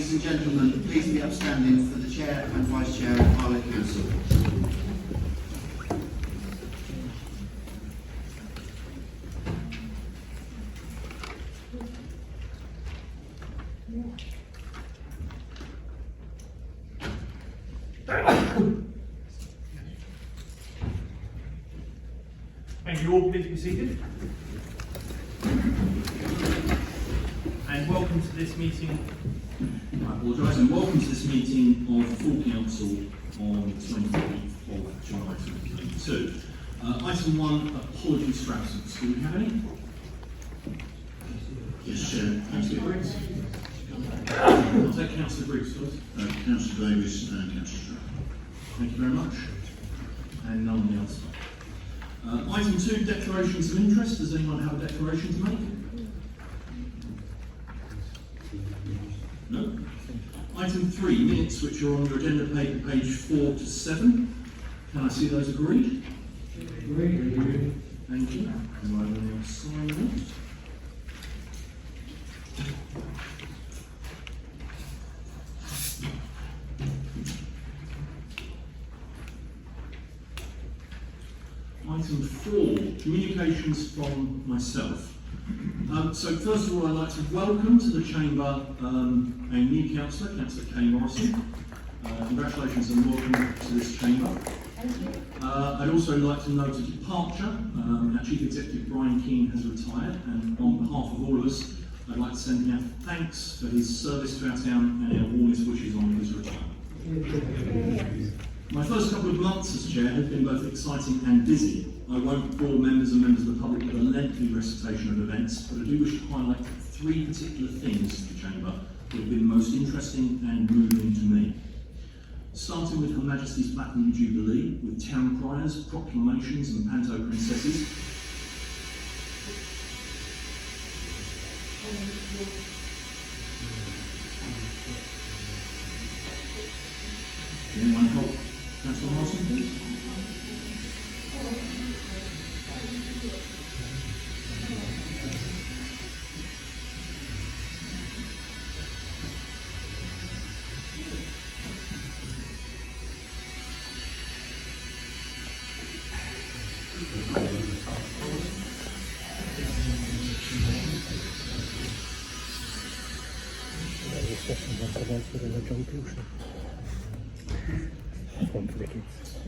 ladies and gentlemen, please be upstanding for the Chair and Vice Chair of Harlow Council. Thank you all. Please be seated. And welcome to this meeting. I apologise, and welcome to this meeting of the full council on the 28th of July 2022. Item 1, apologies for absence. Do we have any? Yes, Chair. Councillor Briggs. I'll take Councillor Briggs first. Councillor Davis and Councillor Stroud. Thank you very much. And none on the other side. Item 2, declarations of interest. Does anyone have a declaration to make? No. Item 3, minutes which are on your agenda page 4 to 7. Can I see those agreed? Agreed. Thank you. And I will now sign those. Item 4, communications from myself. So first of all, I'd like to welcome to the Chamber a new councillor, Councillor Kay Morrison. Congratulations and welcome to this Chamber. Thank you. I'd also like to note a departure. Our Chief Executive Brian Keane has retired, and on behalf of all of us, I'd like to send him our thanks for his service to our town and our warmest wishes on his retirement. My first couple of months as Chair have been both exciting and busy. I won't bore members and members of the public with a lengthy recitation of events, but I do wish to highlight 3 particular things to the Chamber that have been most interesting and moving to me. Starting with Her Majesty's Platinum Jubilee, with town criers, proclamations and panto princesses. Anyone help Councillor Morrison, please?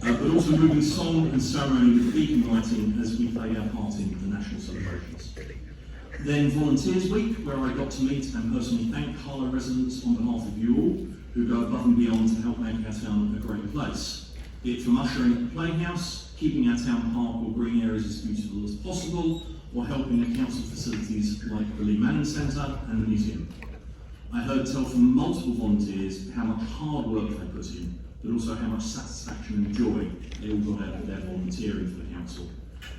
But also moving song and ceremony with beacon lighting as we play our part in the national celebrations. Then Volunteers Week, where I got to meet and personally thank Harlow residents on behalf of you all, who go above and beyond to help make our town a great place. Be it from ushering at the playhouse, keeping our town park or green areas as beautiful as possible, or helping at council facilities like the Lee Manning Centre and the museum. I heard tell from multiple volunteers how much hard work they put in, but also how much satisfaction and joy they all got out of their volunteering for the council.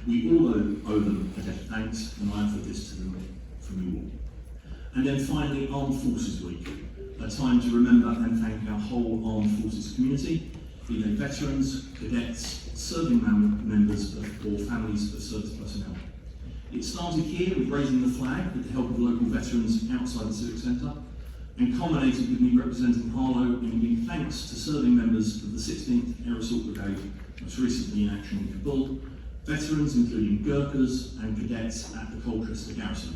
We all owe them a debt of thanks, and I offer this to them from you all. And then finally, Armed Forces Week, a time to remember and thank our whole Armed Forces community, be they veterans, cadets, serving members or families of service personnel. It started here with raising the flag with the help of local veterans outside the Civic Centre, and culminated with me representing Harlow in giving thanks to serving members of the 16th Air Assault Brigade, most recently in action in Kabul, veterans including Gurkhas and cadets at the Colchester Garrison,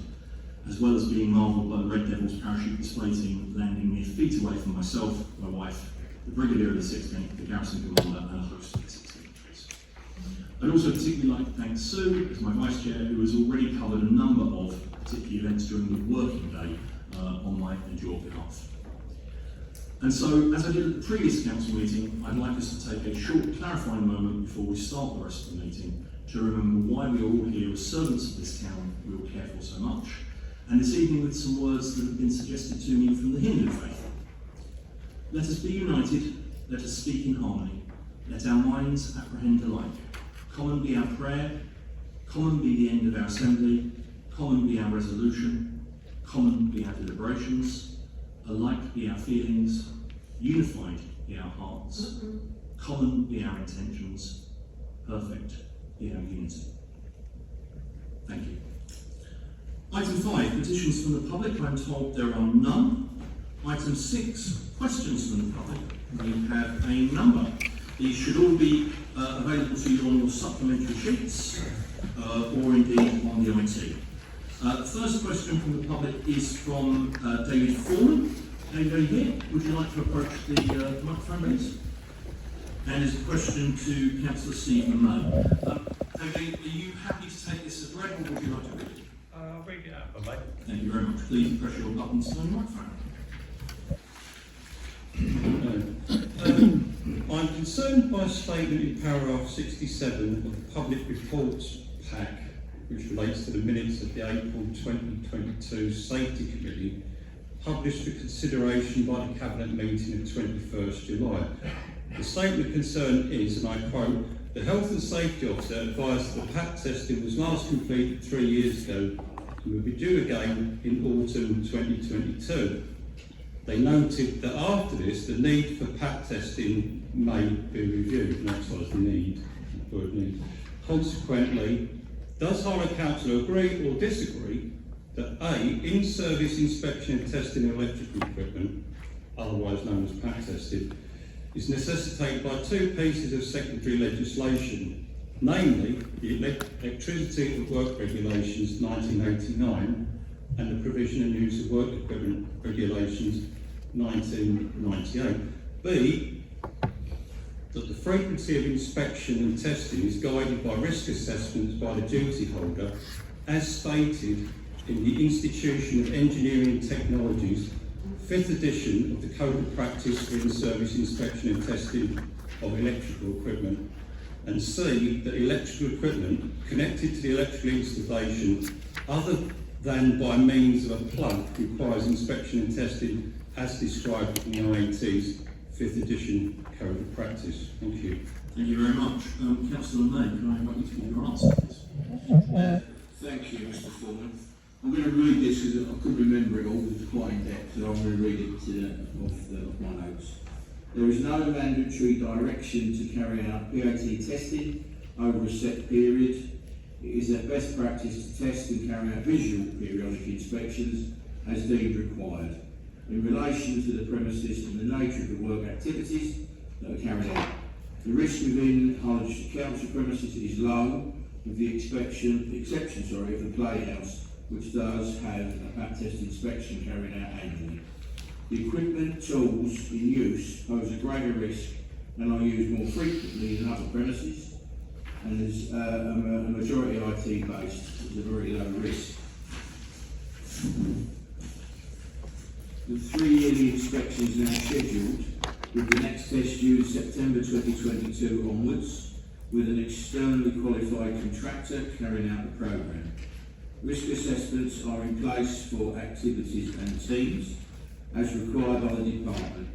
as well as being marvelled by the Red Devils parachute display team landing mere feet away from myself, my wife, the Brigadier of the 16th, the Garrison Commander, and a host of the 16th. I'd also particularly like to thank Sue, as my Vice Chair, who has already covered a number of particular events during the working day on my and your behalf. And so, as I did at the previous council meeting, I'd like us to take a short clarifying moment before we start the rest of the meeting to remember why we are all here as servants of this town we all care for so much, and this evening with some words that have been suggested to me from the Hindu faith. Let us be united, let us speak in harmony, let our minds apprehend alike. Common be our prayer, common be the end of our assembly, common be our resolution, common be our deliberations, alike be our feelings, unified be our hearts, common be our intentions, perfect be our unity. Thank you. Item 5, petitions from the public. I'm told there are none. Item 6, questions from the public. We have a number. These should all be available to you on your supplementary sheets or indeed on the IT. First question from the public is from David Foreman. David, are you here? Would you like to approach the microphone, please? And there's a question to Councillor Stephen May. David, are you happy to take this as read, or would you like to read it? I'll read it out, mate. Thank you very much. Please press your buttons on the microphone. I'm concerned by a statement in paragraph 67 of the Public Reports Pack, which relates to the minutes of the April 2022 Safety Committee, published for consideration by the Cabinet meeting of 21st July. The statement of concern is, and I quote, "The Health and Safety Officer advised that the PAT testing was last completed 3 years ago and will be due again in autumn 2022. They noted that after this, the need for PAT testing may be reviewed," and emphasise the need, the word need. "Consequently, does Harlow Council agree or disagree that A, in-service inspection and testing of electrical equipment, otherwise known as PAT testing, is necessitated by two pieces of secondary legislation, namely the Electricity at Work Regulations 1989 and the Provision and Use of Work Equipment Regulations 1998. B, that the frequency of inspection and testing is guided by risk assessments by the duty holder, as stated in the Institution of Engineering and Technologies 5th edition of the Code of Practice for In-Service Inspection and Testing of Electrical Equipment, and C, that electrical equipment connected to the electrical installation other than by means of a plug requires inspection and testing as described in the IAT's 5th edition Code of Practice. Thank you. Thank you very much. Councillor May, can I invite you to give your answer, please? Thank you, Mr. Foreman. I'm going to read this because I couldn't remember it all, it's quite in depth, so I'm going to read it off my notes. There is no mandatory direction to carry out PAT testing over a set period. It is at best practice to test and carry out visual periodic inspections as deemed required in relation to the premises and the nature of the work activities that are carried out. The risk within Harlow Council premises is low, with the exception of the playhouse, which does have a PAT test inspection carried out annually. The equipment tools in use pose a greater risk and are used more frequently than other premises, and is a majority IT based, is a very low risk. The 3 yearly inspection is now scheduled, with the next test due September 2022 onwards, with an externally qualified contractor carrying out the programme. Risk assessments are in place for activities and teams, as required by the department,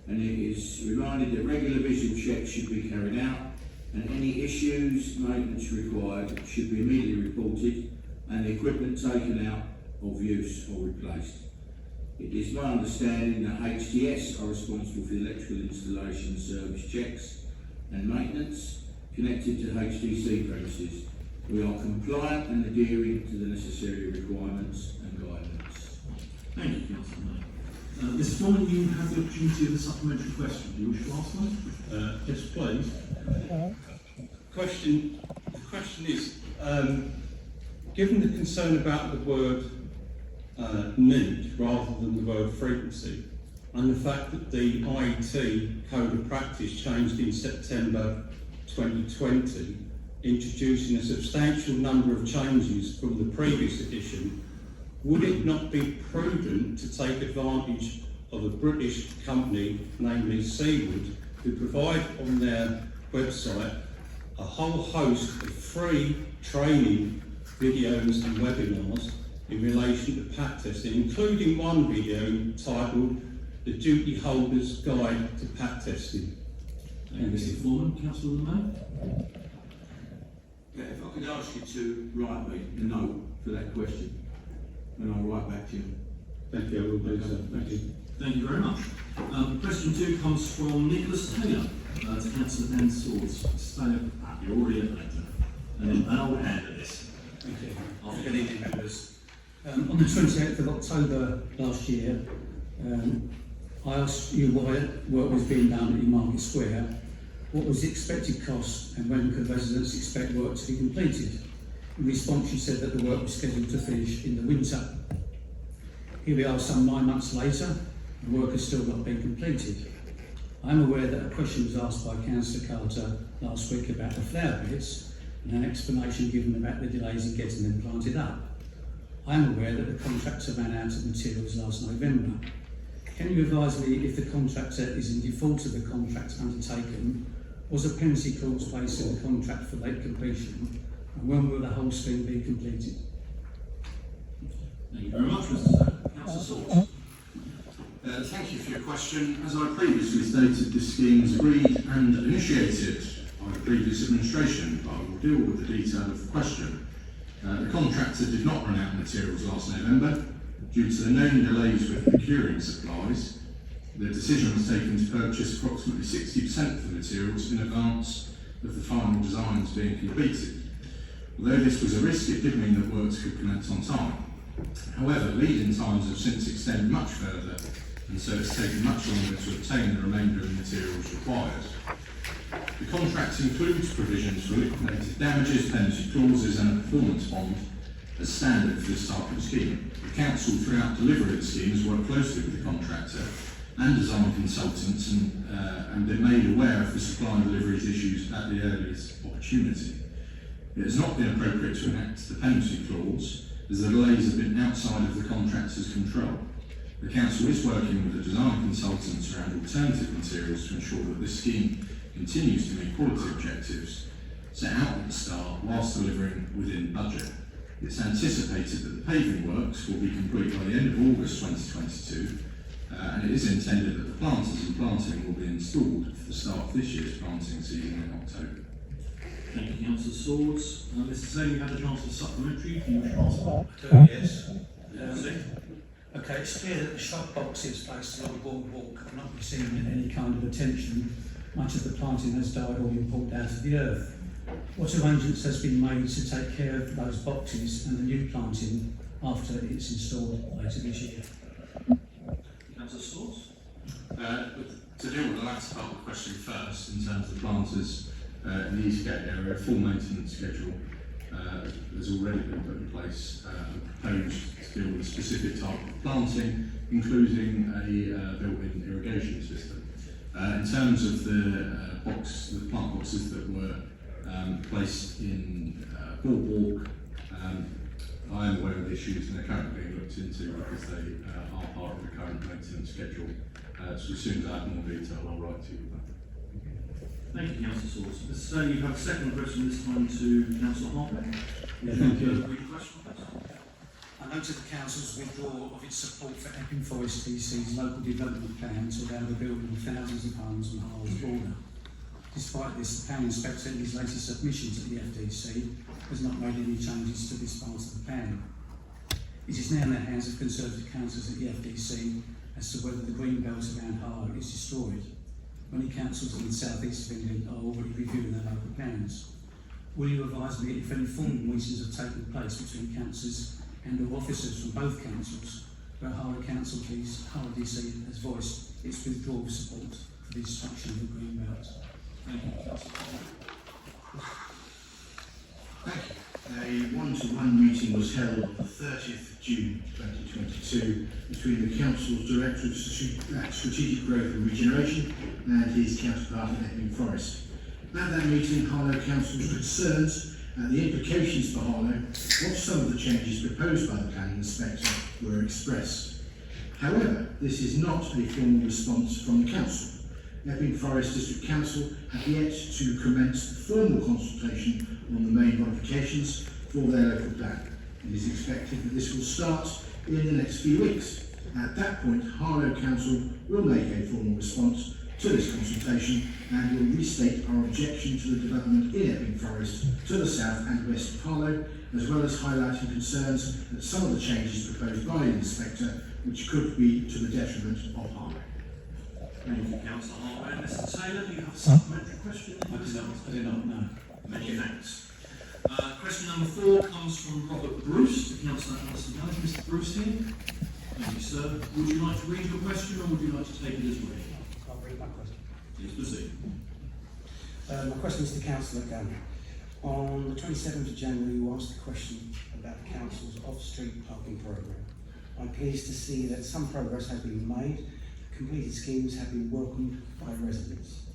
and it is reminded that regular visual checks should be carried out, and any issues, maintenance required, should be immediately reported, and the equipment taken out of use or replaced. It is my understanding that HTS are responsible for the electrical installation, service checks and maintenance connected to HTC premises. We are compliant and adhering to the necessary requirements and guidance. Thank you, Councillor May. Mr. Foreman, you have the opportunity of a supplementary question. Do you wish to ask one? Yes, please. The question is, given the concern about the word need rather than the word frequency, and the fact that the IET Code of Practice changed in September 2020, introducing a substantial number of changes from the previous edition, would it not be prudent to take advantage of a British company, namely Seawood, who provide on their website a whole host of free training videos and webinars in relation to PAT testing, including one video entitled The Duty Holder's Guide to PAT Testing? Thank you, Mr. Foreman. Councillor May? Yeah, if I could ask you to write me a note for that question, and I'll write back to you. Thank you, I will do so. Thank you. Thank you very much. Question 2 comes from Nicholas Taylor to Councillor Dan Swords. Mr. Taylor, you're already at that. And then I'll handle this. Thank you. Good evening, members. On the 28th of October last year, I asked you why work was being done in Market Square, what was the expected cost, and when could residents expect work to be completed? In response, you said that the work was scheduled to finish in the winter. Here we are some 9 months later, and work has still not been completed. I am aware that a question was asked by Councillor Carter last week about the flower beds, and an explanation given about the delays in getting them planted up. I am aware that the contractor ran out of materials last November. Can you advise me if the contractor is in default of the contract undertaken? Was a penalty clause placed in the contract for late completion? And when will the whole scheme be completed? Thank you very much, Mr. Taylor. Councillor Swords. Thank you for your question. As I previously stated, this scheme was agreed and initiated by the previous administration. I will deal with the detail of the question. The contractor did not run out of materials last November. Due to the known delays with procuring supplies, the decision was taken to purchase approximately 60% of the materials in advance of the final designs being completed. Although this was a risk, it did mean that works could commence on time. However, lead-in times have since extended much further, and so it's taken much longer to obtain the remainder of the materials required. The contract includes provisions for liquidated damages, penalty clauses and a performance bond as standard for this type of scheme. The Council, throughout delivery of the scheme, has worked closely with the contractor and design consultants and been made aware of the supply and deliveries issues at the earliest opportunity. It has not been appropriate to enact the penalty clause, as the delays have been outside of the contractor's control. The Council is working with the design consultants around alternative materials to ensure that this scheme continues to meet quality objectives set out at the start whilst delivering within budget. It's anticipated that the paving works will be complete by the end of August 2022, and it is intended that the planters and planting will be installed for the start of this year's planting season in October. Thank you, Councillor Swords. Mr. Taylor, you had a chance for supplementary. Do you wish to answer? Yes. Okay, it's clear that the shop boxes placed along the boardwalk have not received any kind of attention. Much of the planting has died or been pulled out of the earth. What arrangements has been made to take care of those boxes and the new planting after it's installed later this year? Councillor Swords. To deal with the last part of the question first, in terms of the planters in the Eastgate area, a full maintenance schedule has already been put in place and proposed to deal with a specific type of planting, including a built-in irrigation system. In terms of the plant boxes that were placed in Boardwalk, I am aware of the issues and they're currently being looked into because they are part of the current maintenance schedule. So as soon as I have more detail, I'll write to you with that. Thank you, Councillor Swords. Mr. Taylor, you have a second question, this time to Councillor Harlow. Yeah, thank you. Read the question, please. I noted the Council's withdrawal of its support for Epping Forest DC's local development plan to allow the building of thousands of homes on Harlow's border. Despite this, the Plan Inspector in his latest submission to the FDC has not made any changes to this part of the plan. It is now in the hands of Conservative councillors at the FDC as to whether the green belt around Harlow is destroyed. Many councils in the south east of England are already reviewing their local plans. Will you advise me if any formal meetings have taken place between councillors and or officers from both councils where Harlow Council DC has voiced its withdrawal support for the destruction of the green belt? Thank you, Councillor Harlow. Thank you. A one-to-one meeting was held on the 30th of June 2022 between the Council's Director of Strategic Growth and Regeneration and his counterpart in Epping Forest. At that meeting, Harlow Council's concerns at the implications for Harlow of some of the changes proposed by the Planning Inspector were expressed. However, this is not a formal response from the Council. Epping Forest District Council have yet to commence the formal consultation on the main modifications for their local plan. It is expected that this will start in the next few weeks. At that point, Harlow Council will make a formal response to this consultation and will restate our objection to the development in Epping Forest to the south and west of Harlow, as well as highlighting concerns that some of the changes proposed by the Inspector which could be to the detriment of Harlow. Thank you, Councillor Harlow. Mr. Taylor, do you have a supplementary question? I do not know. Many thanks. Question number 4 comes from Robert Bruce. The Councillor has to know. Mr. Bruce here. Thank you, sir. Would you like to read your question or would you like to take it as read? I'll read my question. Please proceed. My question is to Councillor Gunn. On the 27th of January, you asked a question about the Council's off-street parking programme. I'm pleased to see that some progress has been made. Completed schemes have been welcomed by residents.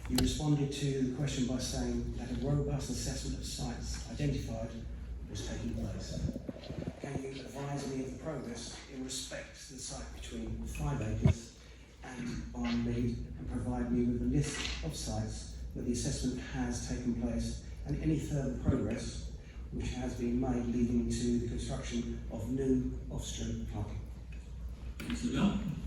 You responded to the question by saying that a robust assessment of sites identified was taking place. Can you advise me of the progress in respect to the site between 5 acres and Barnmead and provide me with a list of sites where the assessment has taken place and any further progress which has been made leading to the construction of new off-street parking? Councillor Gunn.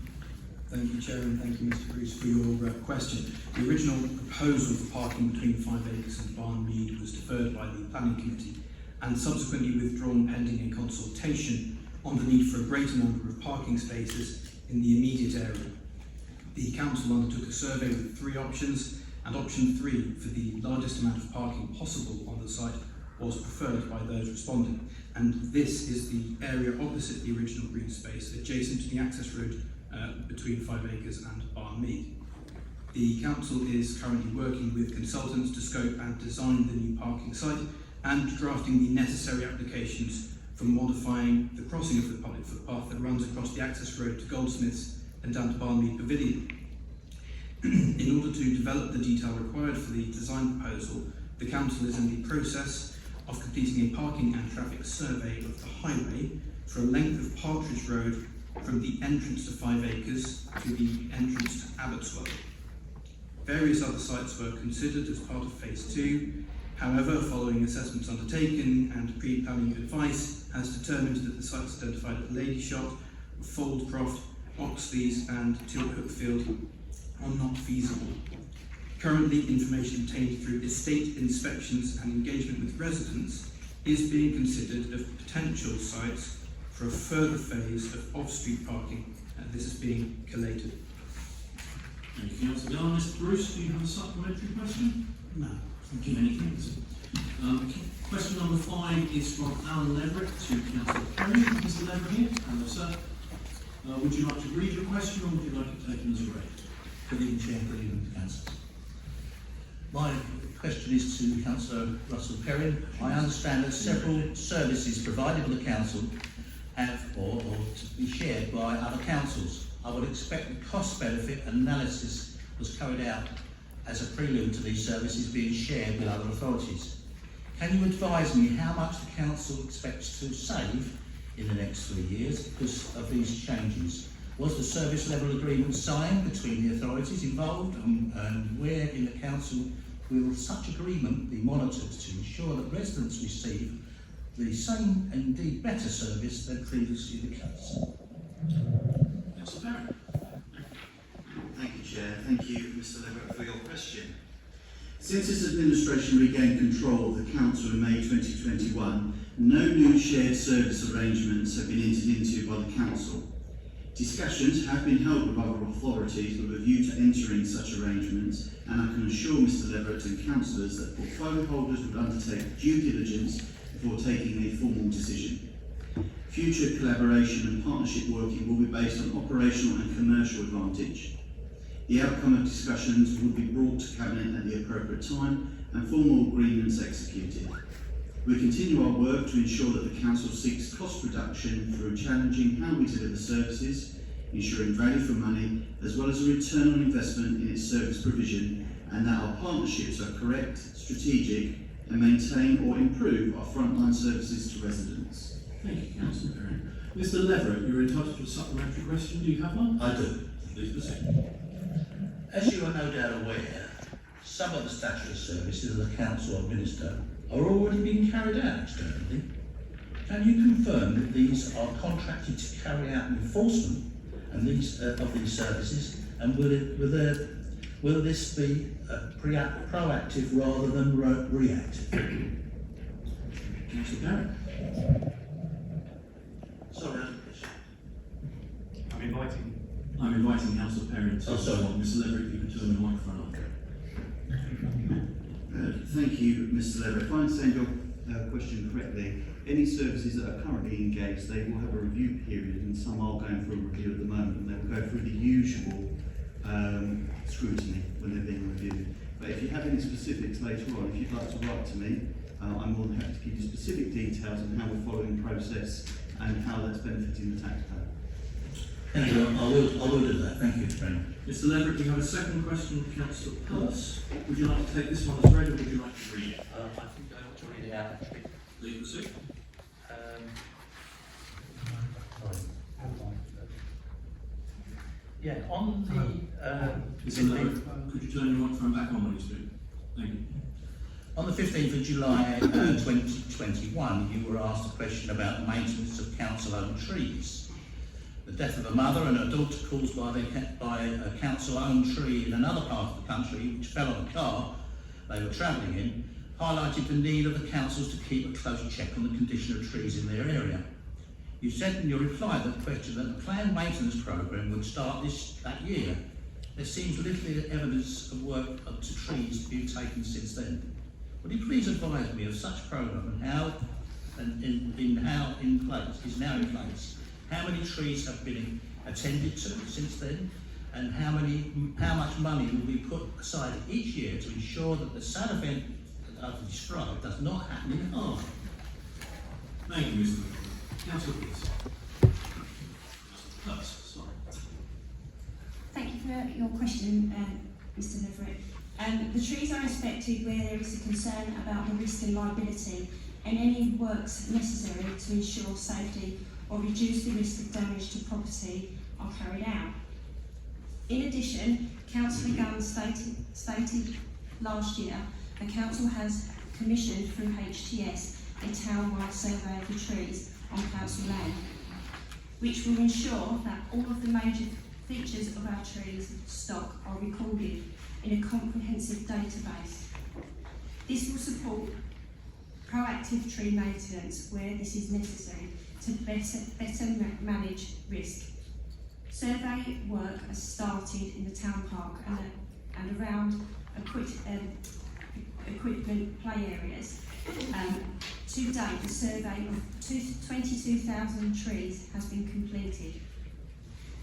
Thank you, Chair, and thank you, Mr. Bruce, for your question. The original proposal for parking between 5 acres and Barnmead was deferred by the Planning Committee and subsequently withdrawn pending a consultation on the need for a greater number of parking spaces in the immediate area. The Council undertook a survey with 3 options, and option 3 for the largest amount of parking possible on the site was preferred by those responding. And this is the area opposite the original green space, adjacent to the access road between 5 acres and Barnmead. The Council is currently working with consultants to scope and design the new parking site and drafting the necessary applications for modifying the crossing of the public footpath that runs across the access road to Goldsmiths and down to Barnmead Pavilion. In order to develop the detail required for the design proposal, the Council is in the process of completing a parking and traffic survey of the highway for a length of Partridge Road from the entrance to 5 acres to the entrance to Abbotswell. Various other sites were considered as part of Phase 2. However, following assessments undertaken and pre-planning advice has determined that the sites identified at Ladyshot, Foldcroft, Oxleys and Tilhook Field are not feasible. Currently, information obtained through estate inspections and engagement with residents is being considered of potential sites for a further phase of off-street parking, and this is being collated. Thank you, Councillor Gunn. Mr. Bruce, do you have a supplementary question? No. Thank you. Many thanks. Question number 5 is from Alan Leverett to Councillor Perry. Mr. Leverett here. Hello, sir. Would you like to read your question or would you like it taken as read? Good evening, Chair. Good evening, Councillors. My question is to Councillor Russell Perrin. I understand that several services provided by the Council have or to be shared by other councils. I would expect the cost-benefit analysis was carried out as a prelude to these services being shared with other authorities. Can you advise me how much the Council expects to save in the next 3 years because of these changes? Was the service level agreement signed between the authorities involved and where in the Council will such agreement be monitored to ensure that residents receive the same and indeed better service than previously the case? Councillor Perry. Thank you, Chair. Thank you, Mr. Leverett, for your question. Since its administration regained control of the Council in May 2021, no new shared service arrangements have been entered into by the Council. Discussions have been held with other authorities with a view to entering such arrangements, and I can assure Mr. Leverett and councillors that portfolio holders would undertake due diligence before taking a formal decision. Future collaboration and partnership working will be based on operational and commercial advantage. The outcome of discussions will be brought to Cabinet at the appropriate time and formal agreements executed. We continue our work to ensure that the Council seeks cost reduction through challenging how we deliver services, ensuring value for money, as well as a return on investment in its service provision, and that our partnerships are correct, strategic, and maintain or improve our frontline services to residents. Thank you, Councillor Perry. Mr. Leverett, you're entitled to a supplementary question. Do you have one? I do. Please proceed. As you are no doubt aware, some of the statutory services the Council administer are already being carried out externally. Can you confirm that these are contracted to carry out enforcement and of these services, and will this be proactive rather than reactive? Councillor Perry. Sorry, I'm inviting Councillor Perry to sorry. Mr. Leverett, if you could turn the microphone on. Thank you, Mr. Leverett. If I understand your question correctly, any services that are currently engaged, they will have a review period, and some are going through a review at the moment. They will go through the usual scrutiny when they're being reviewed. But if you have any specifics later on, if you'd like to write to me, I'm more than happy to give you specific details on how we're following the process and how that's benefiting the taxpayer. Thank you. I will do that. Thank you, Brennan. Mr. Leverett, you have a second question, Councillor Purse. Would you like to take this one as read, or would you like to read it? I think I ought to read it out, actually. Leave the seat. Yeah, on the... Mr. Leverett, could you turn your microphone back on when you speak? Thank you. On the 15th of July 2021, you were asked a question about the maintenance of council-owned trees. The death of a mother and a daughter caused by a council-owned tree in another part of the country, which fell on a car they were travelling in, highlighted the need of the councils to keep a close check on the condition of trees in their area. You said in your reply to the question that the planned maintenance programme would start that year. There seems little evidence of work to trees being taken since then. Would you please advise me of such programme and how is now in place? How many trees have been attended to since then, and how much money will be put aside each year to ensure that the sad event that I've described does not happen in Harlow? Thank you, Mr. Leverett. Councillor Pearce. Sorry. Thank you for your question, Mr. Leverett. The trees are inspected where there is a concern about the risk and liability, and any works necessary to ensure safety or reduce the risk of damage to property are carried out. In addition, Councillor Gunn stated last year, the Council has commissioned through HTS a town-wide survey of the trees on Council land, which will ensure that all of the major features of our trees stock are recorded in a comprehensive database. This will support proactive tree maintenance where this is necessary to better manage risk. Survey work has started in the town park and around equipment play areas. To date, the survey of 22,000 trees has been completed.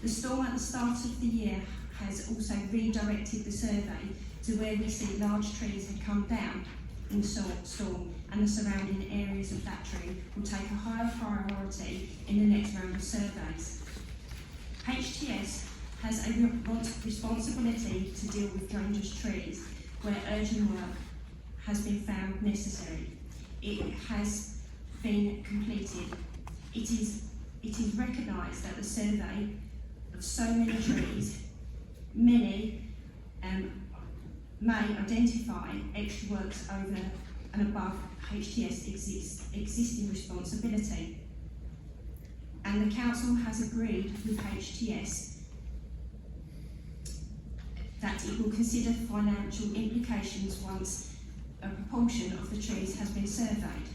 The storm at the start of the year has also redirected the survey to where we see large trees had come down in the storm, and the surrounding areas of that tree will take a higher priority in the next round of surveys. HTS has a responsibility to deal with dangerous trees where urgent work has been found necessary. It has been completed. It is recognised that the survey of so many trees, many may identify extra works over and above HTS existing responsibility. And the Council has agreed with HTS that it will consider financial implications once a proportion of the trees has been surveyed.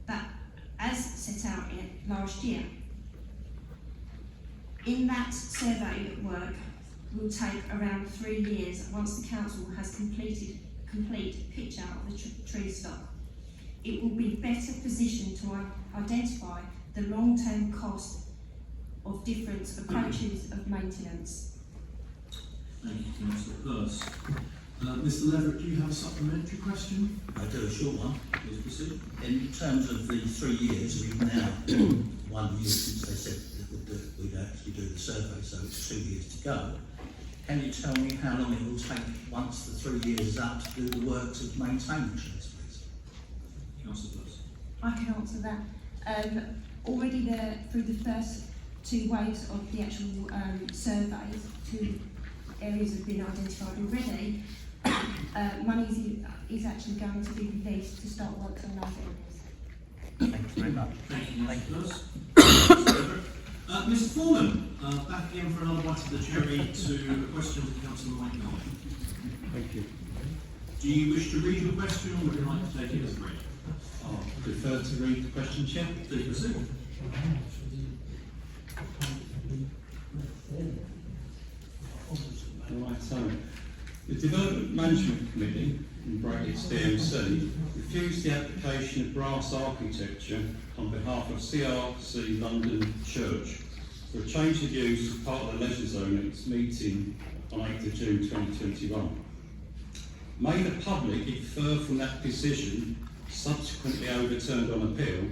That, as set out last year, in that survey work will take around 3 years once the Council has complete picture of the tree stock. It will be better positioned to identify the long-term cost of different approaches of maintenance. Thank you, Councillor Pearce. Mr. Leverett, do you have a supplementary question? I do, a short one. Please proceed. In terms of the 3 years, we've now 1 year since they said that we'd actually do the survey, so it's 2 years to go. Can you tell me how long it will take once the 3 years is up to do the works of maintaining the trees, please? Councillor Pearce. I can answer that. Already through the first 2 waves of the actual surveys, 2 areas have been identified already. Money is actually going to be released to start works on those areas. Thank you very much. Thank you, Councillor Pearce. Mr. Foreman, back again for another bite of the cherry to questions of Councillor Michael. Thank you. Do you wish to read your question, or would you like to take it as read? I prefer to read the question, Chair. Please proceed. Right, so the Development Management Committee in brackets DMC, refused the application of brass architecture on behalf of CRC London Church for a change of use as part of the leisure zone at its meeting on 8th of June 2021. May the public infer from that decision, subsequently overturned on appeal,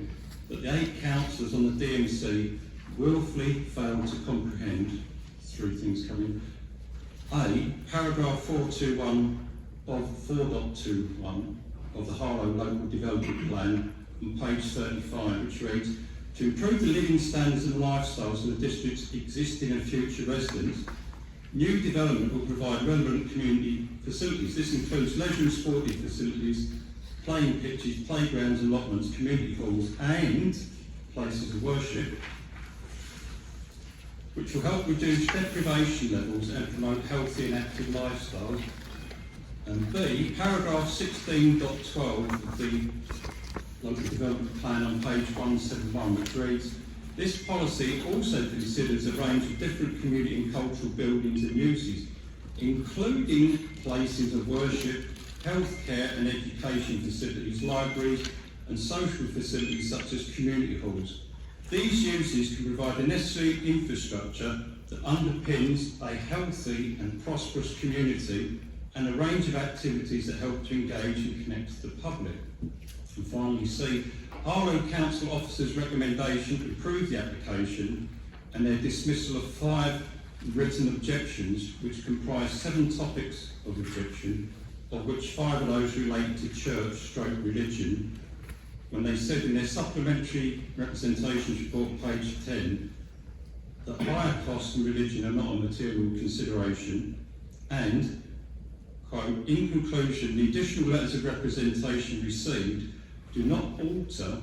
that the 8 councillors on the DMC willfully failed to comprehend, through things coming, A, paragraph 421 of 4.21 of the Harlow Local Development Plan on page 35, which reads, to improve the living standards and lifestyles of the district's existing and future residents, new development will provide relevant community facilities. This includes leisure and sporting facilities, playing pitches, playgrounds, allotments, community halls and places of worship, which will help reduce deprivation levels and promote healthy and active lifestyles. And B, paragraph 16.12 of the Local Development Plan on page 171, which reads, this policy also considers a range of different community and cultural buildings and uses, including places of worship, healthcare and education facilities, libraries and social facilities such as community halls. These uses can provide the necessary infrastructure that underpins a healthy and prosperous community and a range of activities that help to engage and connect the public. And finally, C, Harlow Council officers' recommendation to approve the application and their dismissal of 5 written objections, which comprise 7 topics of objection, of which 5 of those relate to church/religion, when they said in their supplementary representations report, page 10, that higher costs and religion are not a material consideration, and, quote, in conclusion, the additional letters of representation received do not alter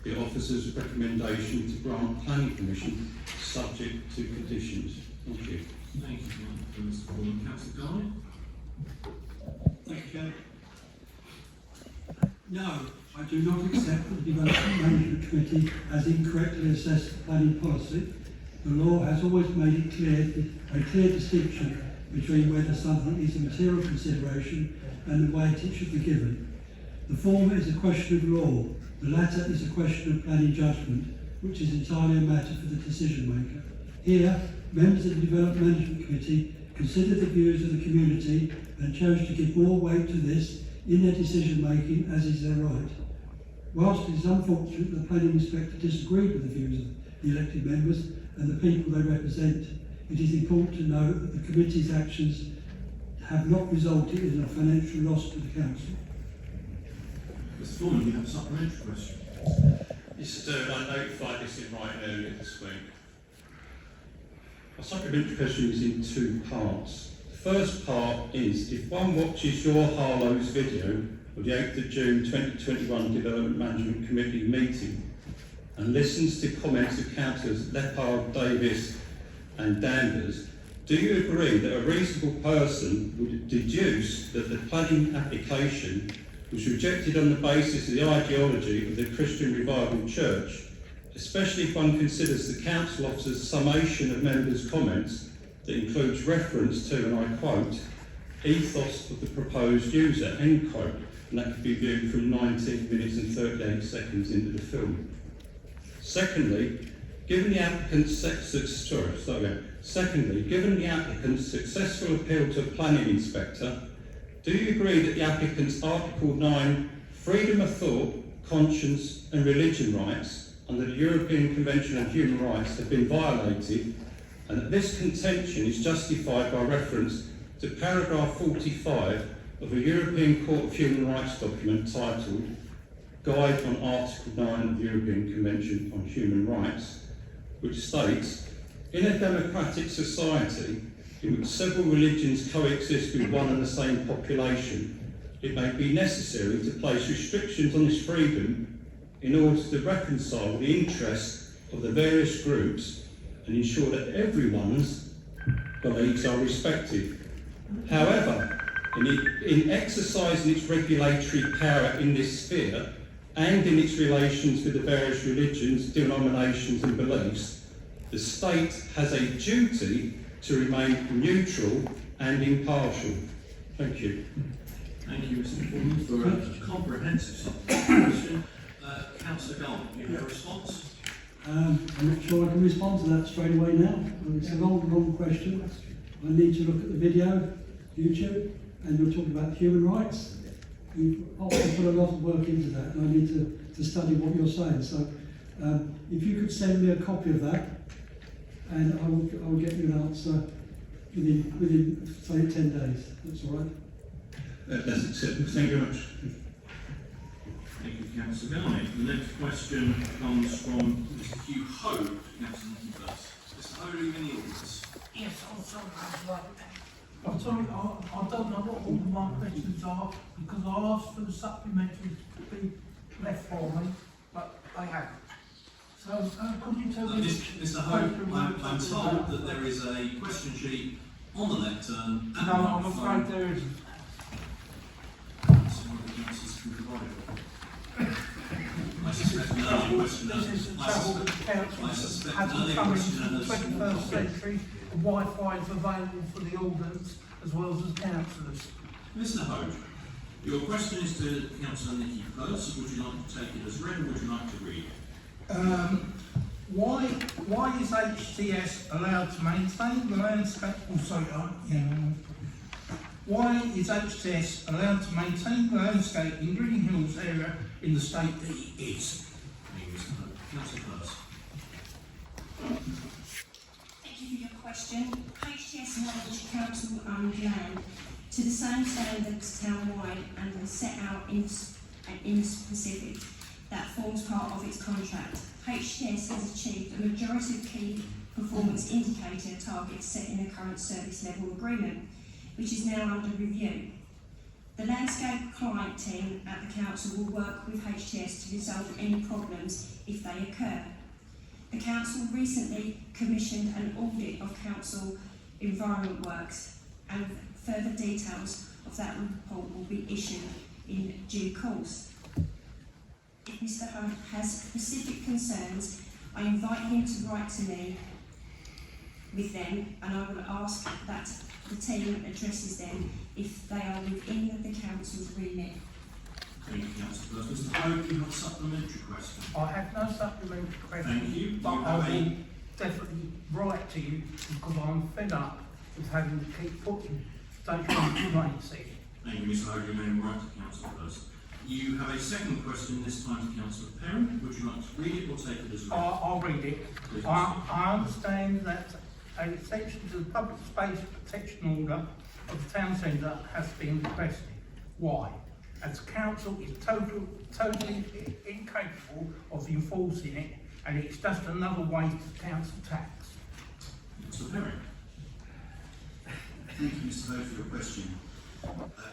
the officer's recommendation to grant planning permission subject to conditions. Thank you. Thank you, Mr. Foreman. Councillor Garnett? Thank you, Chair. No, I do not accept that the Development Management Committee has incorrectly assessed the planning policy. The law has always made it clear, a clear distinction between whether something is a material consideration and the weight it should be given. The former is a question of law, the latter is a question of planning judgment, which is entirely a matter for the decision maker. Here, members of the Development Management Committee considered the views of the community and chose to give more weight to this in their decision making, as is their right. Whilst it is unfortunate that the planning inspector disagreed with the views of the elected members and the people they represent, it is important to note that the committee's actions have not resulted in a financial loss to the council. Mr. Foreman, you have a supplementary question. Yes, I do, and I notified this in writing earlier this week. My supplementary question is in 2 parts. The first part is, if one watches your Harlow's video of the 8th of June 2021 Development Management Committee meeting and listens to comments of councillors Leppard, Davis and Danders, do you agree that a reasonable person would deduce that the planning application was rejected on the basis of the ideology of the Christian Revival Church, especially if one considers the council officer's summation of members' comments that includes reference to, and I quote, ethos of the proposed user, end quote, and that could be viewed from 19 minutes and 38 seconds into the film. Secondly, given the applicant's successful appeal to a planning inspector, do you agree that the applicant's Article 9 freedom of thought, conscience and religion rights under the European Convention on Human Rights have been violated, and that this contention is justified by reference to paragraph 45 of a European Court of Human Rights document titled Guide on Article 9 of the European Convention on Human Rights, which states, in a democratic society in which several religions coexist with one and the same population, it may be necessary to place restrictions on this freedom in order to reconcile the interests of the various groups and ensure that everyone's beliefs are respected. However, in exercising its regulatory power in this sphere and in its relations with the various religions, denominations and beliefs, the state has a duty to remain neutral and impartial. Thank you. Thank you, Mr. Foreman, for a comprehensive question. Councillor Garland, you have a response? I'm not sure I can respond to that straight away now. It's a long question. I need to look at the video, YouTube, and you're talking about human rights. You've often put a lot of work into that, and I need to study what you're saying. So, if you could send me a copy of that, and I will get you an answer within say 10 days. That's all right. That's acceptable. Thank you very much. Thank you, Councillor Guy. The next question comes from Mr. Hugh Hope. Councillor Nicky first. Mr. Hope, are you in the audience? Yes, I'm sorry, I'm sorry, I don't know what all of my questions are because I asked for the supplementaries to be left for me, but they haven't. So, could you tell me... Mr. Hope, I'm told that there is a question sheet on the lectern. No, I'm afraid there isn't. I suspect an earlier question. This is the trouble that the council hasn't come into the 21st century. Wi-Fi is available for the audience as well as the councillors. Mr. Hope, your question is to Councillor Nicky first. Would you like to take it as read or would you like to read it? Why is HTS allowed to maintain the landscape? Why is HTS allowed to maintain the landscape in Reading Hills area in the state that it is? Thank you, Mr. Hope. Councillor first. Thank you for your question. HTS manage council owned land to the same standards town-wide and is set out in specific that forms part of its contract. HTS has achieved a majority of key performance indicator targets set in the current service level agreement, which is now under review. The landscape client team at the council will work with HTS to resolve any problems if they occur. The council recently commissioned an audit of council environment works, and further details of that report will be issued in due course. If Mr. Hunt has specific concerns, I invite him to write to me with them, and I will ask that the team addresses them if they are within the council's remit. Thank you, Councillor first. Mr. Hope, you have a supplementary question. I have no supplementary question. Thank you. But You I have will definitely write to you because I'm fed up with having to keep putting stationary rates in. Thank you, Mr. Hope. You may write to Councillor first. You have a second question, this time to Councillor Perrin. Would you like to read it or take it as read? I'll read it. Please, I understand that an extension to the public space protection order of the town centre has been requested. Why? As the council is totally incapable of enforcing it, and it's just another waste of council tax. Mr. Perrin. Thank you, Mr. Hope, for your question.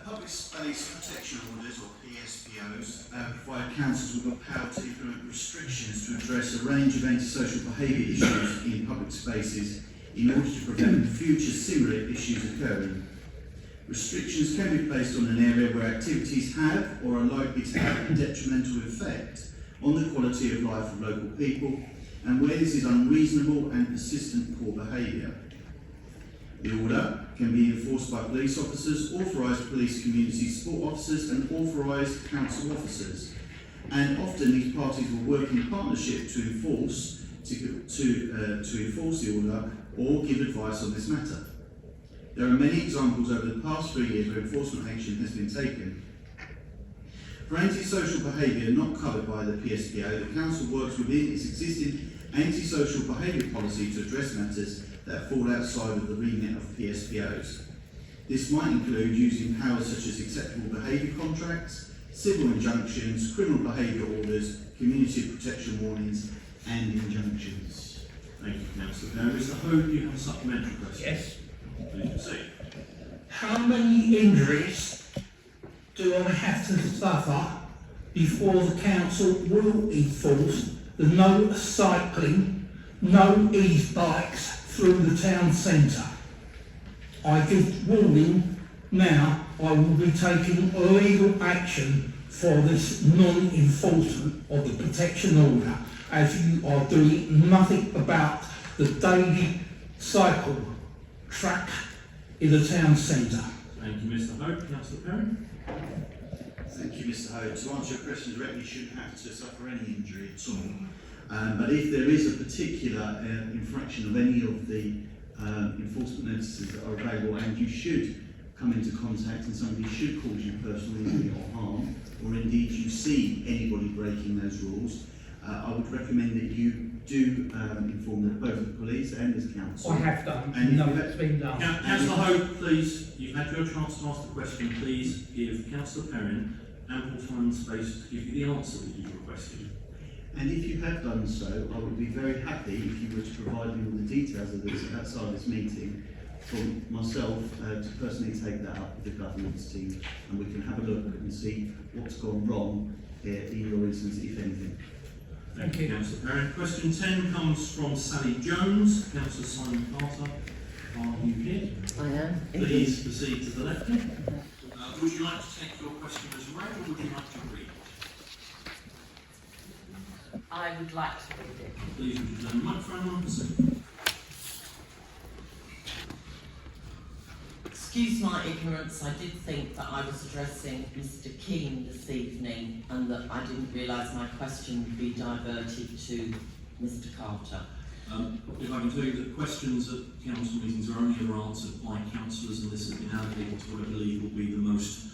Public Space Protection Orders, or PSPOs, provide councils with the power to implement restrictions to address a range of antisocial behaviour issues in public spaces in order to prevent future similar issues occurring. Restrictions can be placed on an area where activities have or are likely to have a detrimental effect on the quality of life of local people, and where this is unreasonable and persistent poor behaviour. The order can be enforced by police officers, authorised police community support officers and authorised council officers, and often these parties will work in partnership to enforce the order or give advice on this matter. There are many examples over the past 3 years where enforcement action has been taken. For antisocial behaviour not covered by the PSPO, the council works within its existing antisocial behaviour policy to address matters that fall outside of the remit of PSPOs. This might include using powers such as acceptable behaviour contracts, civil injunctions, criminal behaviour orders, community protection warnings and injunctions. Thank you, Councillor. Now, Mr. Hope, you have a supplementary question. Yes. Please proceed. How many injuries do I have to suffer before the council will enforce the no cycling, no e-bikes through the town centre? I give warning now, I will be taking legal action for this non-enforcement of the protection order, as you are doing nothing about the daily cycle track in the town centre. Thank you, Mr. Hope. Councillor Perrin? Thank you, Mr. Hope. To answer your question directly, you shouldn't have to suffer any injury at all. But if there is a particular infraction of any of the enforcement notices that are available, and you should come into contact and somebody should cause you personal injury or harm, or indeed you see anybody breaking those rules, I would recommend that you do inform both the police and as council. I have done, And no, if you it's been done. Councillor Hope, please, you've had your chance to ask the question. Please give Councillor Perrin ample time and space to give you the answer that you've requested. And if you have done so, I would be very happy if you were to provide me with the details of this outside this meeting for myself to personally take that up with the governance team, and we can have a look and see what's gone wrong here in your instance, if anything. Thank you, Councillor Perrin. Question 10 comes from Sally Jones. Councillor Simon Carter, are you here? I am. Please proceed to the left. Would you like to take your question as read, or would you like to read? I would like to read it. Please would you turn the microphone on, proceed. Excuse my ignorance, I did think that I was addressing Mr. Keane this evening and that I didn't realise my question would be diverted to Mr. Carter. If I can tell you that questions at council meetings are only ever answered by councillors, and this has been allocated to what I believe will be the most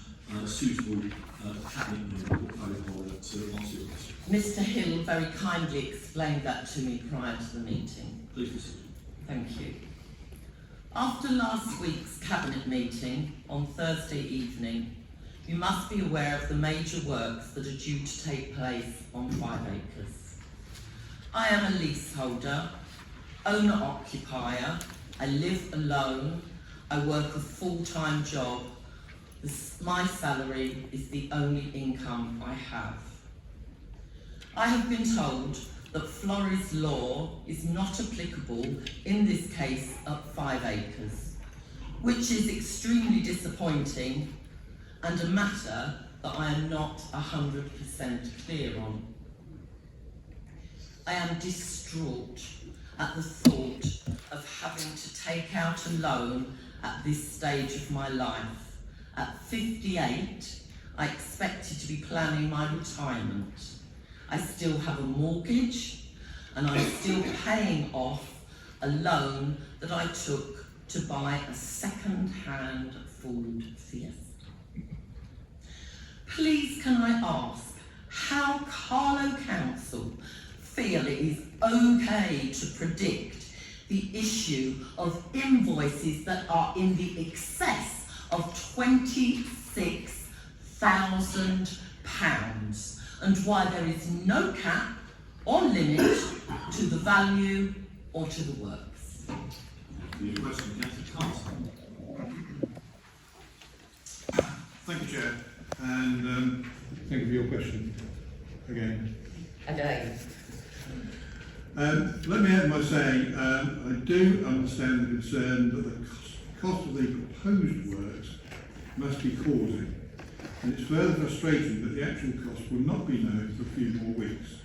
suitable cabinet member or portfolio holder to answer your question. Mr. Hill very kindly explained that to me prior to the meeting. Please proceed. Thank you. After last week's cabinet meeting on Thursday evening, you must be aware of the major works that are due to take place on 5 acres. I am a leaseholder, owner-occupier, I live alone, I work a full-time job. My salary is the only income I have. I have been told that Flores law is not applicable in this case at 5 acres, which is extremely disappointing and a matter that I am not 100% clear on. I am distraught at the thought of having to take out a loan at this stage of my life. At 58, I expected to be planning my retirement. I still have a mortgage and I'm still paying off a loan that I took to buy a second-hand Ford Fiesta. Please can I ask how Harlow Council feel it is okay to predict the issue of invoices that are in the excess of £26,000 and why there is no cap or limit to the value or to the works. Your question, Councillor Carter. Thank you, Chair, and thank you for your question again. Again. Let me end by saying I do understand the concern that the cost of the proposed works must be causing, and it's further frustrating that the actual cost will not be known for a few more weeks.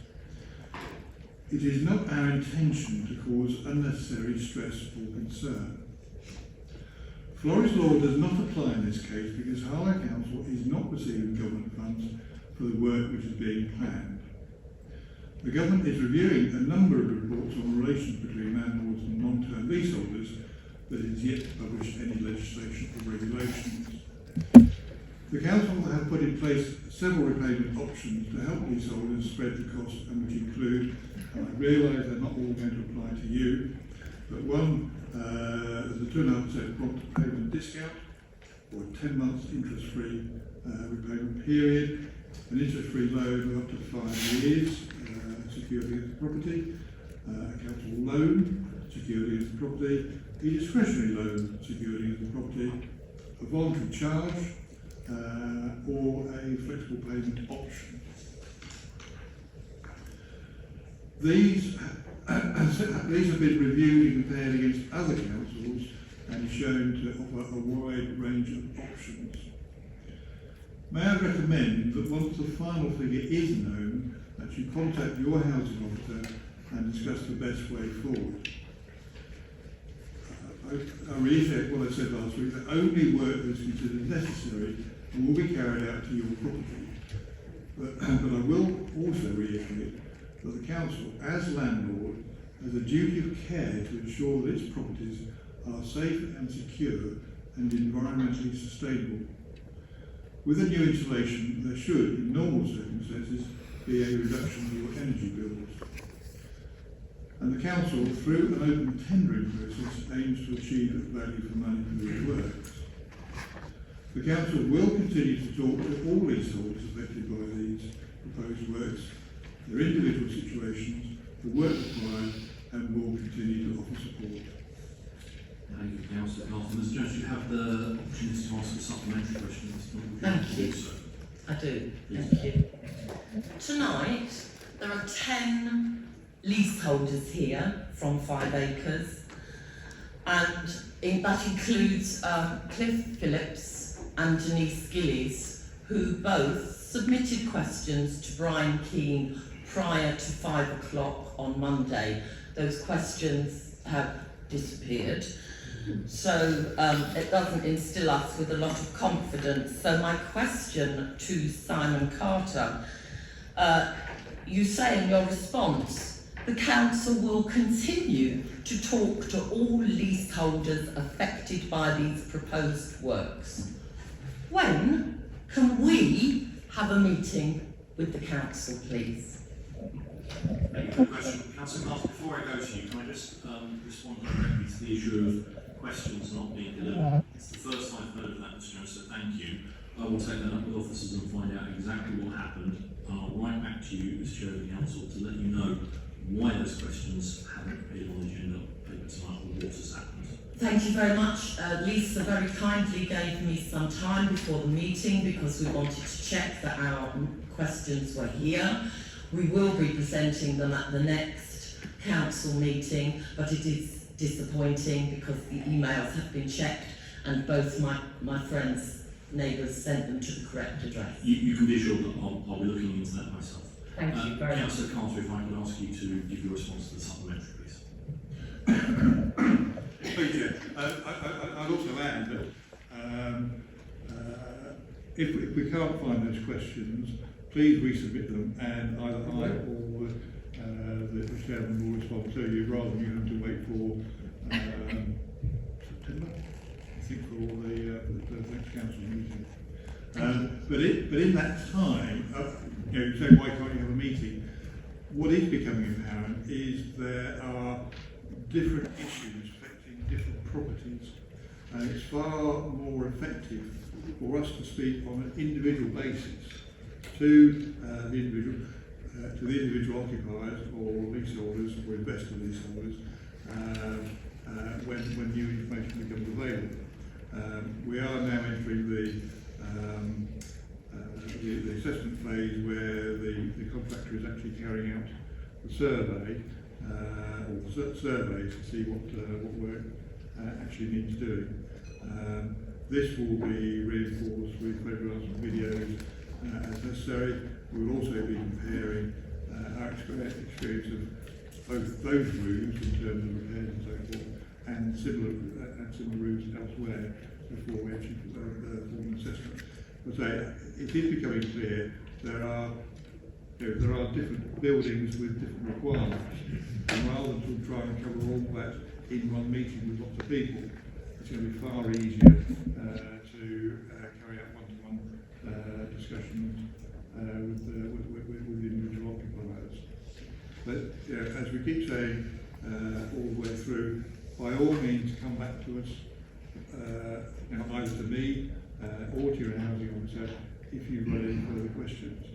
It is not our intention to cause unnecessary stress or concern. Flores law does not apply in this case because Harlow Council is not receiving government funds for the work which is being planned. The government is reviewing a number of reports on relations between landlords and long-term leaseholders, but it is yet to publish any legislation or regulations. The council have put in place several repayment options to help leaseholders spread the cost, and which include, and I realise they're not all going to apply to you, but one is a 2.5% prompt payment discount, or a 10 months interest-free repayment period, an interest-free loan of up to 5 years, secured against the property, a capital loan secured against the property, a discretionary loan secured against the property, a voluntary charge, or a flexible payment option. These have been reviewed and compared against other councils and shown to offer a wide range of options. May I recommend that once the final figure is known, that you contact your housing officer and discuss the best way forward. I reiterate what I said last week, that only work that is considered necessary will be carried out to your property. But I will also reiterate that the council, as landlord, has a duty of care to ensure that its properties are safe and secure and environmentally sustainable. With a new installation, there should, in normal circumstances, be a reduction in your energy bills. And the council, through an open tendering process, aims to achieve value for money for these works. The council will continue to talk to all leaseholders affected by these proposed works, their individual situations, the work required, and will continue to offer support. Thank you, Councillor Carlton. Mr. Jones, you have the opportunity to ask a supplementary question. Thank you. I do. Thank you. Tonight, there are 10 leaseholders here from 5 acres, and that includes Cliff Phillips and Denise Gillies, who both submitted questions to Brian Keane prior to 5 o'clock on Monday. Those questions have disappeared. So it doesn't instill us with a lot of confidence. So my question to Simon Carter, you say in your response, the council will continue to talk to all leaseholders affected by these proposed works. When can we have a meeting with the council, please? Thank you for the question. Councillor Carlton, before I go to you, can I just respond directly to the issue of questions not being delivered? It's the first I've heard of that, Mr. Jones, so thank you. I will take that up with officers and find out exactly what happened, and I'll write back to you as Chair of the Council to let you know why those questions haven't appeared on the agenda paper tonight or what has happened. Thank you very much. Lisa very kindly gave me some time before the meeting because we wanted to check that our questions were here. We will be presenting them at the next council meeting, but it is disappointing because the emails have been checked and both my friends' neighbours sent them to the correct address. You can be sure that I'll be looking into that myself. Thank you very much. Councillor Carter, if I could ask you to give your response to the supplementary, please. Thank you. I'd also add that if we can't find those questions, please resubmit them, and either I or the chairman will respond to you, rather than you have to wait for September, I think, for the next council meeting. But in that time, you say, why can't you have a meeting? What is becoming apparent is there are different issues affecting different properties, and it's far more effective for us to speak on an individual basis to the individual occupiers or leaseholders or investor leaseholders when new information becomes available. We are now entering the assessment phase where the contractor is actually carrying out the survey or the surveys to see what work actually needs doing. This will be reinforced with photographs and videos as necessary. We will also be comparing our experience of both those routes in terms of repairs and so forth, and similar routes elsewhere before we actually form an assessment. But it is becoming clear there are different buildings with different requirements, and rather than try and cover all that in one meeting with lots of people, it's going to be far easier to carry out one-to-one discussions with the individual occupiers. But as we keep saying all the way through, by all means come back to us, either to me or to your housing officer if you've got any further questions.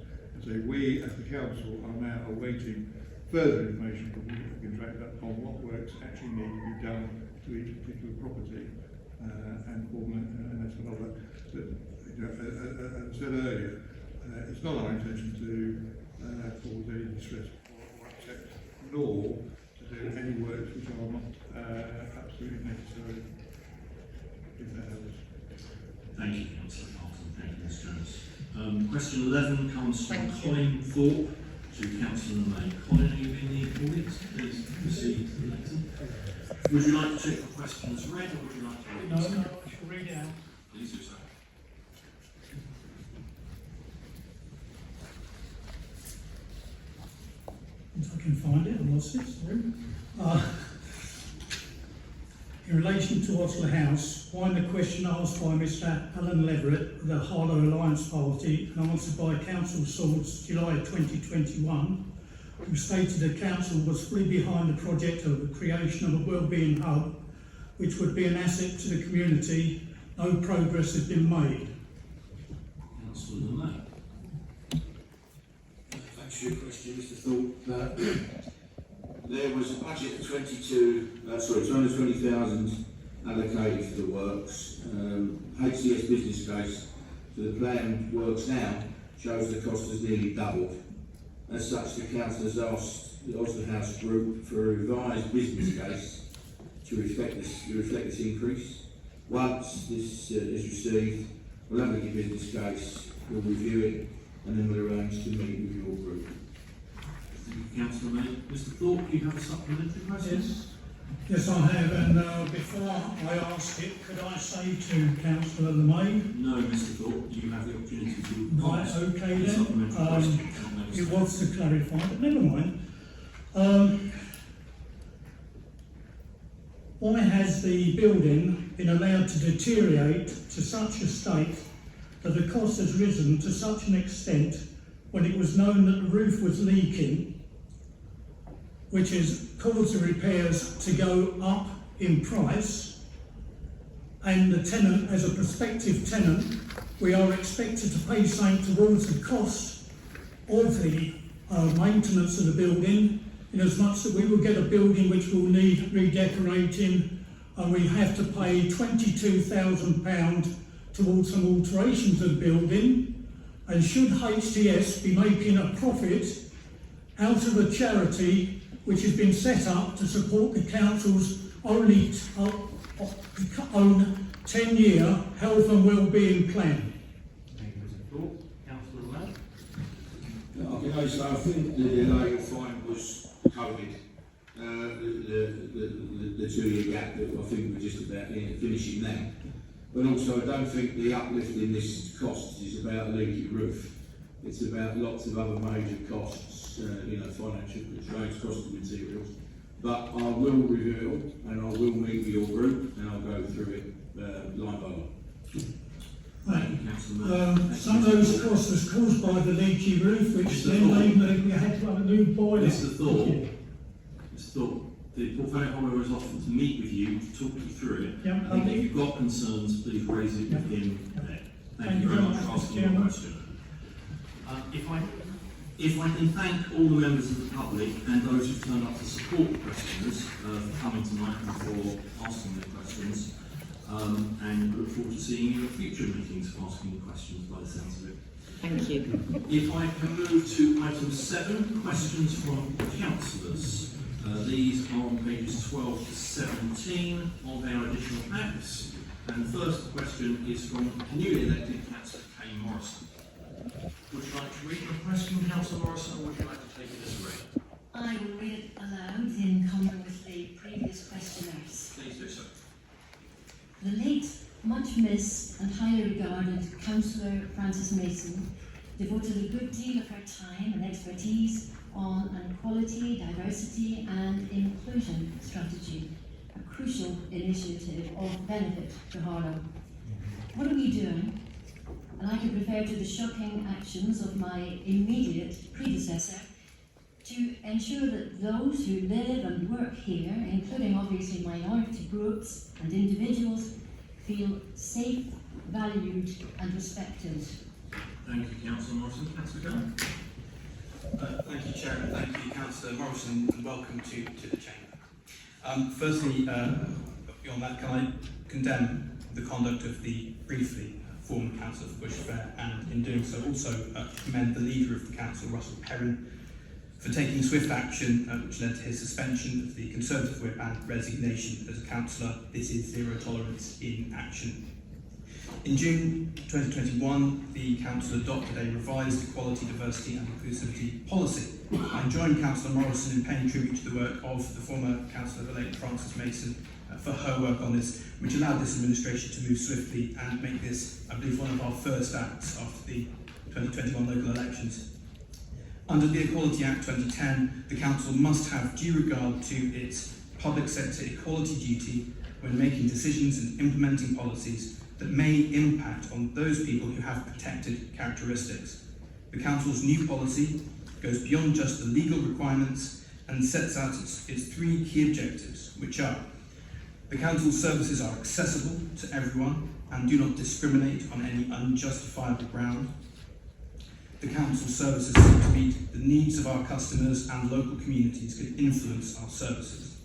So we as the council are now awaiting further information from the contractor on what works actually need to be done to each particular property and form an estimate of that. But as I said earlier, it's not our intention to cause any distress or upset, nor to do any works which are not absolutely necessary. If that helps. Thank you, Councillor Carlton. Thank you, Ms. Jones. Question 11 comes from Colin Thorpe. to Councillor May. Colin, are you in the audience? Please proceed to the lectern. Would you like to take the questions read, or would you like to read No, them? no, I shall read it out. Please do so. If I can find it, I lost it, sorry. In relation to Osler House, find the question asked by Mr Alan Leverett of the Harlow Alliance Party and answered by Council Swords July 2021, who stated the council was fully behind the project of the creation of a wellbeing hub, which would be an asset to the community. No progress has been made. Councillor May. Thanks for your question, Mr. Thorpe. There was a budget of 220,000 allocated for the works. HCS business case for the planned works now shows the cost has nearly doubled. As such, the council has asked the Osler House Group for a revised business case to reflect this increase. Once this is received, we'll have a look at business case, we'll review it, and then we'll arrange to meet with your group. Thank you, Councillor May. Mr. Thorpe, do you have a supplementary question? Yes, I have, and before I ask it, could I say to Councillor May? No, Mr. Thorpe, you have the opportunity to Right, ask okay a then. supplementary question. It was to clarify, but never mind. Why has the building been allowed to deteriorate to such a state that the cost has risen to such an extent when it was known that the roof was leaking, which has caused the repairs to go up in price, and the tenant, as a prospective tenant, we are expected to pay something towards the cost of the maintenance of the building, in as much that we will get a building which will need redecorating, and we have to pay £22,000 towards some alterations of the building. And should HTS be making a profit out of a charity which has been set up to support the council's own 10-year health and wellbeing plan? Thank you, Mr. Thorpe. Councillor May. I think the delay you'll find was COVID, the 2-year gap that I think we're just about finishing now. But also, I don't think the uplift in this cost is about a leaky roof. It's about lots of other major costs, financial constraints, cost of materials. But I will review and I will meet with your group and I'll go through it line by line. Thank you, Councillor May. Some of those costs was caused by the leaky roof, which then made that we had to have a new boiler. Mr. Thorpe, the portfolio holder is offered to meet with you to talk you through it. Yep, I think if you've got concerns, please raise it with him there. Thank you very much for asking your question. If I can thank all the members of the public and those who've turned up to support the questioners for coming tonight and for asking their questions, and look forward to seeing you at future meetings for asking questions by the sounds of it. Thank you. If I can move to item 7, questions from councillors. These are on pages 12 to 17 of our additional packs. And the first question is from newly elected Councillor Kay Morrison. Would you like to read the question, Councillor Morrison, or would you like to take it as read? I will read it aloud in common with the previous questioners. Please do so. The late, much missed and highly regarded Councillor Frances Mason devoted a good deal of her time and expertise on an equality, diversity and inclusion strategy, a crucial initiative of benefit to Harlow. What are we doing? And I could refer to the shocking actions of my immediate predecessor to ensure that those who live and work here, including obviously minority groups and individuals, feel safe, valued and respected. Thank you, Councillor Morrison. Councillor Gunn. Thank you, Chair, and thank you, Councillor Morrison, and welcome to the Chamber. Firstly, beyond that, can I condemn the conduct of the briefly former Councillor for Bush Fair, and in doing so also commend the leader of the Council, Russell Perrin, for taking swift action which led to his suspension of the Conservative whip and resignation as a councillor. This is zero tolerance in action. In June 2021, the Council adopted a revised equality, diversity and inclusivity policy. I joined Councillor Morrison in paying tribute to the work of the former Councillor, the late Frances Mason, for her work on this, which allowed this administration to move swiftly and make this, I believe, one of our first acts after the 2021 local elections. Under the Equality Act 2010, the Council must have due regard to its public sector equality duty when making decisions and implementing policies that may impact on those people who have protected characteristics. The Council's new policy goes beyond just the legal requirements and sets out its three key objectives, which are: the Council's services are accessible to everyone and do not discriminate on any unjustifiable ground. The Council's services seek to meet the needs of our customers and local communities can influence our services.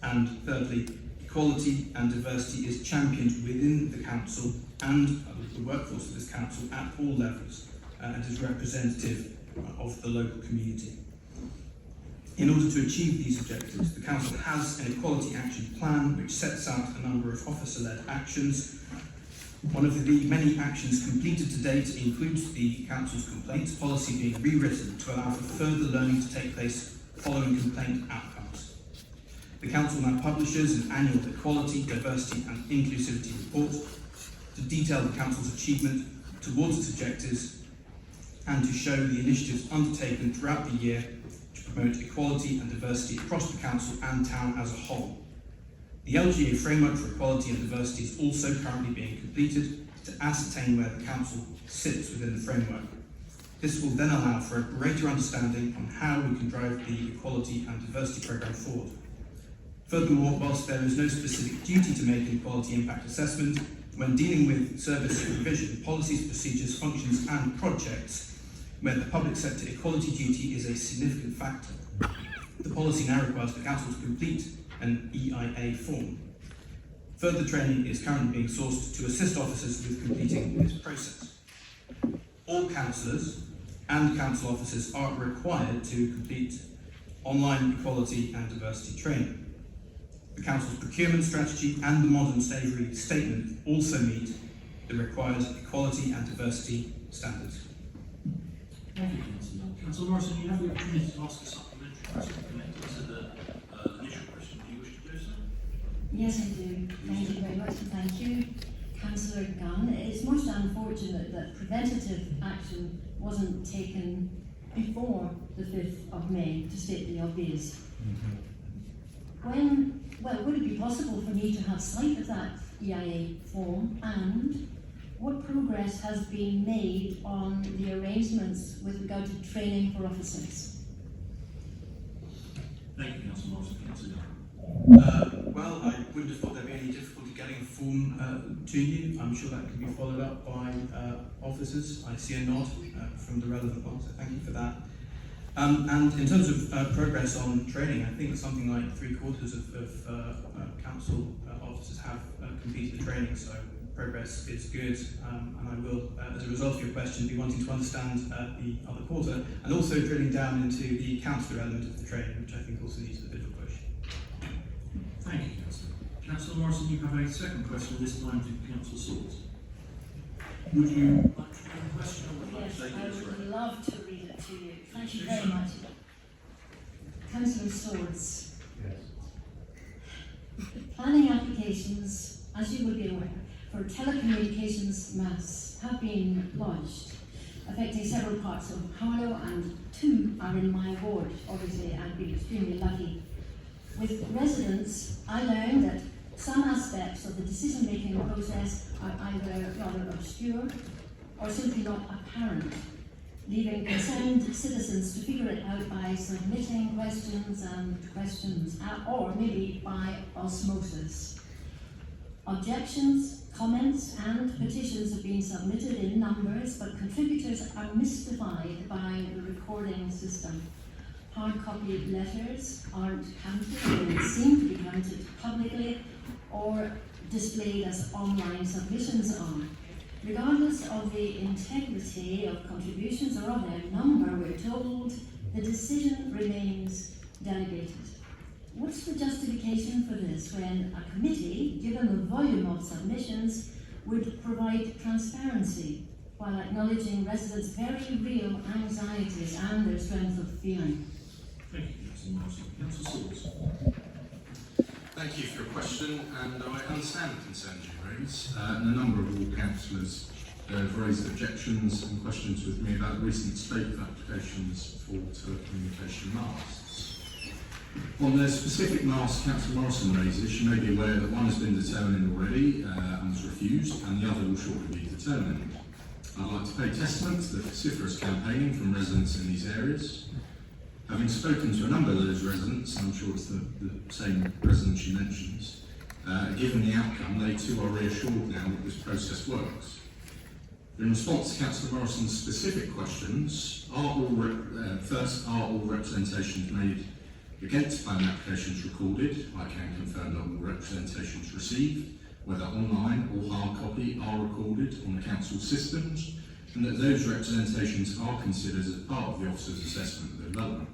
And thirdly, equality and diversity is championed within the Council and the workforce of this Council at all levels and is representative of the local community. In order to achieve these objectives, the Council has an Equality Action Plan which sets out a number of officer-led actions. One of the many actions completed to date includes the Council's complaints policy being rewritten to allow for further learning to take place following complaint outcomes. The Council now publishes an annual Equality, Diversity and Inclusivity report to detail the Council's achievement towards its objectives and to show the initiatives undertaken throughout the year to promote equality and diversity across the Council and town as a whole. The LGA framework for equality and diversity is also currently being completed to ascertain where the Council sits within the framework. This will then allow for a greater understanding on how we can drive the equality and diversity programme forward. Furthermore, whilst there is no specific duty to make an equality impact assessment, when dealing with service provision, policies, procedures, functions and projects where the public sector equality duty is a significant factor, the policy now requires the Council to complete an EIA form. Further training is currently being sourced to assist officers with completing this process. All councillors and council officers are required to complete online equality and diversity training. The Council's procurement strategy and the modern slavery statement also meet the required equality and diversity standards. Thank you, Councillor. Councillor Morrison, you have the opportunity to ask a supplementary question connected to the initial question. Do you wish to do so? Yes, I do. Thank you very much, and thank you, Councillor Gunn. It's most unfortunate that preventative action wasn't taken before the 5th of May, to state the obvious. Would it be possible for me to have sight of that EIA form, and what progress has been made on the arrangements with regard to training for officers? Thank you, Councillor Morrison. Councillor Well, I wouldn't have thought there'd be any difficulty getting a form to you. I'm sure that can be followed up by officers. I see a nod from the relevant ones, so thank you for that. And in terms of progress on training, I think something like 3/4 of council officers have completed the training, so progress is good. And I will, as a result of your question, be wanting to understand the other quarter, and also drilling down into the councillor element of the training, which I think also needs a bit of a push. Thank you, Councillor. Councillor Morrison, you have a second question, this time to Councillor Swords. Would you like to read the question, or would you like to Yes, take I it as would read? love to read it to you. Thank you very much. Councillor Swords. Planning applications, as you will be aware, for telecommunications masts have been lodged, affecting several parts of Harlow, and 2 are in my ward. Obviously, I've been extremely lucky. With residents, I learned that some aspects of the decision-making process are either rather obscure or simply not apparent, leaving concerned citizens to figure it out by submitting questions, or maybe by osmosis. Objections, comments and petitions have been submitted in numbers, but contributors are mystified by the recording system. Hard copy letters aren't counted, they seem to be counted publicly or displayed as online submissions are. Regardless of the integrity of contributions or of their number, we're told the decision remains delegated. What's the justification for this when a committee, given the volume of submissions, would provide transparency while acknowledging residents' very real anxieties and their strength of feeling. Thank you, Councillor Morrison. Councillor Swords. Thank you for your question, and I understand the concerns you raise. And a number of all councillors have raised objections and questions with me about recent state of applications for telecommunication masts. On the specific mast Councillor Morrison raises, you may be aware that one has been determined already and was refused, and the other will shortly be determined. I'd like to pay testament to the vociferous campaigning from residents in these areas. Having spoken to a number of those residents, I'm sure it's the same residents you mentioned, given the outcome, they too are reassured now that this process works. In response to Councillor Morrison's specific questions, are all representations made against planning applications recorded? I can confirm that all representations received, whether online or hard copy, are recorded on the council systems, and that those representations are considered as part of the officer's assessment of the development,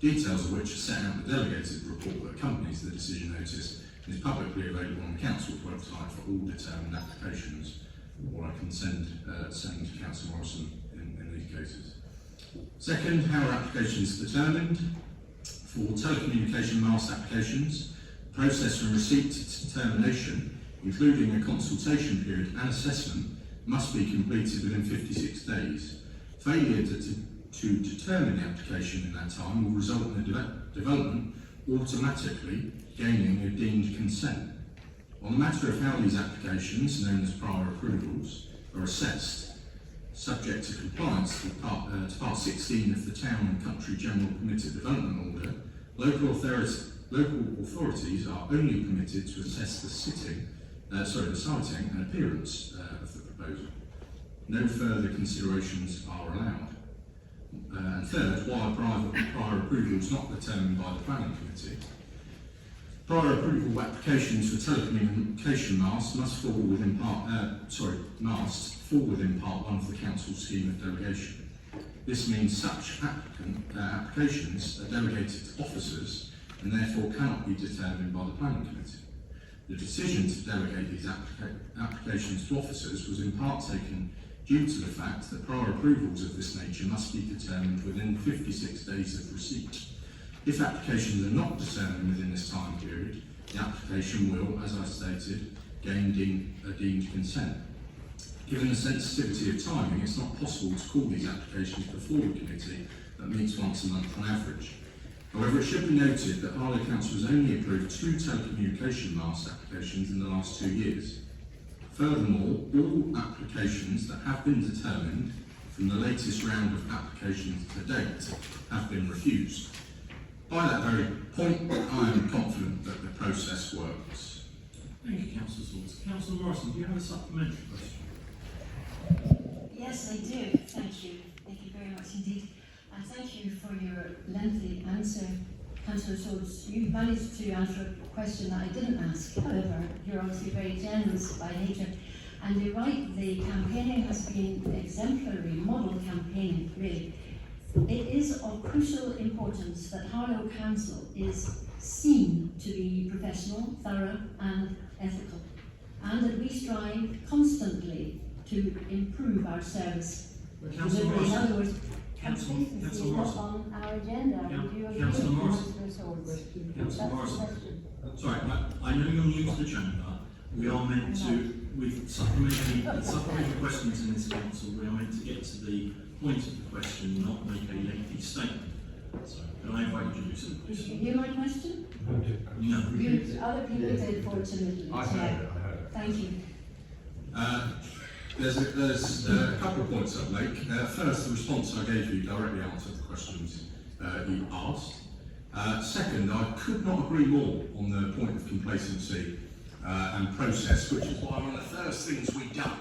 details of which are set out in the delegated report that accompanies the decision notice and is publicly available on the council's website for all determined applications, or I can send to Councillor Morrison in these cases. Second, how are applications determined? For telecommunication mast applications, process from receipt to determination, including a consultation period and assessment, must be completed within 56 days. Failure to determine the application in that time will result in the development automatically gaining a deemed consent. On the matter of how these applications, known as prior approvals, are assessed, subject to compliance to Part 16 of the Town and Country General Permitted Development Order, local authorities are only permitted to assess the siting and appearance of the proposal. No further considerations are allowed. And third, while prior approval is not determined by the Planning Committee, prior approval applications for telecommunication masts must fall within Part 1 of the Council scheme of delegation. This means such applications are delegated to officers and therefore cannot be determined by the Planning Committee. The decision to delegate these applications to officers was in part taken due to the fact that prior approvals of this nature must be determined within 56 days of receipt. If applications are not determined within this time period, the application will, as I stated, gain a deemed consent. Given the sensitivity of timing, it's not possible to call these applications before the committee that meets once a month on average. However, it should be noted that Harlow Council has only approved 2 telecommunication mast applications in the last 2 years. Furthermore, all applications that have been determined from the latest round of applications to date have been refused. By that very point, I am confident that the process works. Thank you, Councillor Swords. Councillor Morrison, do you have a supplementary question? Yes, I do. Thank you. Thank you very much indeed. And thank you for your lengthy answer, Councillor Swords. You managed to answer a question that I didn't ask. However, you're obviously very generous by nature. And you're right, the campaigning has been exemplary, model campaigning, really. It is of crucial importance that Harlow Council is seen to be professional, thorough and ethical, and that we strive constantly to improve our service. Councillor In Morrison. other words, Councillor consistency is not on our agenda. Would you agree, Councillor Morrison. Councillor Swords? Councillor That's the Morrison. question. Sorry, I know you're new to the chamber. We are meant to, with supplementary questions in this council, we are meant to get to the point of the question, not make a lengthy statement. So, can I invite you to do so, Did please? you hear my question? No. Other people did, fortunately. I heard it. Thank you. There's a couple of points I'd make. First, the response I gave you directly answered the questions you asked. Second, I could not agree more on the point of complacency and process, which is why one of the first things we've done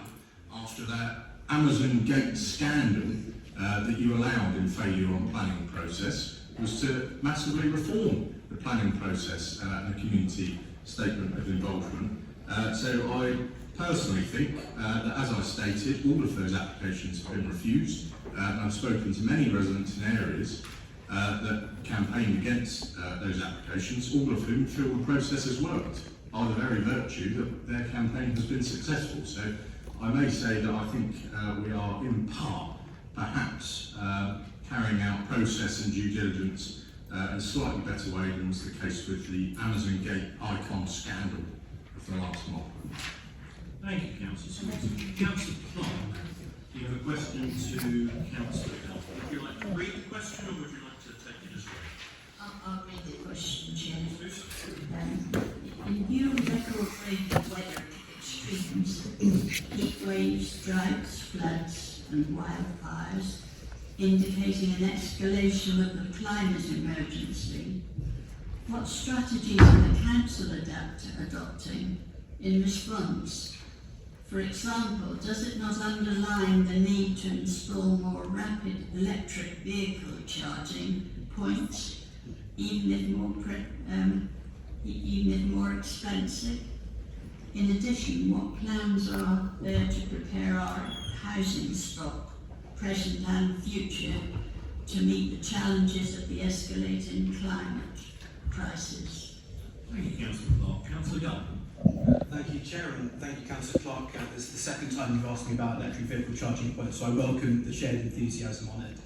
after that Amazon Gate scandal that you allowed in failure on planning process was to massively reform the planning process and the community statement of involvement. So I personally think that, as I stated, all of those applications have been refused. And I've spoken to many residents in areas that campaigned against those applications, all of whom feel the process has worked. by the very virtue that their campaign has been successful. So I may say that I think we are in part, perhaps, carrying out process and due diligence in a slightly better way than was the case with the Amazon Gate icon scandal of the last month. Thank you, Councillor Smith. Councillor Clark, do you have a question to Councillor Clark? Would you like to read the question or would you like to take it as read? I'll read the question, Chair. In view of record-breaking weather extremes, heat waves, droughts, floods and wildfires, indicating an escalation of the climate emergency, what strategies are the Council adopting in response? For example, does it not underline the need to install more rapid electric vehicle charging points, even if more expensive? In addition, what plans are there to prepare our housing stock, present and future, to meet the challenges of the escalating climate crisis? Thank you, Councillor Clark. Councillor Gunn. Thank you, Chair, and thank you, Councillor Clark. This is the second time you've asked me about electric vehicle charging points, so I welcome the shared enthusiasm on it.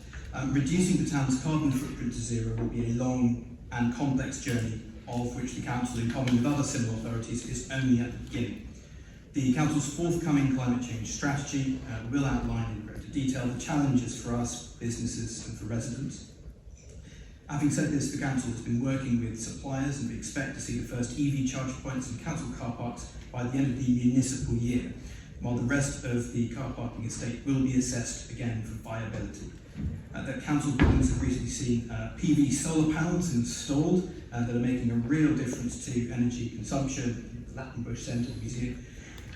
Reducing the town's carbon footprint to zero will be a long and complex journey, of which the Council, in common with other similar authorities, is only at the beginning. The Council's forthcoming climate change strategy will outline in greater detail the challenges for us, businesses and for residents. Having said this, the Council has been working with suppliers and we expect to see the first EV charge points in Council car parks by the end of the municipal year, while the rest of the car parking estate will be assessed again for viability. The Council buildings have recently seen PV solar panels installed that are making a real difference to energy consumption. The Lattenbush Centre Museum.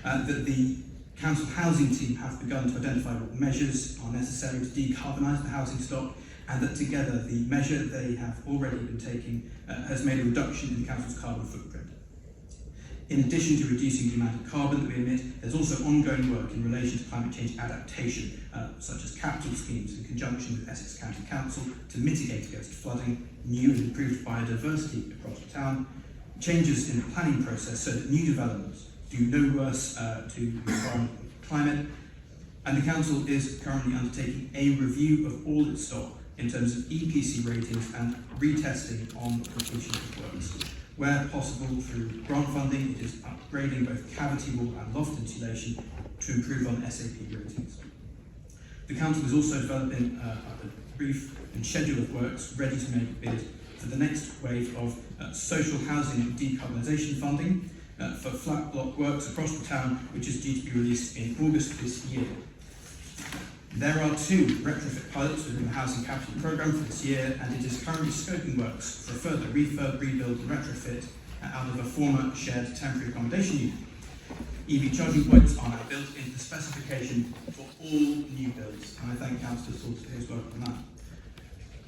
That the Council housing team have begun to identify what measures are necessary to decarbonise the housing stock, and that together the measure they have already been taking has made a reduction in the Council's carbon footprint. In addition to reducing the amount of carbon that we emit, there's also ongoing work in relation to climate change adaptation, such as capital schemes in conjunction with Essex County Council to mitigate against flooding, new and improved biodiversity across the town, changes in the planning process so that new developments do no worse to the environment and climate, and the Council is currently undertaking a review of all its stock in terms of EPC ratings and retesting on completion of works. Where possible through grant funding, it is upgrading both cavity wall and loft insulation to improve on SAP ratings. The Council is also developing a brief and schedule of works ready to make a bid for the next wave of social housing decarbonisation funding for flat block works across the town, which is due to be released in August this year. There are 2 retrofit pilots within the Housing Capital Programme for this year, and it is currently scoping works for a further refurb, rebuild and retrofit out of a former shared temporary accommodation unit. EV charging points are now built into the specification for all new builds, and I thank Councillor Saul for his work on that.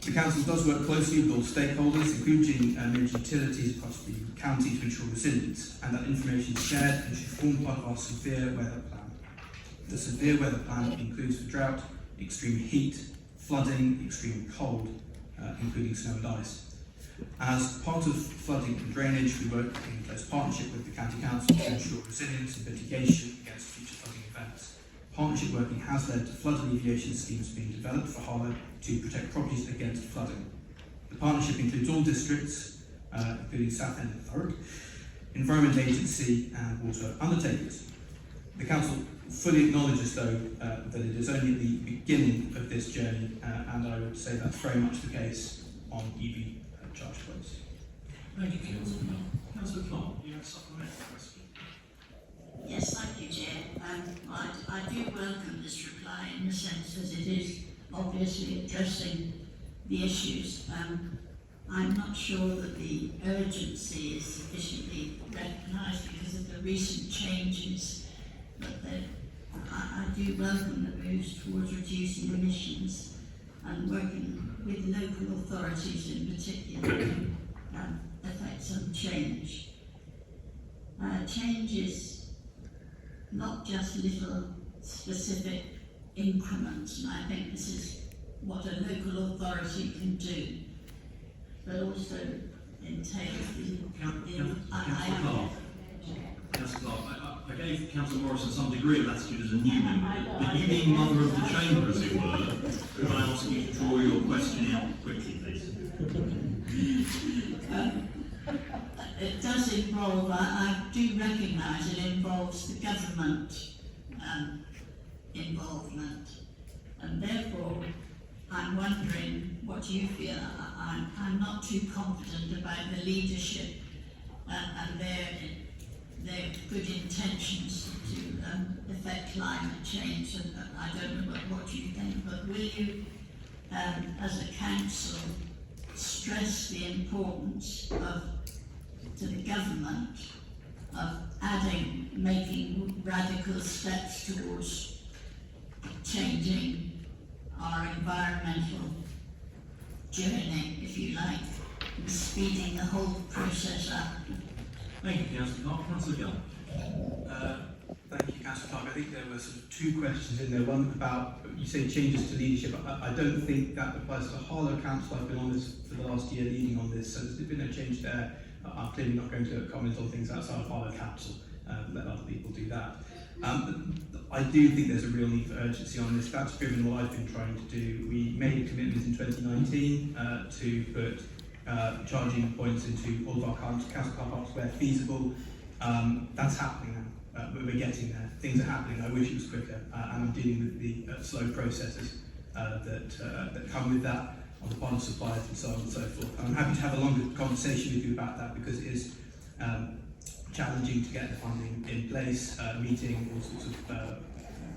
The Council does work closely with all stakeholders, including major utilities across the county, to ensure resilience, and that information is shared and should form part of our severe weather plan. The severe weather plan includes the drought, extreme heat, flooding, extreme cold, including snow and ice. As part of flooding and drainage, we work in close partnership with the County Council to ensure resilience and mitigation against future flooding events. Partnership working has led to flood alleviation schemes being developed for Harlow to protect properties against flooding. The partnership includes all districts, including South End and Thurrock, Environment Agency and water undertakers. The Council fully acknowledges, though, that it is only the beginning of this journey, and I would say that's very much the case on EV charge points. Thank you, Councillor Clark. Councillor Clark, do you have a supplementary question? Yes, thank you, Chair. I do welcome this reply in the sense that it is obviously addressing the issues. I'm not sure that the urgency is sufficiently recognised because of the recent changes, but I do welcome the moves towards reducing emissions and working with local authorities in particular to effect some change. Change is not just little specific increments, and I think this is what a local authority can do, but also entails Councillor Clark, I gave Councillor Morrison some degree of latitude as a new member, but you being mother of the chamber, as it were, could I ask you to draw your question out quickly, please? It does involve, I do recognise it involves the government involvement, and therefore I'm wondering what you feel. I'm not too confident about the leadership and their good intentions to affect climate change, and I don't know what you think, but will you, as a council, stress the importance to the government of making radical steps towards changing our environmental journey, if you like, and speeding the whole process up? Thank you, Councillor Clark. Councillor Gunn. Thank you, Councillor Clark. I think there were sort of two questions in there. One about, you say changes to leadership. I don't think that applies to Harlow Council. I've been on this for the last year, leading on this, so there's been no change there. I'm clearly not going to comment on things outside of Harlow Council. Let other people do that. I do think there's a real need for urgency on this. That's driven what I've been trying to do. We made a commitment in 2019 to put charging points into all of our council car parks where feasible. That's happening now. We're getting there. Things are happening. I wish it was quicker, and I'm dealing with the slow processes that come with that on the part of suppliers and so on and so forth. I'm happy to have a longer conversation with you about that because it is challenging to get the funding in place, meeting all sorts of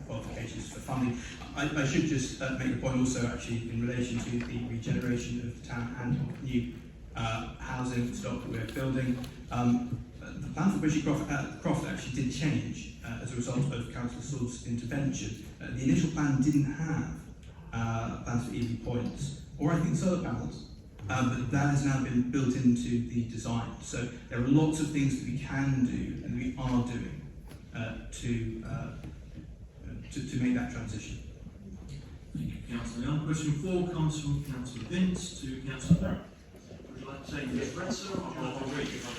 qualifications for funding. I should just make a point also actually in relation to the regeneration of the town and new housing stock that we're building. The plan for Bridgie Croft actually did change as a result of Council Swords' intervention. The initial plan didn't have plans for EV points, or I think solar panels, but that has now been built into the design. So there are lots of things that we can do and we are doing to make that transition. Thank you, Councillor Young. Question 4 comes from Councillor Vince to Councillor Barrett. Would you like to take this answer, or I'll read this one?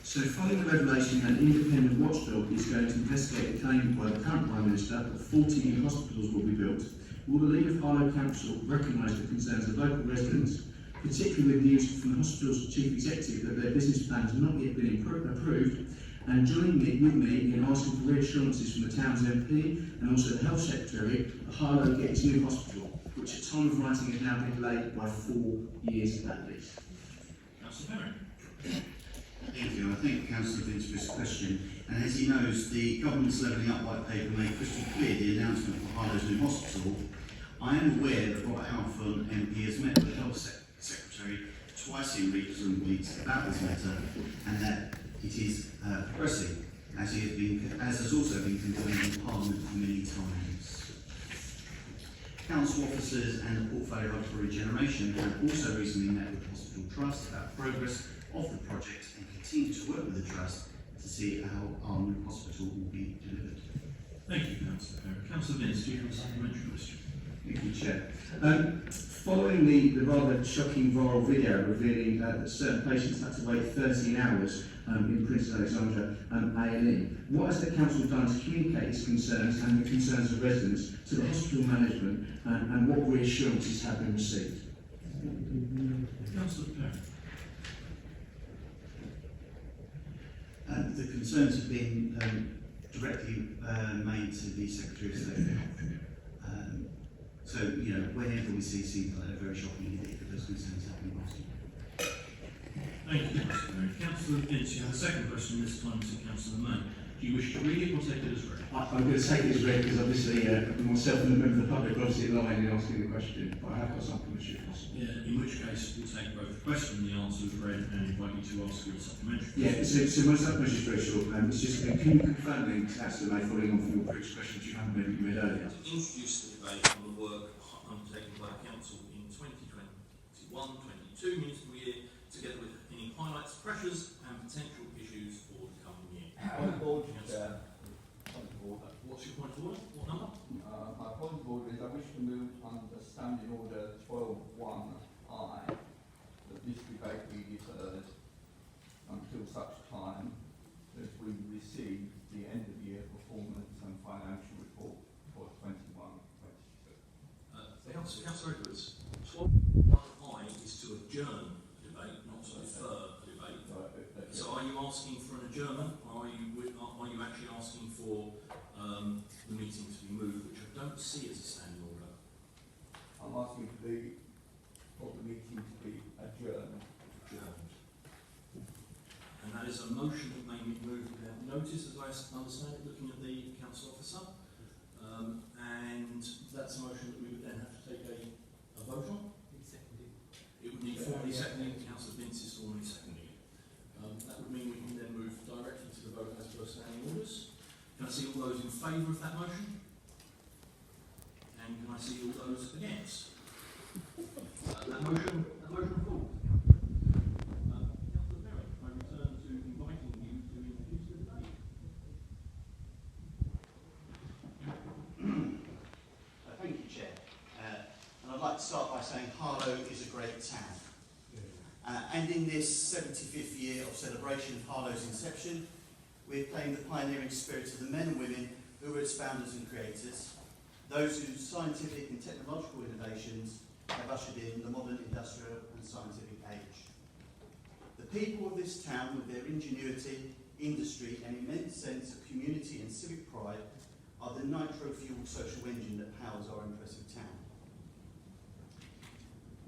So, following the revelation that an independent watchdog is going to investigate the claim by the current Prime Minister that 40 new hospitals will be built, will the League of Harlow Council recognise the concerns of local residents, particularly with news from the hospital's chief executive that their business plan has not yet been approved, and join with me in asking for reassurances from the town's MP and also the Health Secretary that Harlow get its new hospital, which at time of writing has now been delayed by 4 years at least. Councillor Barrett. Thank you. I thank Councillor Vince for his question. And as he knows, the government's Levelling Up white paper made crystal clear the announcement for Harlow's new hospital. I am aware that Robert Halfon MP has met with the Health Secretary twice in recent weeks about this matter, and that it is progressing, as has also been confirmed in Parliament many times. Council officers and the Portfolio Hub for Regeneration have also recently met with the Hospital Trust about progress of the project and continue to work with the Trust to see how our new hospital will be delivered. Thank you, Councillor Barrett. Councillor Vince, do you have a supplementary question? Thank you, Chair. Following the rather shocking viral video revealing that certain patients had to wait 13 hours in Princess Alexandra A&E, what has the Council done to communicate its concerns and the concerns of residents to the hospital management, and what reassurances have been received? Councillor Barrett. The concerns have been directly made to the Secretary of State. So, you know, whenever we see things like that, very shocking indeed, that those concerns have been asked. Thank you, Councillor Barrett. Councillor Vince, you have a second question, this time to Councillor May. Do you wish to read it or take it as read? I'm going to take it as read because obviously myself and the member of the public are obviously lying in asking the question, but I have got something which is possible. Yeah, in which case we'll take both the question and the answer as read and invite you to ask your supplementary. Yeah, so my supplementary is very short. It's just, can you confirm then, Councillor May, following on from your previous question which you haven't maybe read earlier? Introduce the debate on the work undertaken by the Council in 2021-22 municipal year, together with any highlights, pressures and potential issues for the coming year. Point of order, Chair. Point of order. What's your point of order? What number? My point of order is I wish to move under Standing Order 12.1I that this debate be deferred until such time asking for an adjournment? Are you actually asking for the meeting to be moved, which I don't see as a standing order? I'm asking for the meeting to be adjourned. And that is a motion that may be moved without notice, as I understand it, looking at the council officer. And that's a motion that we would then have to take a vote on. It would need formally seconding. Councillor Vince is formally seconding it. That would mean we can then move directly to the vote as per standing orders. Can I see all those in favour of that motion? And can I see all those against? That motion falls. Councillor Berry, I return to inviting you to introduce the debate. Thank you, Chair. And I'd like to start by saying Harlow is a great town. And in this 75th year of celebration of Harlow's inception, we've claimed the pioneering spirit of the men and women who were its founders and creators, those whose scientific and technological innovations have ushered in the modern industrial and scientific age. The people of this town, with their ingenuity, industry and immense sense of community and civic pride, are the nitro-fueled social engine that powers our impressive town.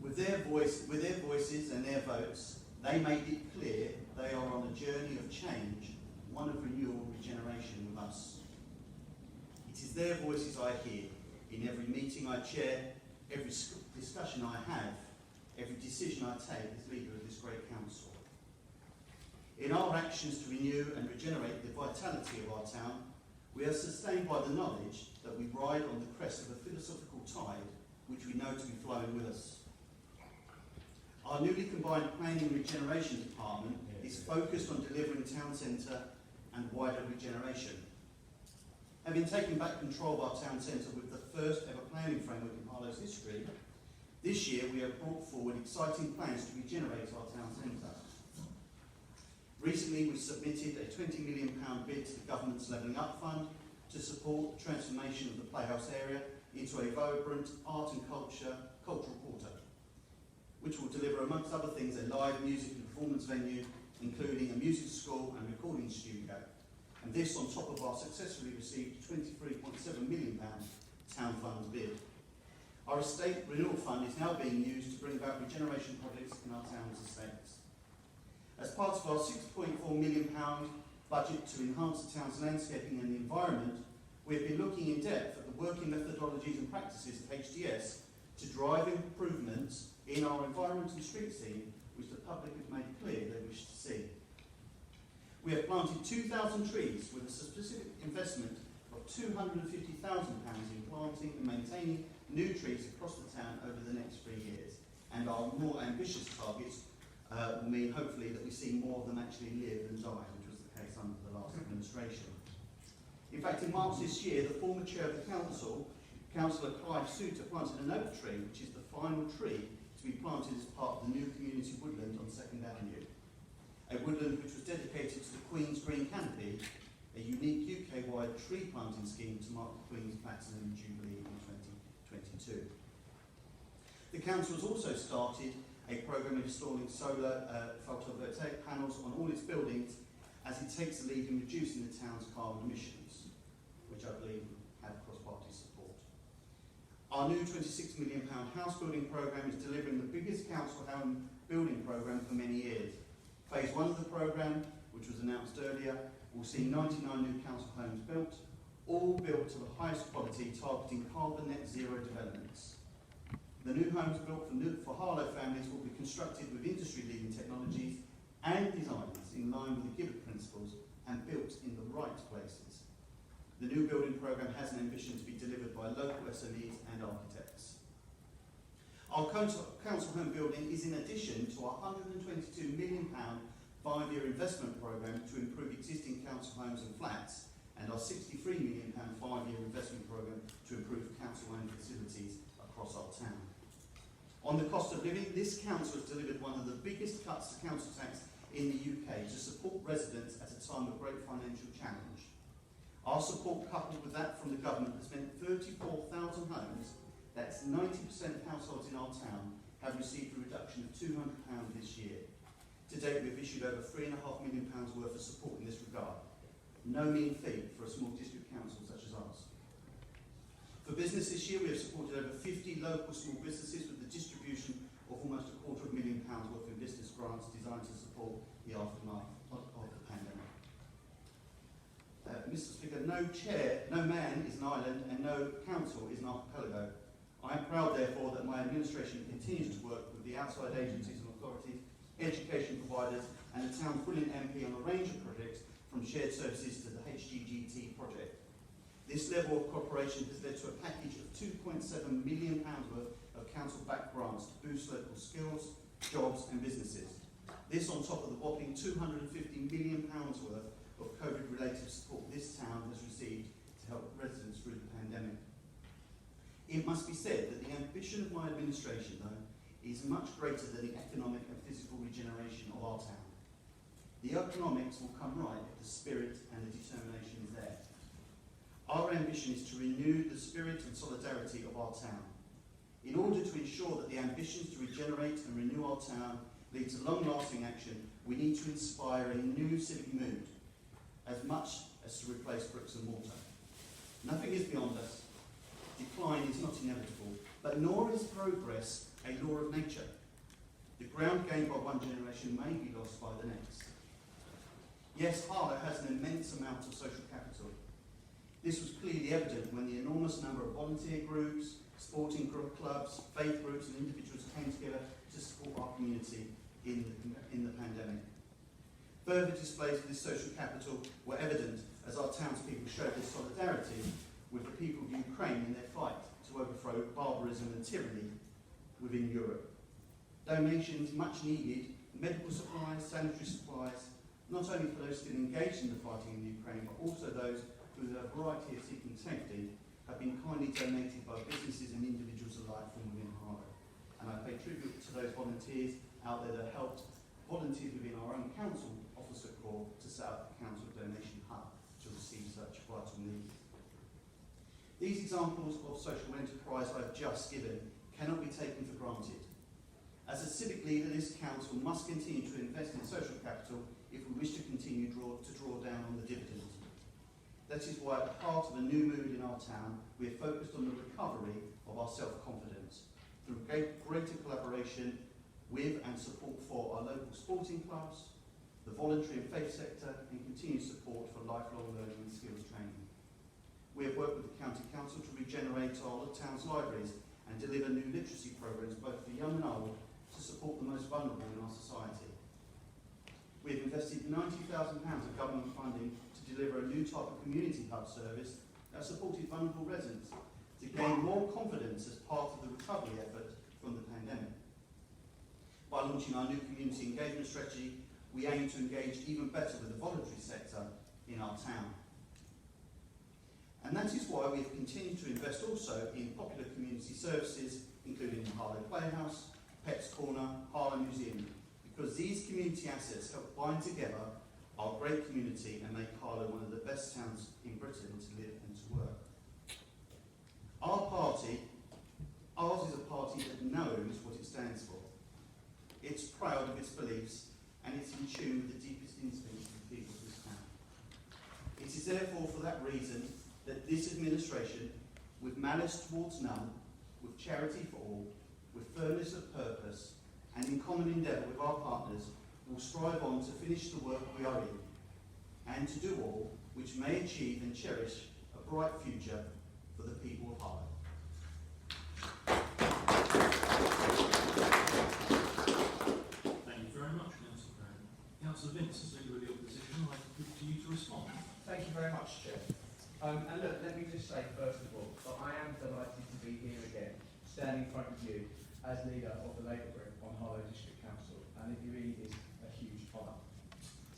With their voices and their votes, they made it clear they are on a journey of change, one of renewal and regeneration with us. It is their voices I hear in every meeting I chair, every discussion I have, every decision I take as leader of this great council. In our actions to renew and regenerate the vitality of our town, we are sustained by the knowledge that we ride on the crest of a philosophical tide which we know to be flowing with us. Our newly combined Planning and Regeneration Department is focused on delivering town centre and wider regeneration. Having taken back control of our town centre with the first ever planning framework in Harlow's history, this year we have brought forward exciting plans to regenerate our town centre. Recently we submitted a £20 million bid to the Government's Levelling Up Fund to support the transformation of the Playhouse area into a vibrant art and cultural quarter, which will deliver, amongst other things, a live music and performance venue, including a music school and recording studio. And this on top of our successfully received £23.7 million town funds bid. Our estate renewal fund is now being used to bring about regeneration projects in our town's estates. As part of our £6.4 million budget to enhance the town's landscaping and the environment, we have been looking in depth at the working methodologies and practices of HDS to drive improvements in our environment and street scene, which the public have made clear they wish to see. We have planted 2,000 trees with a specific investment of £250,000 in planting and maintaining new trees across the town over the next 3 years. And our more ambitious targets will mean, hopefully, that we see more of them actually live than die, which was the case under the last administration. In fact, in March this year, the former chair of the council, Councillor Clive Souter, planted an oak tree, which is the final tree to be planted as part of the new community woodland on 2nd Avenue. A woodland which was dedicated to the Queen's Green Canopy, a unique UK-wide tree planting scheme to mark the Queen's Platinum Jubilee in 2022. The council has also started a programme of installing solar photovoltaic panels on all its buildings as it takes the lead in reducing the town's carbon emissions, which I believe have cross-party support. Our new £26 million house building programme is delivering the biggest council home building programme for many years. Phase 1 of the programme, which was announced earlier, will see 99 new council homes built, all built to the highest quality, targeting carbon net zero developments. The new homes built for Harlow families will be constructed with industry-leading technologies and designs in line with the Gibbard principles and built in the right places. The new building programme has an ambition to be delivered by local SMEs and architects. Our council home building is in addition to our £122 million 5-year investment programme to improve existing council homes and flats, and our £63 million 5-year investment programme to improve council-owned facilities across our town. On the cost of living, this council has delivered one of the biggest cuts to council tax in the UK to support residents at a time of great financial challenge. Our support, coupled with that from the government, has meant 34,000 homes, that's 90% of households in our town, have received a reduction of £200 this year. To date, we've issued over £3.5 million worth of support in this regard. No mean feat for a small district council such as ours. For business this year, we have supported over 50 local small businesses with the distribution of almost £250,000 worth in business grants designed to support the aftermath of the pandemic. Mr. Speaker, no man is an island and no council is an archipelago. I am proud, therefore, that my administration continues to work with the outside agencies and authorities, education providers and the town's brilliant MP on a range of projects, from shared services to the HGGT project. This level of cooperation has led to a package of £2.7 million worth of council-backed grants to boost local skills, jobs and businesses. This on top of the whopping £250 million worth of COVID-related support this town has received to help residents through the pandemic. It must be said that the ambition of my administration, though, is much greater than the economic and physical regeneration of our town. The economics will come right if the spirit and the determination is there. Our ambition is to renew the spirit and solidarity of our town. In order to ensure that the ambitions to regenerate and renew our town lead to long-lasting action, we need to inspire a new civic mood, as much as to replace bricks and mortar. Nothing is beyond us. Decline is not inevitable, but nor is progress a law of nature. The ground gained by one generation may be lost by the next. Yes, Harlow has an immense amount of social capital. This was clearly evident when the enormous number of volunteer groups, sporting clubs, faith groups and individuals came together to support our community in the pandemic. Further displays of this social capital were evident as our townspeople showed their solidarity with the people of Ukraine in their fight to overthrow barbarism and tyranny within Europe. Donations much needed, medical supplies, sanitary supplies, not only for those still engaged in the fighting in Ukraine, but also those who, with a variety of seeking safety, have been kindly donated by businesses and individuals alike from within Harlow. And I pay tribute to those volunteers out there that helped volunteers within our own council officer corps to set up the council donation hub to receive such vital needs. These examples of social enterprise I've just given cannot be taken for granted. As a civic leader, this council must continue to invest in social capital if we wish to continue to draw down on the dividends. That is why at the heart of a new mood in our town, we are focused on the recovery of our self-confidence through greater collaboration with and support for our local sporting clubs, the voluntary and faith sector, and continued support for lifelong learning and skills training. We have worked with the County Council to regenerate our town's libraries and deliver new literacy programmes both for young and old to support the most vulnerable in our society. We have invested £90,000 of government funding to deliver a new type of community hub service that supported vulnerable residents to gain more confidence as part of the recovery effort from the pandemic. By launching our new community engagement strategy, we aim to engage even better with the voluntary sector in our town. And that is why we have continued to invest also in popular community services, including the Harlow Playhouse, Pets Corner, Harlow Museum, because these community assets help bind together our great community and make Harlow one of the best towns in Britain to live and to work. Ours is a party that knows what it stands for. It's proud of its beliefs and it's in tune with the deepest instincts of the people of this town. It is therefore for that reason that this administration, with malice towards none, with charity for all, with firmness of purpose, and in common endeavour with our partners, will strive on to finish the work we are in, and to do all which may achieve and cherish a bright future for the people of Harlow. Thank you very much, Councillor Brown. Councillor Vince, as leader of the opposition, I put to you to respond. Thank you very much, Chair. And look, let me just say first of all that I am delighted to be here again, standing in front of you as leader of the Labour Group on Harlow District Council, and it really is a huge honour.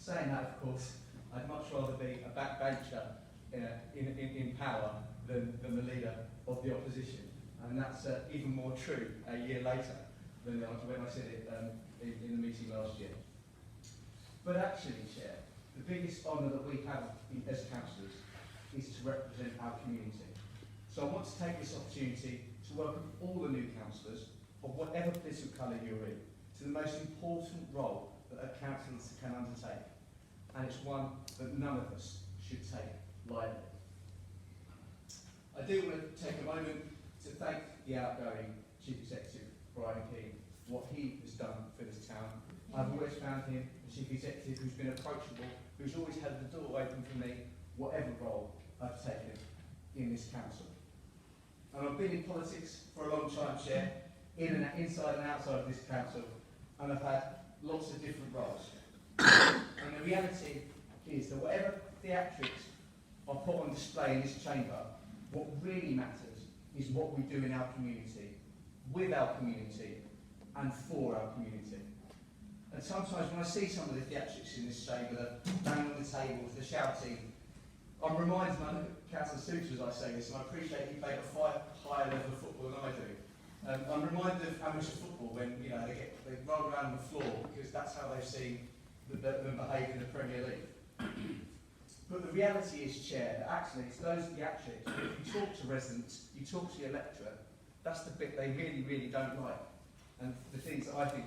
Saying that, of course, I'd much rather be a backbencher in power than the leader of the opposition, and that's even more true a year later than when I said it in the meeting last year. But actually, Chair, the biggest honour that we have as councillors is to represent our community. So I want to take this opportunity to welcome all the new councillors, of whatever political colour you're in, to the most important role that a council can undertake, and it's one that none of us should take lightly. I do want to take a moment to thank the outgoing Chief Executive, Brian King, what he has done for this town. I've always found him a Chief Executive who's been approachable, who's always had the door open for me, whatever role I've taken in this council. And I've been in politics for a long time, Chair, inside and outside of this council, and I've had lots of different roles. And the reality is that whatever theatrics are put on display in this chamber, what really matters is what we do in our community, with our community, and for our community. And sometimes when I see some of the theatrics in this chamber, the banging on the tables, the shouting, I'm reminded, and I look at Councillor Suter as I say this, and I appreciate he played a far higher level of football than I do. I'm reminded of amateur football when they roll around on the floor because that's how they've seen them behave in the Premier League. But the reality is, Chair, that actually it's those theatrics, if you talk to residents, you talk to your electorate, that's the bit they really, really don't like. And the things that I think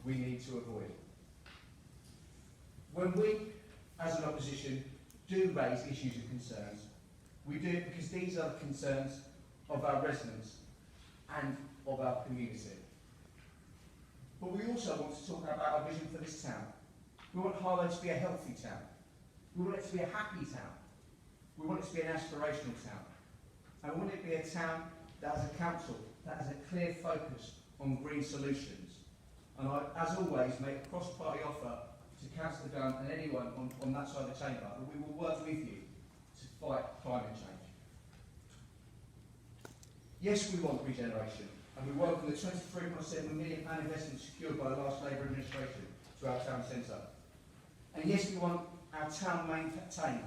we need to avoid. When we, as an opposition, do raise issues and concerns, we do it because these are the concerns of our residents and of our community. But we also want to talk about our vision for this town. We want Harlow to be a healthy town. We want it to be a happy town. We want it to be an aspirational town. And we want it to be a town that has a council that has a clear focus on green solutions. And I, as always, make a cross-party offer to Councillor Gunn and anyone on that side of the chamber that we will work with you to fight climate change. Yes, we want regeneration, and we welcome the £23.7 million investment secured by the last Labour administration to our town centre. And yes, we want our town maintained,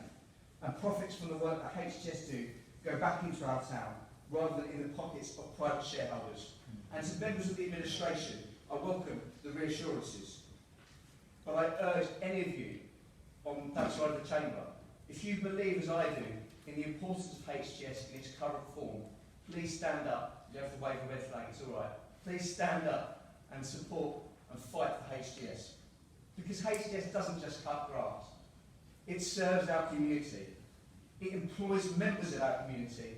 and profits from the work that HTS do go back into our town, rather than in the pockets of private shareholders. And to members of the administration, I welcome the reassurances. But I urge any of you on that side of the chamber, if you believe as I do in the importance of HTS in its current form, please stand up. You don't have to wave a red flag, it's all right. Please stand up and support and fight for HTS. Because HTS doesn't just cut grass. It serves our community. It employs members of our community.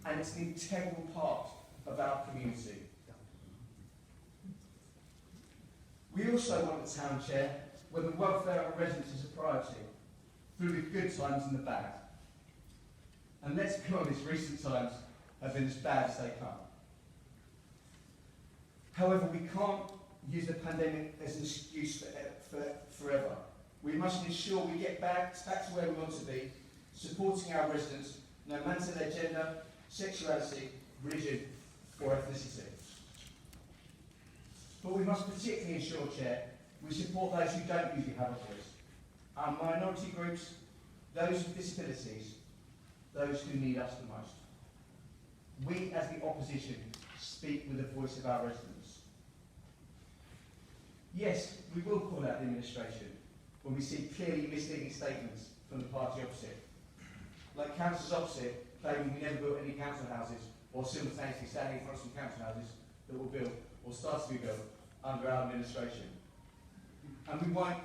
And it's an integral part of our community. We also want a town, Chair, where the welfare of residents is a priority, through the good times and the bad. And let's be honest, recent times have been as bad as they come. However, we can't use the pandemic as an excuse for forever. We must ensure we get back to where we want to be, supporting our residents, no matter their gender, sexuality, religion, or ethnicity. But we must particularly ensure, Chair, we support those who don't usually have a voice. Our minority groups, those with disabilities, those who need us the most. We, as the opposition, speak with the voice of our residents. Yes, we will call out the administration when we see clearly misleading statements from the party opposite. Like councillors opposite claiming we never built any council houses, or simultaneously standing in front of some council houses that were built or start to be built under our administration. And we won't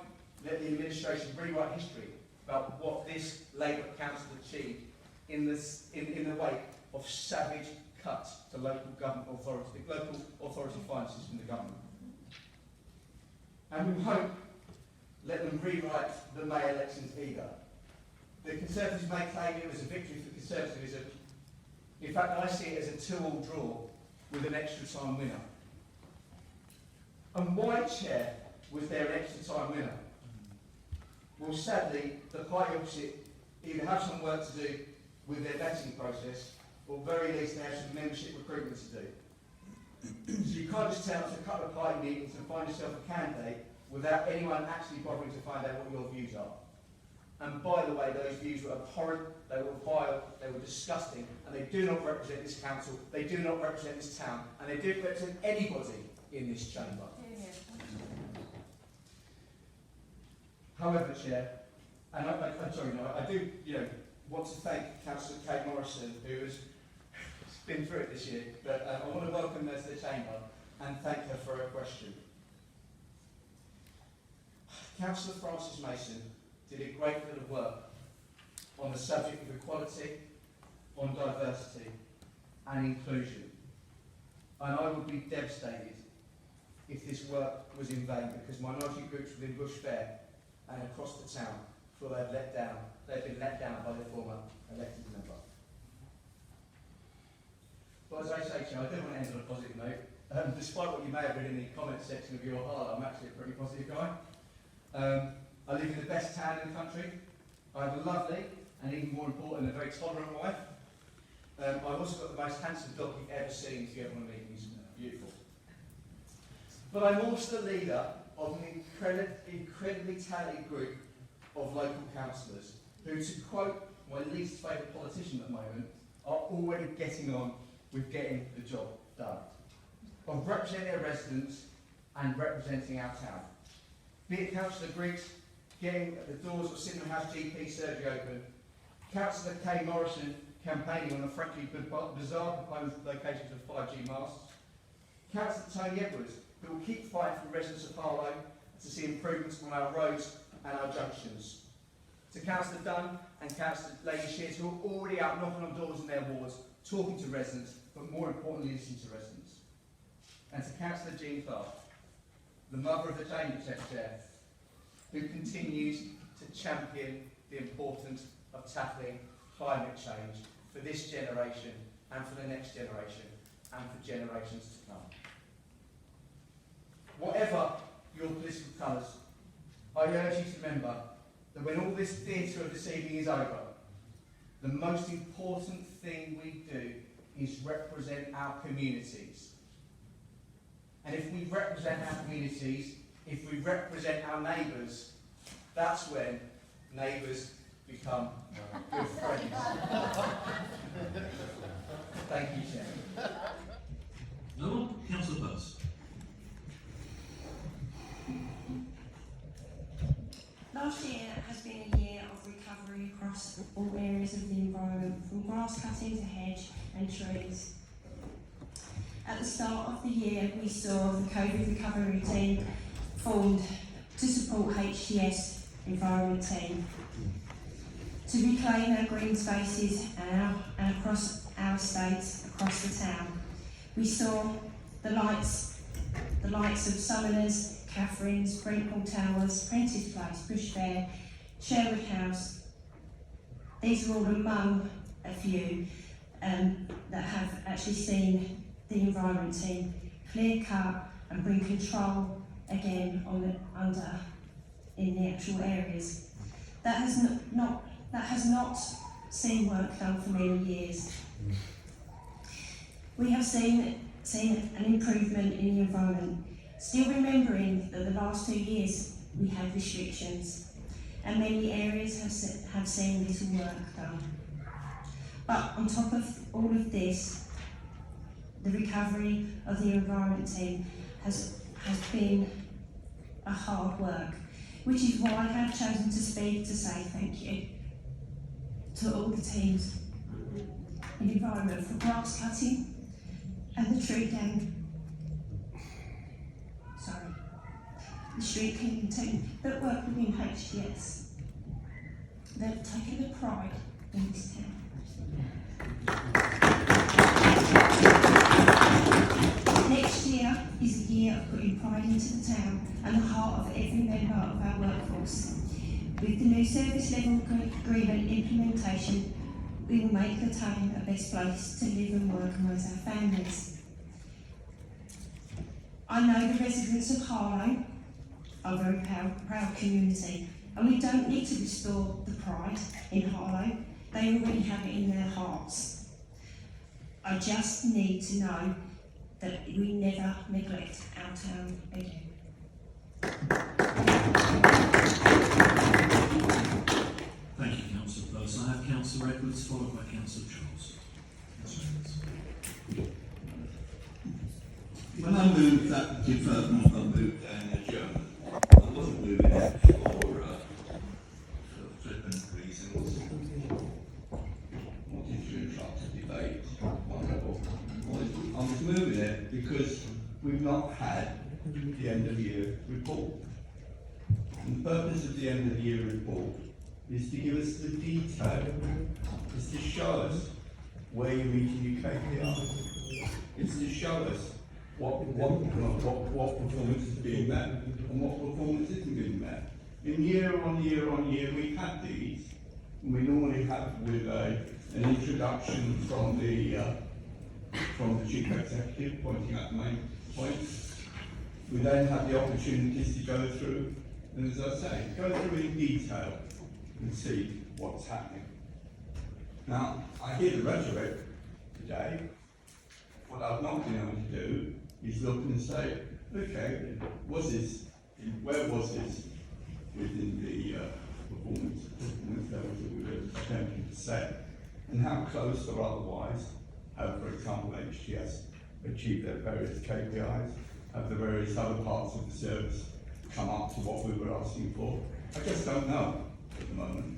let the administration rewrite history about what this Labour council achieved in the wake of savage cuts to local authority finances from the government. And we won't let them rewrite the May elections either. The Conservatives may claim it was a victory for Conservatism. In fact, I see it as a 2-2 draw with an extra time winner. And why, Chair, was there an extra time winner? Well, sadly, the party opposite either have some work to do with their vetting process, or very least they have some membership recruitment to do. So you can't just turn up to a couple of party meetings and find yourself a candidate without anyone actually bothering to find out what your views are. And by the way, those views were abhorrent, they were vile, they were disgusting, and they do not represent this council, they do not represent this town, and they don't represent anybody in this chamber. However, Chair, and I'm sorry, no, I do, want to thank Councillor Kate Morrison, who has been through it this year, but I want to welcome her to the chamber and thank her for her question. Councillor Francis Mason did a great deal of work on the subject of equality, on diversity and inclusion. And I would be devastated if this work was in vain, because minority groups within Bush Fair and across the town feel they've been let down by their former elected member. But as I say to you, I do want to end on a positive note. Despite what you may have read in the comment section of your Harlow, I'm actually a pretty positive guy. I live in the best town in the country. I have a lovely, and even more important, a very tolerant wife. I've also got the most handsome dog you've ever seen if you ever want to meet him. He's beautiful. But I'm also the leader of an incredibly talented group of local councillors who, to quote my least favourite politician at the moment, are already getting on with getting the job done, of representing their residents and representing our town. Be it Councillor Griggs getting the doors of Sydenham House GP surgery open, Councillor Kay Morrison campaigning on the frankly bizarre proposed locations of 5G masts, Councillor Tony Edwards, who will keep fighting for the residents of Harlow to see improvements on our roads and our junctions, to Councillor Dunn and Councillor Lady Shears, who are already out knocking on doors in their wards, talking to residents, but more importantly, listening to residents, and to Councillor Jean Clark, the mother of the Chamber Secretary, who continues to champion the importance of tackling climate change for this generation and for the next generation and for generations to come. Whatever your political colours, I urge you to remember that when all this theatre of this evening is over, the most important thing we do is represent our communities. And if we represent our communities, if we represent our neighbours, that's when neighbours become good friends. Thank you, Chair. No one? Councillor Pearce. Last year has been a year of recovery across all areas of the environment, from grass cutting to hedge and trees. At the start of the year, we saw the COVID recovery team formed to support HTS environment team to reclaim our green spaces and across our estates, across the town. We saw the likes of Summoners, Catherine's, Brentpool Towers, Prentice Place, Bush Fair, Sherwood House. These are all among a few that have actually seen the environment team clear cut and bring control again in the actual areas. That has not seen work done for many years. We have seen an improvement in the environment, still remembering that the last 2 years we had restrictions and many areas have seen little work done. But on top of all of this, the recovery of the environment team has been a hard work, which is why I have chosen to speak to say thank you to all the teams in the environment for grass cutting and the tree down. The street cleaning team that work within HTS. They've taken the pride in this town. Next year is a year of putting pride into the town and the heart of every member of our workforce. With the new service level agreement implementation, we will make the town a best place to live and work amongst our families. I know the residents of Harlow are a very proud community, and we don't need to restore the pride in Harlow. They already have it in their hearts. I just need to know that we never neglect our town again. Thank you, Councillor Pearce. I have Councillor Edwards, followed by Councillor Charles. When I moved that deferment, I moved down the German. I wasn't moving it for flippant reasons. Wanted to interrupt the debate. I was moving it because we've not had the end of year report. And the purpose of the end of the year report is to give us the detail, is to show us where you're meeting your KPIs. It's to show us what performance is being met and what performance isn't being met. In year on year, we've had these. We normally have with an introduction from the chief executive pointing out the main points. We then have the opportunities to go through, and as I say, go through in detail and see what's happening. Now, I hear the rhetoric today. What I've not been able to do is look and say, okay, where was this within the performance levels that we were attempting to set, and how close or otherwise have, for example, HTS achieved their various KPIs, have the various other parts of the service come up to what we were asking for. I just don't know at the moment.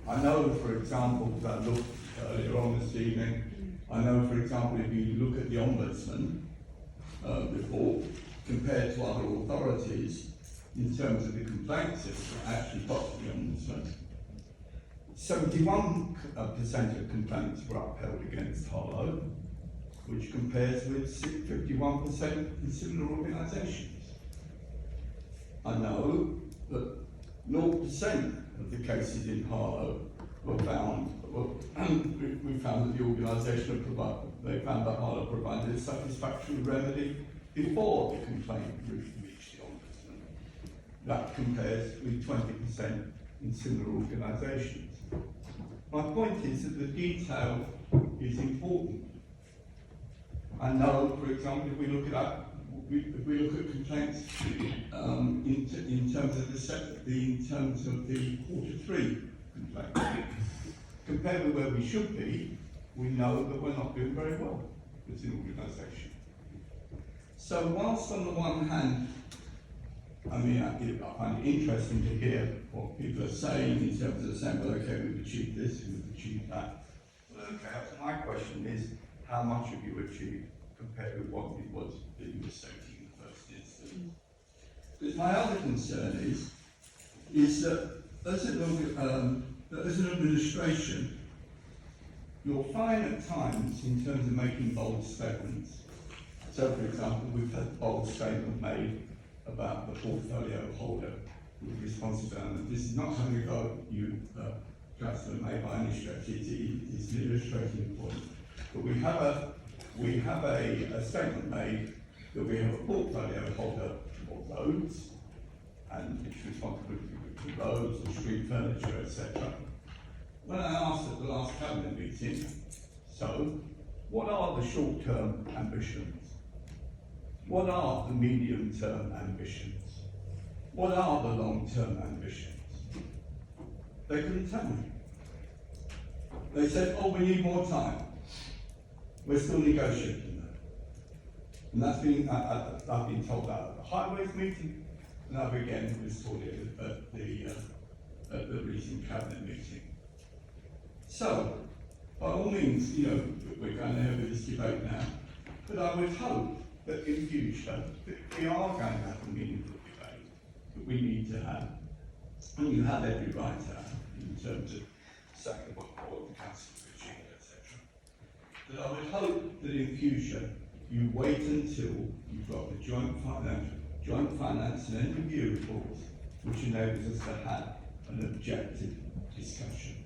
I know, for example, that I looked earlier on this evening, I know, for example, if you look at the Ombudsman report compared to other authorities in terms of the complaints that actually got to the Ombudsman, 71% of complaints were upheld against Harlow, which compares with 51% in similar organisations. I know that 0% of the cases in Harlow were found, and we found that the organisation they found that Harlow provided a satisfactory remedy before the complaint reached the Ombudsman. That compares with 20% in similar organisations. My point is that the detail is important. I know, for example, if we look at complaints in terms of the Q3 complaints, compared with where we should be, we know that we're not doing very well as an organisation. So whilst on the one hand, I find it interesting to hear what people are saying in terms of saying, well, okay, we've achieved this and we've achieved that. Well, okay, so my question is, how much have you achieved compared with what it was that you were stating in the first instance? Because my other concern is that as an administration, you're fine at times in terms of making bold statements. So, for example, we've had a bold statement made about the portfolio holder with responsibility. This is not something that you, Councillor, made by any stretch. It's an illustrating point. But we have a statement made that we have a portfolio holder of roads and its responsibility for roads and street furniture, etc. When I asked at the last cabinet meeting, so what are the short-term ambitions? What are the medium-term ambitions? What are the long-term ambitions? They couldn't tell me. They said, oh, we need more time. We're still negotiating that. And that's been, I've been told that at the highways meeting, and I've again was told it at the recent cabinet meeting. So, by all means, we're going to have this debate now, but I would hope that in future, that we are going to have a meaningful debate that we need to have, and you have every right to have, in terms of saying what the council has achieved, etc. But I would hope that in future, you wait until you've got the joint finance and end of year reports, which enables us to have an objective discussion.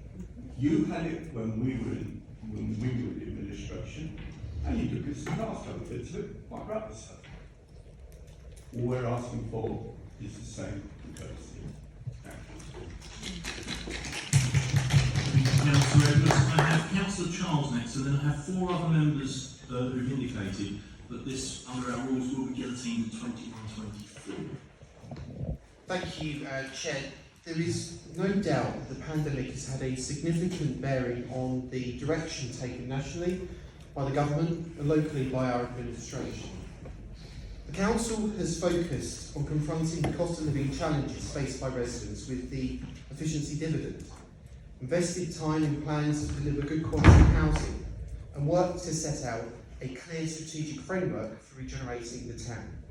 You had it when we were in the administration, and you took us to task over it too, quite rightly so. All we're asking for is the same courtesy. Councillor Edwards. I have Councillor Charles next, and then I have 4 other members who've indicated that this, under our rules, will be guillotined in 21-24. Thank you, Chair. There is no doubt that the pandemic has had a significant bearing on the direction taken nationally by the government and locally by our administration. The Council has focused on confronting the cost of living challenges faced by residents with the efficiency dividend, invested time in plans to deliver good quality housing, and worked to set out a clear strategic framework for regenerating the town.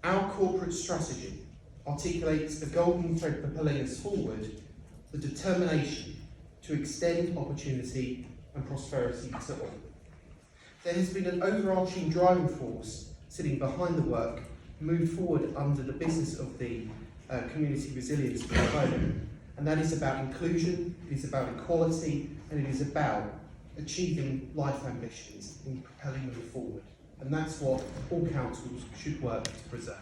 Our corporate strategy articulates a golden thread propelling us forward, the determination to extend opportunity and prosperity to all. There has been an overarching driving force sitting behind the work moved forward under the business of the community resilience portfolio, and that is about inclusion, it is about equality, and it is about achieving life ambitions and propelling them forward. And that's what all councils should work to preserve.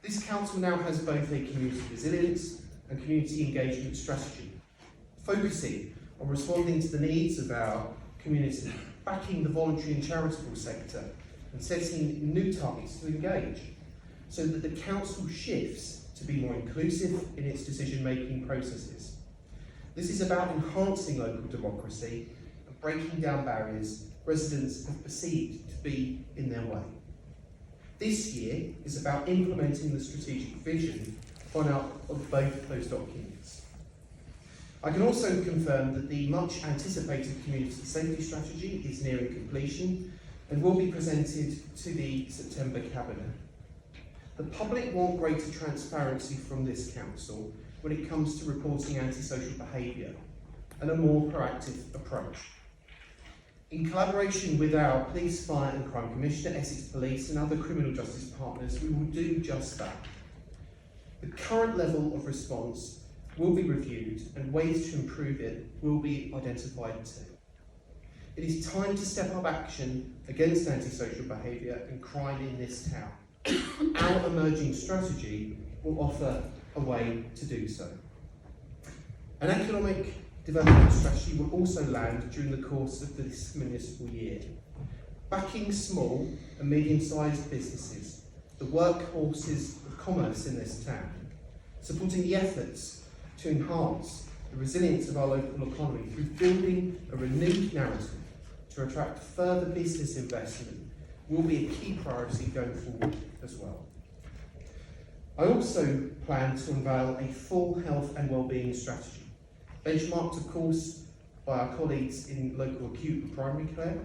This council now has both a community resilience and community engagement strategy, focusing on responding to the needs of our community, backing the voluntary and charitable sector, and setting new targets to engage, so that the council shifts to be more inclusive in its decision-making processes. This is about enhancing local democracy and breaking down barriers residents have perceived to be in their way. This year is about implementing the strategic vision of both those documents. I can also confirm that the much anticipated community safety strategy is nearing completion and will be presented to the September Cabinet. The public want greater transparency from this council when it comes to reporting antisocial behaviour and a more proactive approach. In collaboration with our Police, Fire and Crime Commissioner, Essex Police and other criminal justice partners, we will do just that. The current level of response will be reviewed and ways to improve it will be identified too. It is time to step up action against antisocial behaviour and crime in this town. Our emerging strategy will offer a way to do so. An economic development strategy will also land during the course of this municipal year, backing small and medium-sized businesses, the workhorses of commerce in this town, supporting the efforts to enhance the resilience of our local economy through building a renewed narrative to attract further business investment will be a key priority going forward as well. I also plan to unveil a full health and wellbeing strategy, benchmarked of course by our colleagues in local acute and primary care,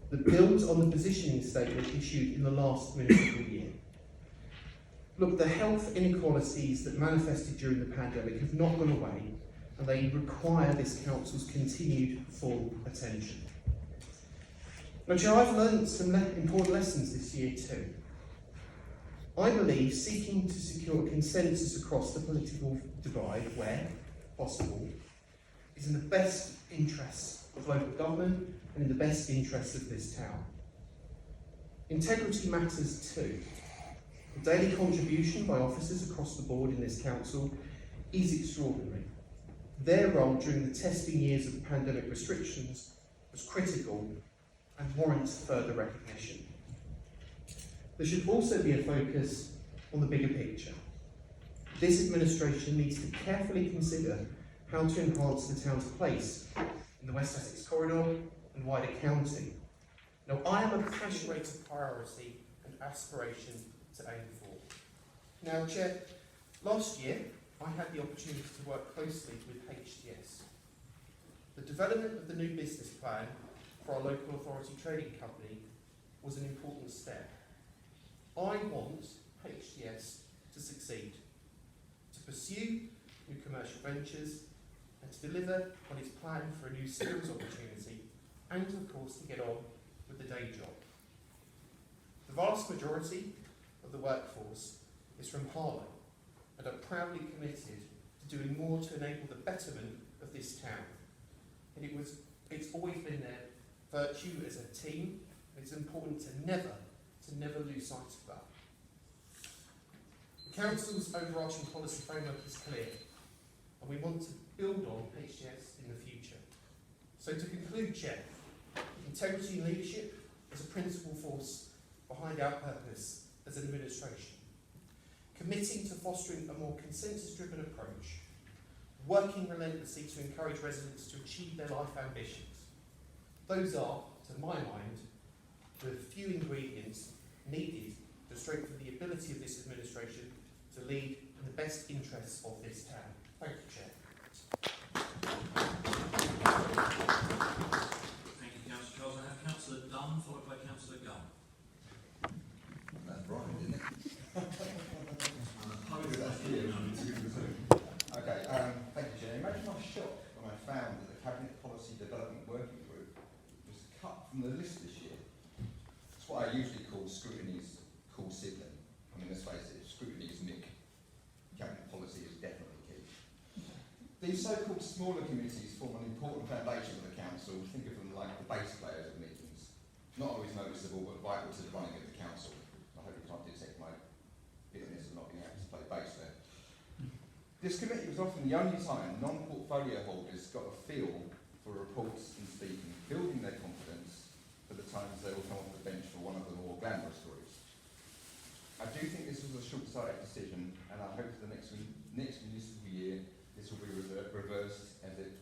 that builds on the positioning statement issued in the last municipal year. Look, the health inequalities that manifested during the pandemic have not gone away, and they require this council's continued full attention. Now, Chair, I've learned some important lessons this year too. I believe seeking to secure consensus across the political divide where possible is in the best interests of local government and in the best interests of this town. Integrity matters too. The daily contribution by officers across the board in this council is extraordinary. Their role during the testing years of the pandemic restrictions was critical and warrants further recognition. There should also be a focus on the bigger picture. This administration needs to carefully consider how to enhance the town's place in the West Essex corridor and wider county. Now, I am a passionate priority and aspiration to aim for. Now, Chair, last year I had the opportunity to work closely with HTS. The development of the new business plan for our local authority trading company was an important step. I want HTS to succeed, to pursue new commercial ventures and to deliver on its plan for a new skills opportunity and of course to get on with the day job. The vast majority of the workforce is from Harlow and are proudly committed to doing more to enable the betterment of this town. And it's always been their virtue as a team. It's important to never lose sight of that. The Council's overarching policy framework is clear, and we want to build on HTS in the future. So to conclude, Chair, integrity and leadership is a principal force behind our purpose as an administration. Committing to fostering a more consensus-driven approach, working relentlessly to encourage residents to achieve their life ambitions. Those are, to my mind, the few ingredients needed to strengthen the ability of this administration to lead in the best interests of this town. Thank you, Chair. Thank you, Councillor Charles. I have Councillor Dunn, followed by Councillor Gunn. That's right, isn't it? from the list this year. It's what I usually call scrutiny's cool sibling. I mean, let's face it, scrutiny's Nick. Cabinet policy is definitely key. These so-called smaller committees form an important foundation of the council. Think of them like the bass players of meetings. Not always noticeable, but vital to the running of the council. I hope you can't detect my bitterness of not being able to play bass there. This committee was often the only time non-portfolio holders got a feel for reports and speaking, building their confidence for the times they will come off the bench for one of the more glamorous stories. I do think this was a short-sighted decision, and I hope for the next municipal year this will be reversed, as it,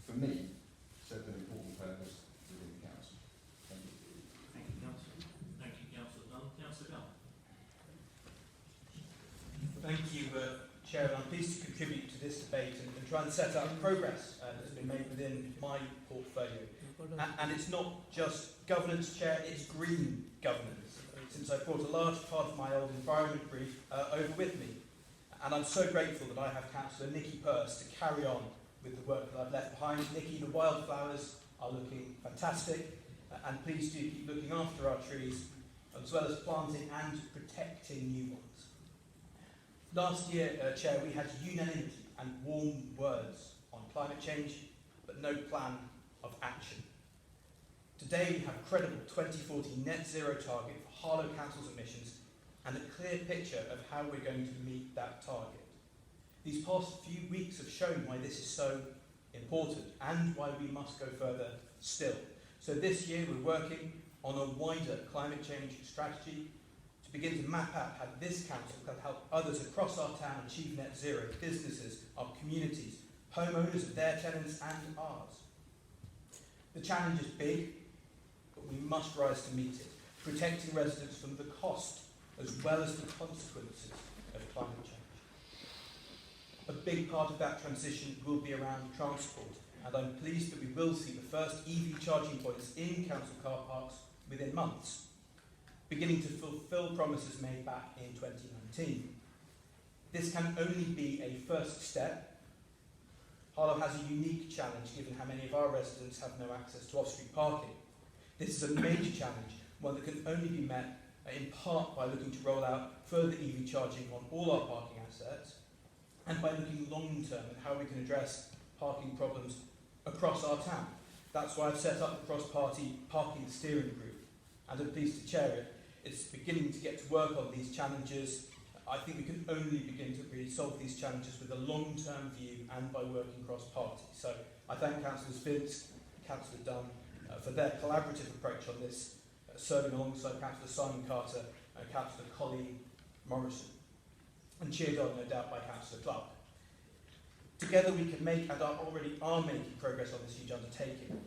for me, served an important purpose within the council. Thank you. Thank you, Councillor. Thank you, Councillor Dunn. Councillor Gunn. Thank you, Chair. I'm pleased to contribute to this debate and try and set out progress that's been made within my portfolio. And it's not just governance, Chair, it's green governance, since I brought a large part of my old environment brief over with me. And I'm so grateful that I have Councillor Nikki Purse to carry on with the work that I've left behind. Nikki, the wildflowers are looking fantastic, and please do keep looking after our trees, as well as planting and protecting new ones. Last year, Chair, we had unanimity and warm words on climate change, but no plan of action. Today, we have a credible 2040 net zero target for Harlow Council's emissions and a clear picture of how we're going to meet that target. These past few weeks have shown why this is so important and why we must go further still. So this year, we're working on a wider climate change strategy to begin to map out how this council can help others across our town achieve net zero, businesses, our communities, homeowners, their tenants and ours. The challenge is big, but we must rise to meet it, protecting residents from the cost as well as the consequences of climate change. A big part of that transition will be around transport, and I'm pleased that we will see the first EV charging points in council car parks within months, beginning to fulfil promises made back in 2019. This can only be a first step. Harlow has a unique challenge given how many of our residents have no access to off-street parking. This is a major challenge, one that can only be met in part by looking to roll out further EV charging on all our parking assets, and by looking long-term at how we can address parking problems across our town. That's why I've set up the cross-party parking steering group, and I'm pleased to chair it. It's beginning to get to work on these challenges. I think we can only begin to really solve these challenges with a long-term view and by working cross-party. So I thank Councillors Vince and Councillor Dunn for their collaborative approach on this, serving alongside Councillor Simon Carter and Councillor Colleen Morrison, and cheered on, no doubt, by Councillor Clark. Together we can make, and already are making, progress on this huge undertaking.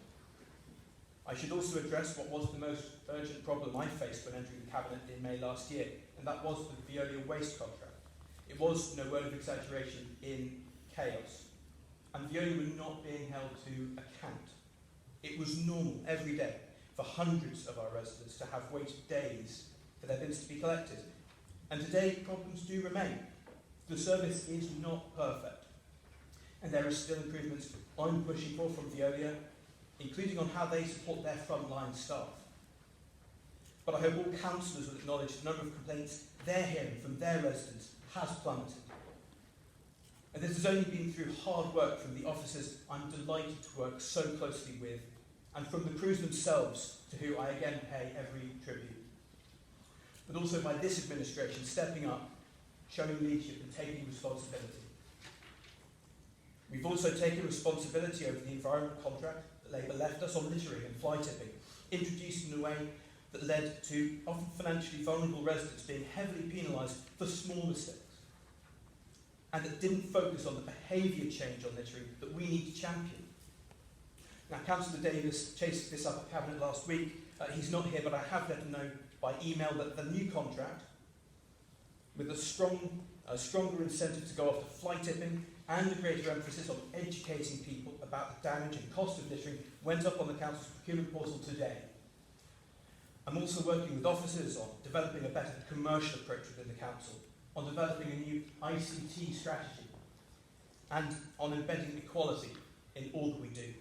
I should also address what was the most urgent problem I faced when entering the Cabinet in May last year, and that was the Veolia waste contract. It was, no word of exaggeration, in chaos, and Veolia were not being held to account. It was normal every day for hundreds of our residents to have waited days for their bins to be collected. And today, problems do remain. The service is not perfect, and there are still improvements I'm pushing for from Veolia, including on how they support their frontline staff. But I hope all councillors will acknowledge the number of complaints they're hearing from their residents has plummeted. And this has only been through hard work from the officers I'm delighted to work so closely with, and from the crews themselves, to who I again pay every tribute. But also by this administration stepping up, showing leadership and taking responsibility. We've also taken responsibility over the environment contract that Labour left us on littering and fly tipping, introduced in a way that led to often financially vulnerable residents being heavily penalised for small mistakes, and that didn't focus on the behaviour change on littering that we need to champion. Now, Councillor Davis chased this up at Cabinet last week. He's not here, but I have let him know by email that the new contract, with a stronger incentive to go after fly tipping and a greater emphasis on educating people about the damage and cost of littering, went up on the Council's procurement portal today. I'm also working with officers on developing a better commercial approach within the Council, on developing a new ICT strategy, and on embedding equality in all that we do.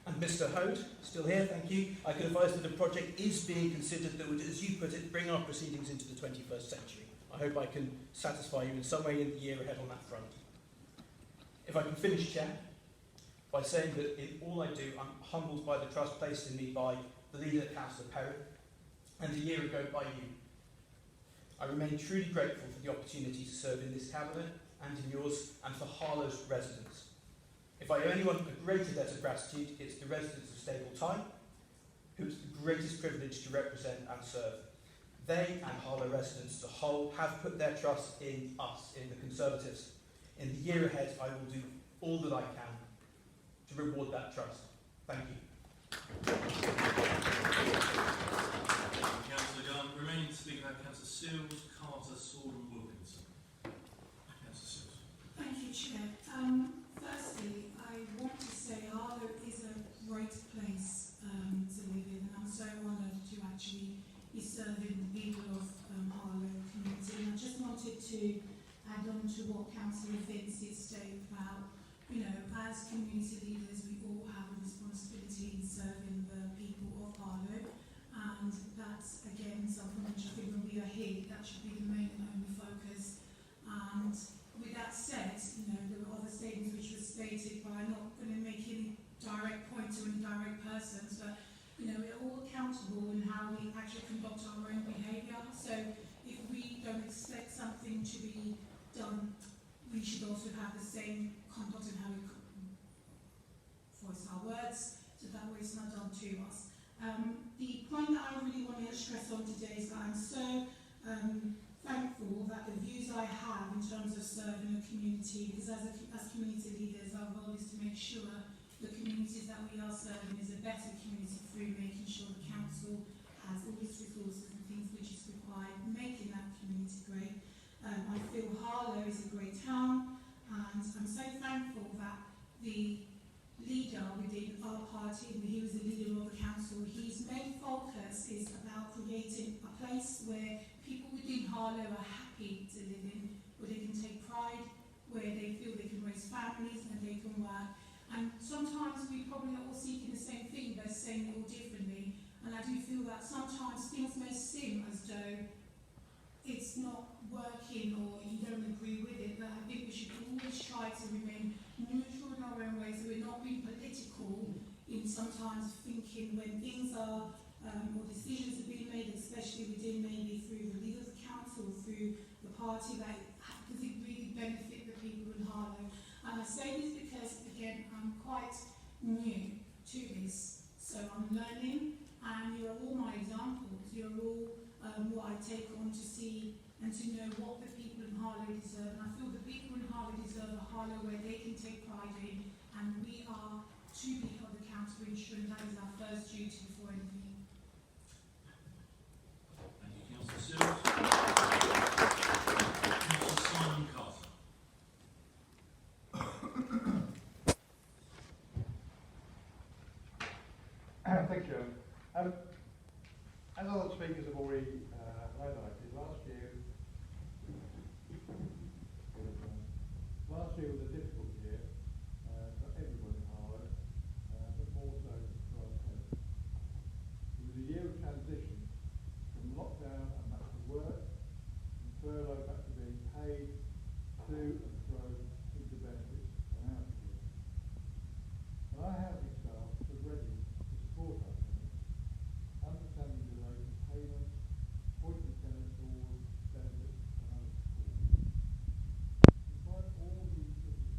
And Mr. Hode, still here, thank you. I can advise that the project is being considered that would, as you put it, bring our proceedings into the 21st century. I hope I can satisfy you in some way in the year ahead on that front. If I can finish, Chair, by saying that in all I do, I'm humbled by the trust placed in me by the leader, Councillor Perrin, and a year ago by you. I remain truly grateful for the opportunity to serve in this cabinet and in yours and for Harlow's residents. If I owe anyone a greater debt of gratitude, it's the residents of Stable Time, who it's the greatest privilege to represent and serve. They and Harlow residents as a whole have put their trust in us, in the Conservatives. In the year ahead, I will do all that I can to reward that trust. Thank you. Councillor Gunn. Remaining to speak about Councillor Seals, Carter, Sword and Wilkinson. Councillor Seals. Thank you, Chair. Firstly, I want to say Harlow is a great place to live in, and I'm so honoured to actually be serving the people of Harlow community. And I just wanted to add on to what Councillor Vinci stated about, you know, as community leaders, we all have a responsibility in serving the people of Harlow, and that's again something which I think when we are here, that should be the main and only focus. And with that said, you know, there were other statements which were stated, but I'm not going to make any direct point to any direct persons, but you know, we're all accountable in how we actually conduct our own behaviour. So if we don't expect something to be done, we should also have the same conduct in how we voice our words, so that way it's not done to us. The point that I really want to stress on today is that I'm so thankful that the views I have in terms of serving the community, because as community leaders, our role is to make sure the communities that we are serving is a better community through making sure the council has all its resources and things which is required, making that community great. I feel Harlow is a great town, and I'm so thankful that the leader within our party, he was the leader of the council, his main focus is about creating a place where people within Harlow are happy to live in, where they can take pride, where they feel they can raise families and they can work. And sometimes we probably are all seeking the same thing, but saying it all differently. And I do feel that sometimes things may seem as though it's not working or you don't agree with it, but I think we should always try to remain neutral in our own way, so we're not being political in sometimes thinking when things are or decisions are being made, especially within maybe through the leaders of council, through the party, that does it really benefit the people in Harlow? And I say this because, again, I'm quite new to this, so I'm learning, and you're all my examples. You're all what I take on to see and to know what the people in Harlow deserve. And I feel the people in Harlow deserve a Harlow where they can take pride in, and we are to be held accountable, ensuring that is our first duty before anything. Thank you, Councillor Seals. Councillor Simon Carter. Thank you. As other speakers have already highlighted, last year was a difficult year for everyone in Harlow, but more so for ourselves. It was a year of transition from lockdown and back to work, from furlough back to being paid, to and fro into benefits and out of work. And our housing staff was ready to support our tenants, understanding delays in payments, appointing tenants towards benefits and other support. Despite all these difficulties,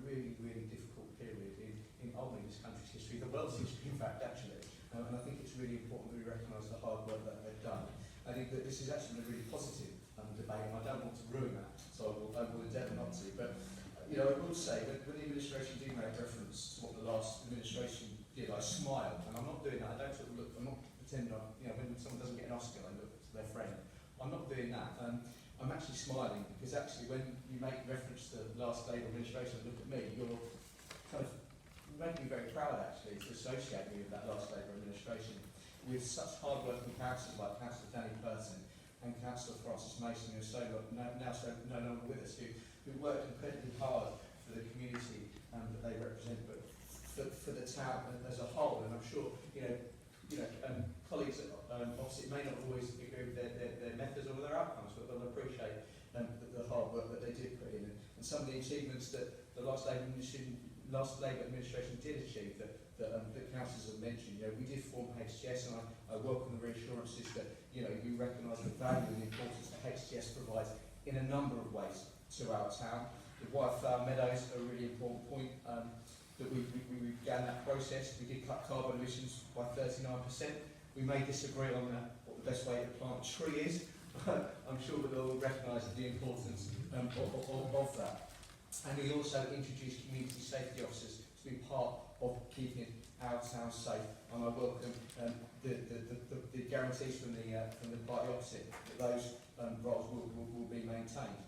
really, really difficult period in only this country's history, the world's history, in fact, actually. And I think it's really important that we recognise the hard work that they've done. I think that this is actually a really positive debate, and I don't want to ruin that, so I will endeavour not to. But you know, I will say that when the administration do make reference to what the last administration did, I smile, and I'm not doing that. I don't sort of look. I'm not pretending. You know, when someone doesn't get an Oscar, I look to their friend. I'm not doing that. I'm actually smiling because actually, when you make reference to the last Labour administration, look at me. You're kind of making me very proud actually to associate me with that last Labour administration, with such hard-working councillors like Councillor Danny Burton and Councillor Francis Mason, who are no longer with us, who worked incredibly hard for the community that they represent, but for the town as a whole. And I'm sure colleagues obviously may not always agree with their methods or their outcomes, but they'll appreciate the hard work that they did put in, and some of the achievements that the last Labour administration did achieve that councillors have mentioned. You know, we did form HTS, and I welcome the reassurances that you recognise the value and the importance that HTS provides in a number of ways to our town. The wildflower meadows are a really important point that we began that process. We did cut carbon emissions by 39%. We may disagree on what the best way to plant a tree is, but I'm sure that they'll recognise the importance of that. And we also introduced community safety officers to be part of keeping our town safe. And I welcome the guarantees from the party opposite that those roles will be maintained.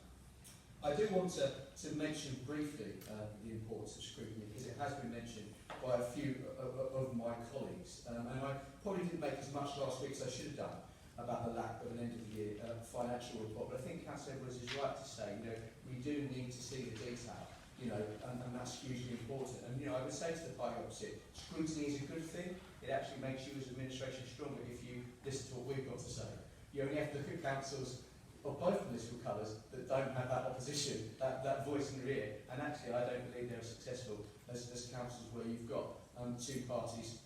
I do want to mention briefly the importance of scrutiny, because it has been mentioned by a few of my colleagues. And I probably didn't make as much last week as I should have done about the lack of an end-of-the-year financial report. But I think Councillor Edwards is right to say, we do need to see the detail, and that's hugely important. And, I would say to the party opposite, scrutiny is a good thing. It actually makes you as administration stronger if you listen to what we've got to say. You only have to look at councils of both political colours that don't have that opposition, that voice in their ear. And actually, I don't believe they're as successful as councils where you've got two parties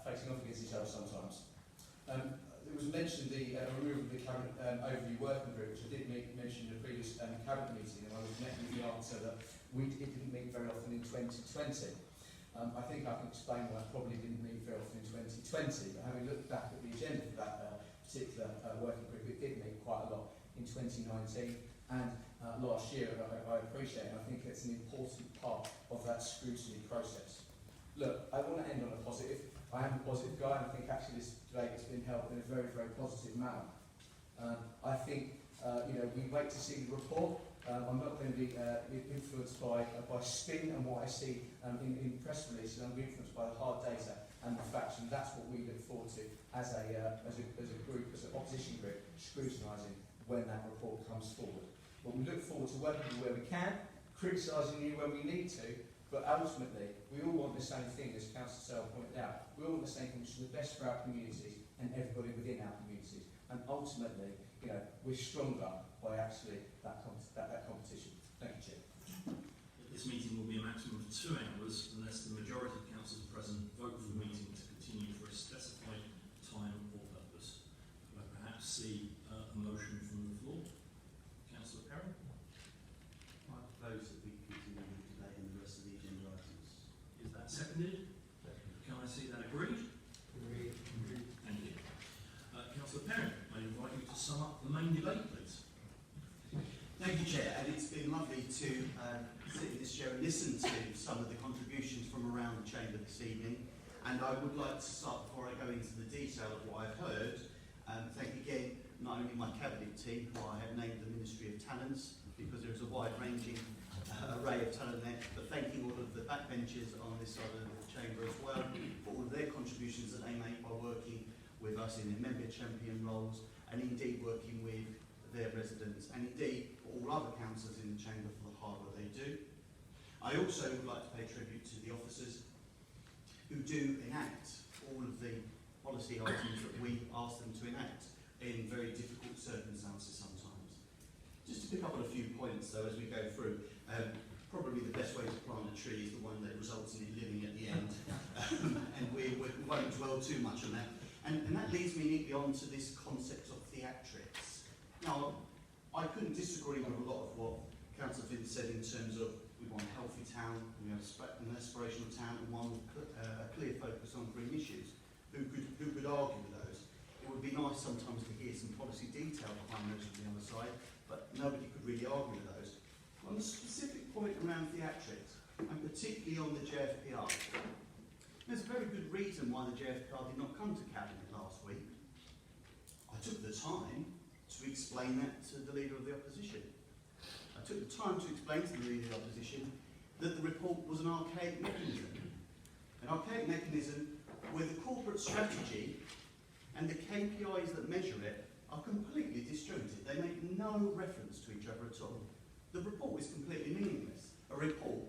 facing off against each other sometimes. It was mentioned the removal of the cabinet overview working group, which I did mention in the previous cabinet meeting, and I was met with the answer that it didn't meet very often in 2020. I think I can explain why it probably didn't meet very often in 2020, but having looked back at the agenda for that particular working group, it did meet quite a lot in 2019 and last year. I appreciate it, and I think it's an important part of that scrutiny process. Look, I want to end on a positive. I am a positive guy, and I think actually this debate has been held in a very, very positive manner. I think, we wait to see the report. I'm not going to be influenced by spin and what I see in press releases. I'm influenced by the hard data and the facts, and that's what we look forward to as a group, as an opposition group, scrutinising when that report comes forward. But we look forward to working with you where we can, criticising you when we need to, but ultimately, we all want the same thing, as Councillor Sale pointed out. We all want the same thing, which is the best for our communities and everybody within our communities. And ultimately, we're stronger by actually that competition. Thank you, Chair. This meeting will be a maximum of 2 hours unless the majority of councillors present vote for the meeting to continue for a specified time or purpose. Could I perhaps see a motion from the floor? Councillor Perrin? I propose that we continue with today and the rest of the agenda items. Is that seconded? Can I see that agreed? Agreed. Thank you. Councillor Perrin, I invite you to sum up the main debate, please. Thank you, Chair, and it's been lovely to sit in this chair and listen to some of the contributions from around the chamber this evening. And I would like to start, before I go into the detail of what I've heard, thank again not only my cabinet team, who I have named the Ministry of Talents, because there is a wide-ranging array of talent there, but thanking all of the backbenchers on this side of the chamber as well for all of their contributions that they make by working with us in their member champion roles, and indeed working with their residents, and indeed all other councillors in the chamber for the hard work they do. I also would like to pay tribute to the officers who do enact all of the policy items that we ask them to enact in very difficult circumstances sometimes. Just to pick up on a few points though as we go through, probably the best way to plant a tree is the one that results in it living at the end, and we won't dwell too much on that. And that leads me neatly on to this concept of theatrics. Now, I couldn't disagree with a lot of what Councillor Vince said in terms of we want a healthy town, we have an aspirational town, and one with a clear focus on green issues. Who could argue with those? It would be nice sometimes to hear some policy detail behind those from the other side, but nobody could really argue with those. On the specific point around theatrics, and particularly on the JFPR, there's a very good reason why the JFPR did not come to Cabinet last week. I took the time to explain that to the Leader of the Opposition. I took the time to explain to the Leader of the Opposition that the report was an archaic mechanism. An archaic mechanism where the corporate strategy and the KPIs that measure it are completely disjointed. They make no reference to each other at all. The report is completely meaningless. A report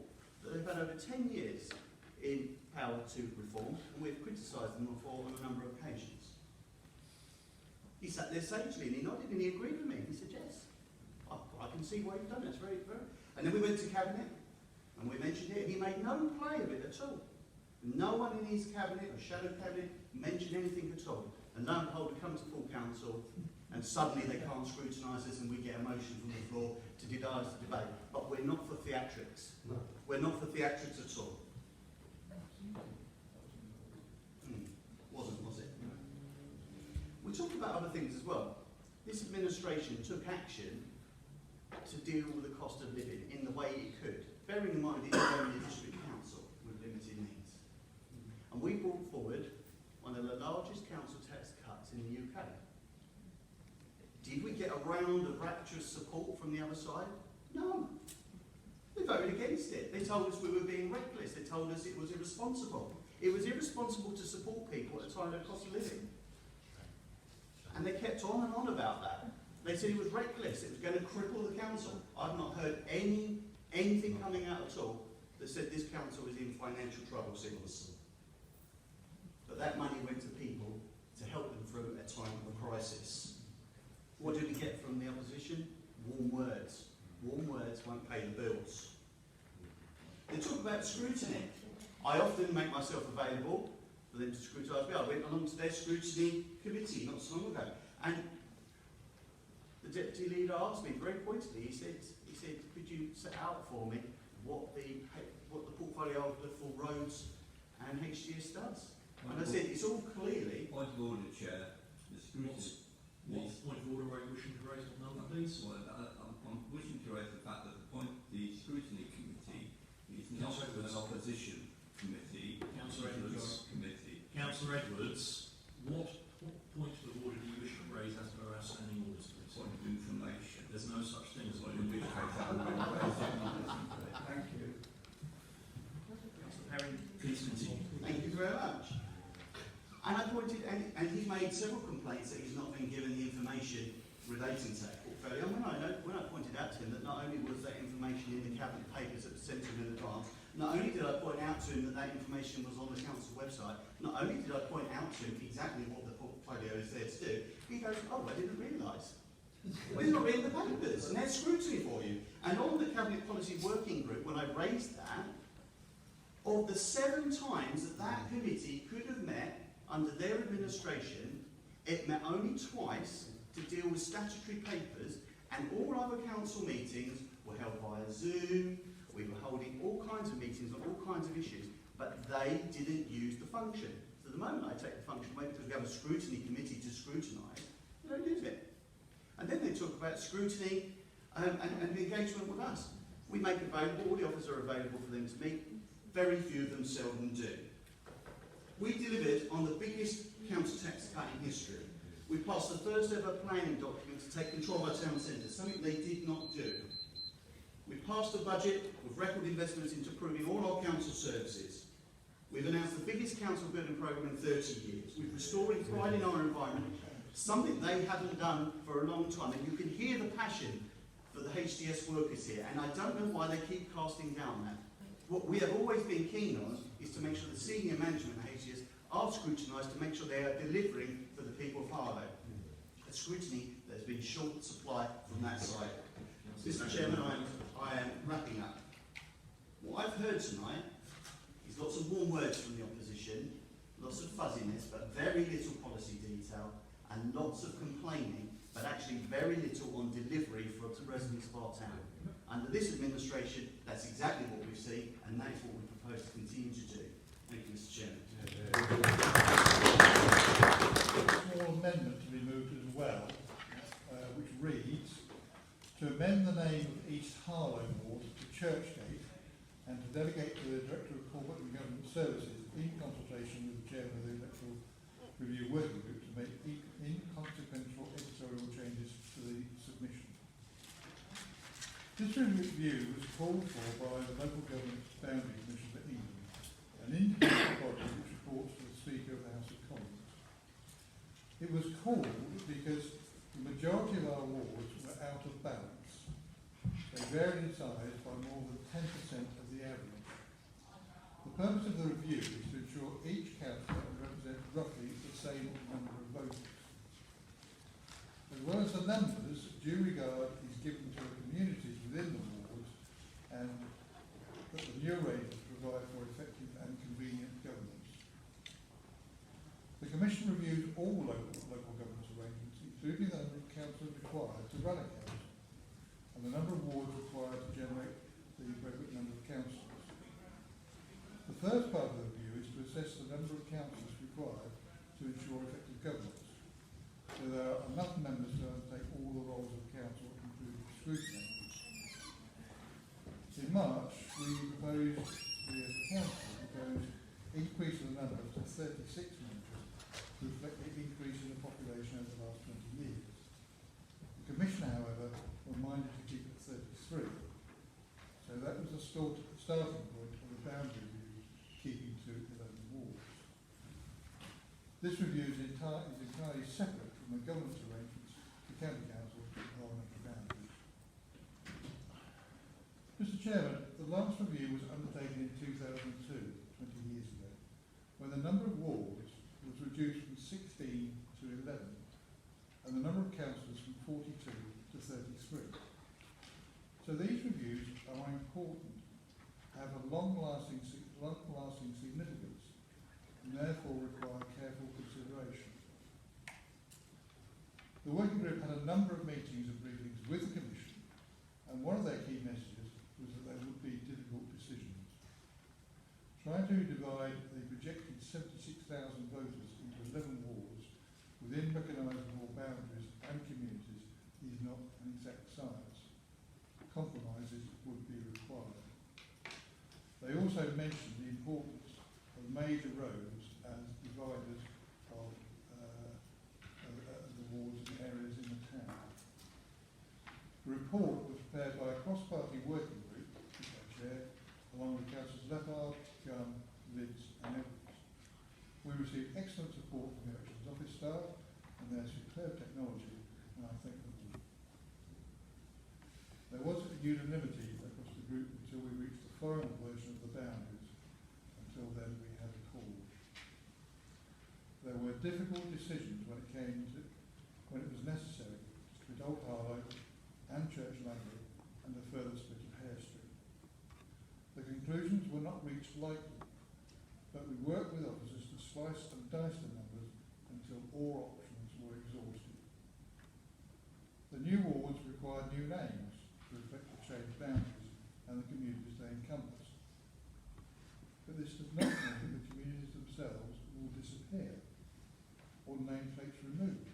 that they've had over 10 years in power to reform, and we've criticised them for on a number of occasions. He sat there sagely and he nodded and he agreed with me. He said, yes, I can see why you've done it. It's very, very... And then we went to Cabinet and we mentioned it and he made no play of it at all. No one in his cabinet or shadow cabinet mentioned anything at all. And lo and behold, we come to full council and suddenly they can't scrutinise us and we get a motion from the floor to deny us the debate. But we're not for theatrics. No. We're not for theatrics at all. Wasn't, was it? No. We talk about other things as well. This administration took action to deal with the cost of living in the way it could, bearing in mind it's only a district council with limited needs. And we brought forward one of the largest council tax cuts in the UK. Did we get a round of rapturous support from the other side? No. They voted against it. They told us we were being reckless. They told us it was irresponsible. It was irresponsible to support people at a time of cost of living. And they kept on and on about that. They said it was reckless. It was going to cripple the council. I've not heard anything coming out at all that said this council is in financial trouble since. But that money went to people to help them through a time of crisis. What did we get from the opposition? Warm words. Warm words won't pay the bills. They talk about scrutiny. I often make myself available for them to scrutinise me. I went along to their scrutiny committee not so long ago, and the deputy leader asked me very pointedly. He said, could you set out for me what the portfolio for roads and HDS does? And I said, it's all clearly... Point of order, Chair. What's point of order are you wishing to raise on number, please? Well, I'm wishing to raise the fact that the scrutiny committee is not an opposition committee. Councillor Edwards. Committee. Councillor Edwards, what point of order do you wish to raise as per our standing orders, please? Point of information. There's no such thing as In which case I will raise it. Thank you. Councillor Herring, please continue. Thank you very much. And I pointed, and he made several complaints that he's not been given the information relating to that portfolio. And when I pointed out to him that not only was that information in the cabinet papers that was sent to him in advance, not only did I point out to him that that information was on the council website, not only did I point out to him exactly what the portfolio is there to do, he goes, oh, I didn't realise. Well, it's not in the papers, and there's scrutiny for you. And on the Cabinet Policy Working Group, when I raised that, of the 7 times that that committee could have met under their administration, it met only twice to deal with statutory papers, and all other council meetings were held via Zoom. We were holding all kinds of meetings on all kinds of issues, but they didn't use the function. So the moment I take the function away because we have a scrutiny committee to scrutinise, they don't use it. And then they talk about scrutiny and engagement with us. We make available, all the offers are available for them to meet. Very few of them seldom do. We delivered on the biggest council tax cut in history. We passed the first ever planning document to take control of our town centres, something they did not do. We passed a budget with record investments into improving all our council services. We've announced the biggest council building programme in 30 years. We're restoring pride in our environment, something they haven't done for a long time. And you can hear the passion for the HDS workers here, and I don't know why they keep casting down that. What we have always been keen on is to make sure the senior management of HDS are scrutinised to make sure they are delivering for the people of Harlow. A scrutiny that has been short supply from that side. Mr. Chairman, I am wrapping up. What I've heard tonight is lots of warm words from the opposition, lots of fuzziness, but very little policy detail, and lots of complaining but actually very little on delivery for the residents of our town. Under this administration, that's exactly what we've seen, and that is what we propose to continue to do. Thank you, Mr. Chairman. A small amendment to be moved as well, which reads, to amend the name of East Harlow Ward to Churchgate and to delegate to the Director of Corporate and Government Services in consultation with the Chairman of the Electoral Review Working Group to make inconsequential editorial changes to the submission. This review was called for by the Local Government Boundary Commission for England, an independent body which reports to the Speaker of the House of Commons. It was called because the majority of our wards were out of balance. They varied in size by more than 10% of the average. The purpose of the review is to ensure each councillor represents roughly the same number of voters. As well as the numbers, due regard is given to the communities within the wards and that the new arrangements provide for effective and convenient governance. The Commission reviews all local government arrangements, including the number of councillors required to run a council and the number of wards required to generate the appropriate number of councillors. The first part of the review is to assess the number of councillors required to ensure effective governance. So there are enough members to undertake all the roles of council, including scrutiny. In March, we as a council proposed increase in the number to 36 members to reflect the increase in the population over the last 20 years. The Commission, however, were minded to keep it 33. So that was the starting point of the boundary review, keeping to 11 wards. This review is entirely separate from the governance arrangements for county councils and parliamentary boundaries. Mr. Chairman, the last review was undertaken in 2002, 20 years ago, when the number of wards was reduced from 16 to 11 and the number of councillors from 42 to 33. So these reviews are important, have a long-lasting significance, and therefore require careful consideration. The working group had a number of meetings and briefings with the Commission, and one of their key messages was that there would be difficult decisions. Trying to divide the projected 76,000 voters into 11 wards within recognisable boundaries and communities is not an exact science. Compromises would be required. They also mentioned the importance of major roads as dividers of the wards and areas in the town. The report was prepared by a cross-party working group, which I chair, along with Councillors Leppard, Gunn, Lids and Edwards. We received excellent support from the elections office staff and their superb technology, and I thank them all. There was unanimity across the group until we reached the final version of the boundaries. Until then we had a call. There were difficult decisions when it was necessary to split Old Harlow and Church Langley and a further split of Hare Street. The conclusions were not reached lightly, but we worked with officers to slice and dice the numbers until all options were exhausted. The new wards required new names to reflect the changed boundaries and the communities they encompass. But this does not mean that the communities themselves will disappear or nameplates removed.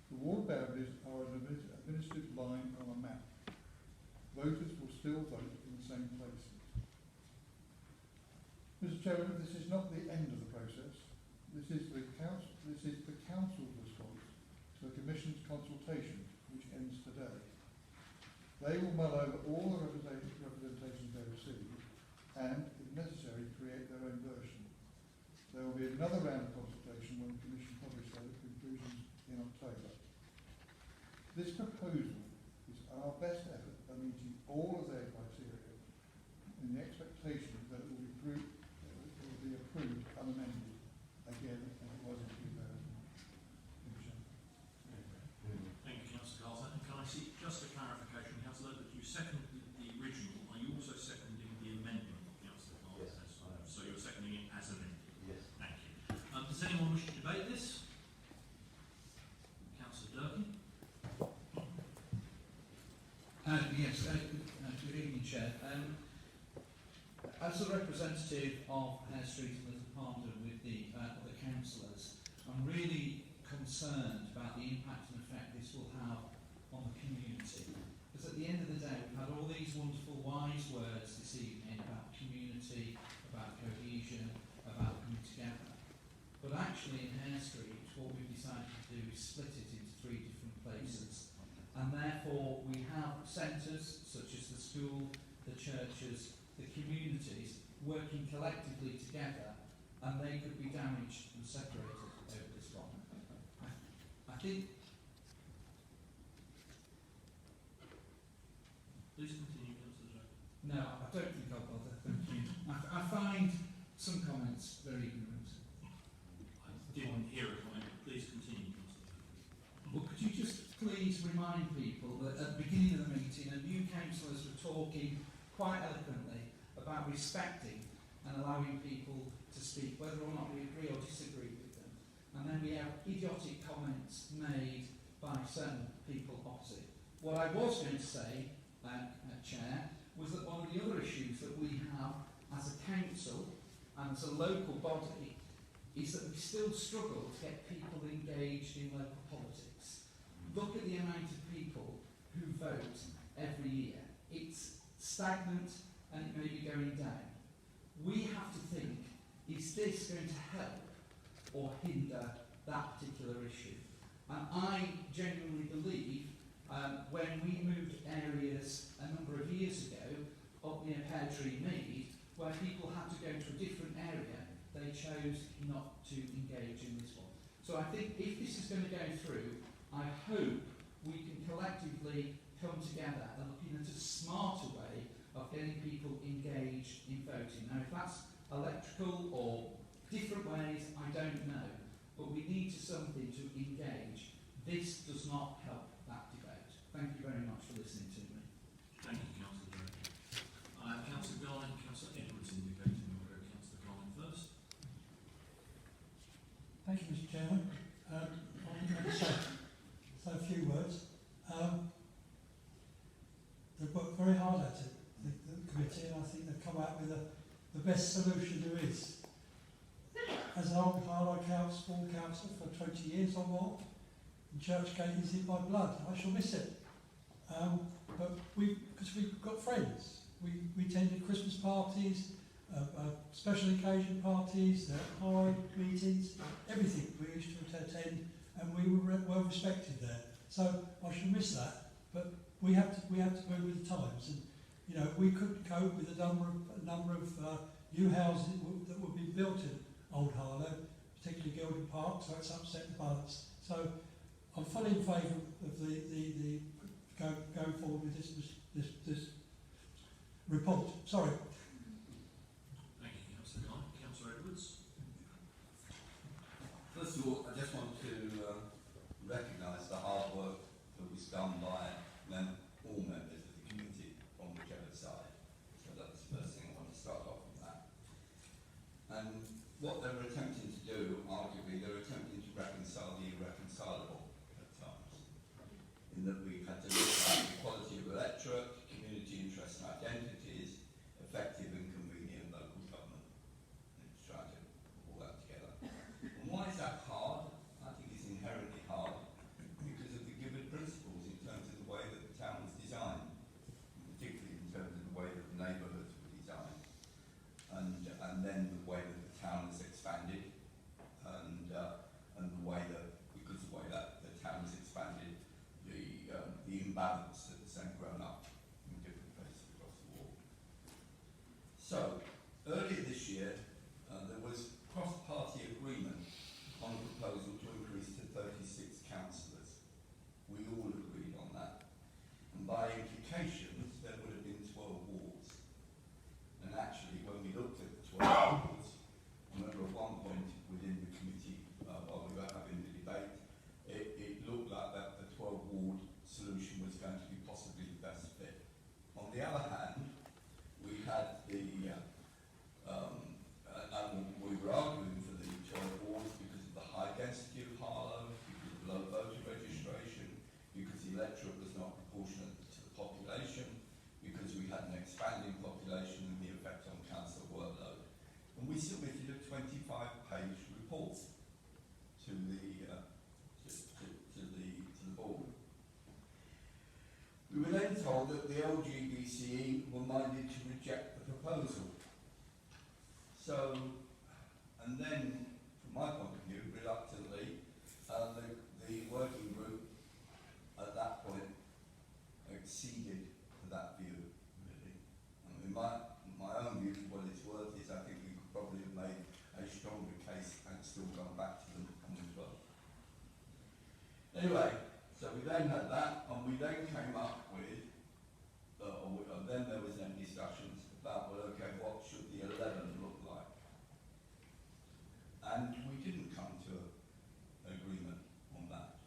The ward boundaries are an administrative line on a map. Voters will still vote in the same places. Mr. Chairman, this is not the end of the process. This is the council's response to the Commission's consultation, which ends today. They will mull over all the representations they receive and, if necessary, create their own version. There will be another round of consultation when the Commission publishes their conclusions in October. This proposal is our best effort at meeting all of their criteria in the expectation that it will be approved unamended, again as it was in 2000. Thank you, Councillor Carter. And can I seek just a clarification, Councillor, that you seconded the original Chair. As a representative of Hare Street and Little Pardon with the other councillors, I'm really concerned about the impact and effect this will have on the community. Because at the end of the day, we've had all these wonderful wise words this evening about community, about cohesion, about coming together. But actually in Hare Street, what we've decided to do is split it into 3 different places. And therefore we have centres such as the school, the churches, the communities working collectively together, and they could be damaged and separated over this one. I think... Please continue, Councillor. No, I don't think I'll bother, thank you. I find some comments very ignorant. I didn't hear a comment, but please continue, Councillor. Well, could you just please remind people that at the beginning of the meeting, a new councillors were talking quite eloquently about respecting and allowing people to speak, whether or not we agree or disagree with them. And then we have idiotic comments made by certain people opposite. What I was going to say, Chair, was that one of the other issues that we have as a council and as a local body is that we still struggle to get people engaged in local politics. Look at the amount of people who vote every year. It's stagnant and it may be going down. We have to think, is this going to help or hinder that particular issue? And I genuinely believe when we moved areas a number of years ago up near Pear Tree Mead, where people had to go to a different area, they chose not to engage in this one. So I think if this is going to go through, I hope we can collectively come together and look in at a smarter way of getting people engaged in voting. Now, if that's electrical or different ways, I don't know. But we need something to engage. This does not help that debate. Thank you very much for listening to me. Thank you, Councillor Drake. I have Councillor Garland and Councillor Edwards indicating we will go Councillor Garland first. Thank you, Mr. Chairman. I'm going to say a few words. They've worked very hard at it, the committee, and I think they've come out with the best solution there is. As an old Harlow school councillor for 20 years or more, and Churchgate is in my blood. I shall miss it. But because we've got friends, we attended Christmas parties, special occasion parties, high meetings, everything we used to attend, and we were well respected there. So I shall miss that. But we have to move with the times, and you know we couldn't cope with a number of new houses that would be built in Old Harlow, particularly Gilded Park, so it's upset the balance. So I'm fully in favour of the going forward with this report. Sorry. Thank you, Councillor Garland. Councillor Edwards. First of all, I just want to recognise the hard work that was done by all members of the community on whichever side. So that's the first thing I want to start off with that. And what they were attempting to do, arguably, they were attempting to reconcile the irreconcilable at times. In that we had to look at equality of electorate, community interests and identities, effective and convenient local government. And to try to pull that together. And why is that hard? I think it's inherently hard because of the given principles in terms of the way that the town was designed, particularly in terms of the way that the neighbourhoods were designed, and then the way that the town has expanded, and the way that, because of the way that the town has expanded, the imbalance that has then grown up in different places across the wall. So, earlier this year, there was cross-party agreement on a proposal to increase to 36 councillors. We all agreed on that. And by implications, there would have been 12 wards. And actually, when we looked at the 12 wards, I remember at one point within the committee, while we were having the debate, it looked like that the 12 ward solution was going to be possibly the best fit. On the other hand, we had the we submitted a 25-page report to the board. We were then told that the LGBCE were minded to reject the proposal. So, and then, from my point of view, reluctantly, the working group at that point acceded to that view, really. I mean, my own view, for what it's worth, is I think we could probably have made a stronger case and still gone back to them on the vote. Anyway, so we then had that, and we then came up with, then there was then discussions about, well, okay, what should the 11 look like? And we didn't come to an agreement on that.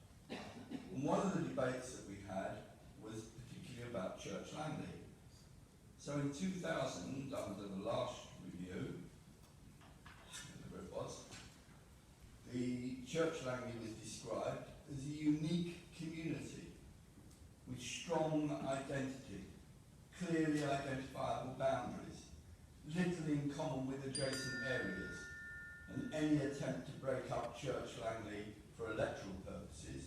And one of the debates that we had was particularly about Church Langley. So in 2000, under the last review, whatever it was, the Church Langley was described as a unique community with strong identity, clearly identifiable boundaries, little in common with adjacent areas, and any attempt to break up Church Langley for electoral purposes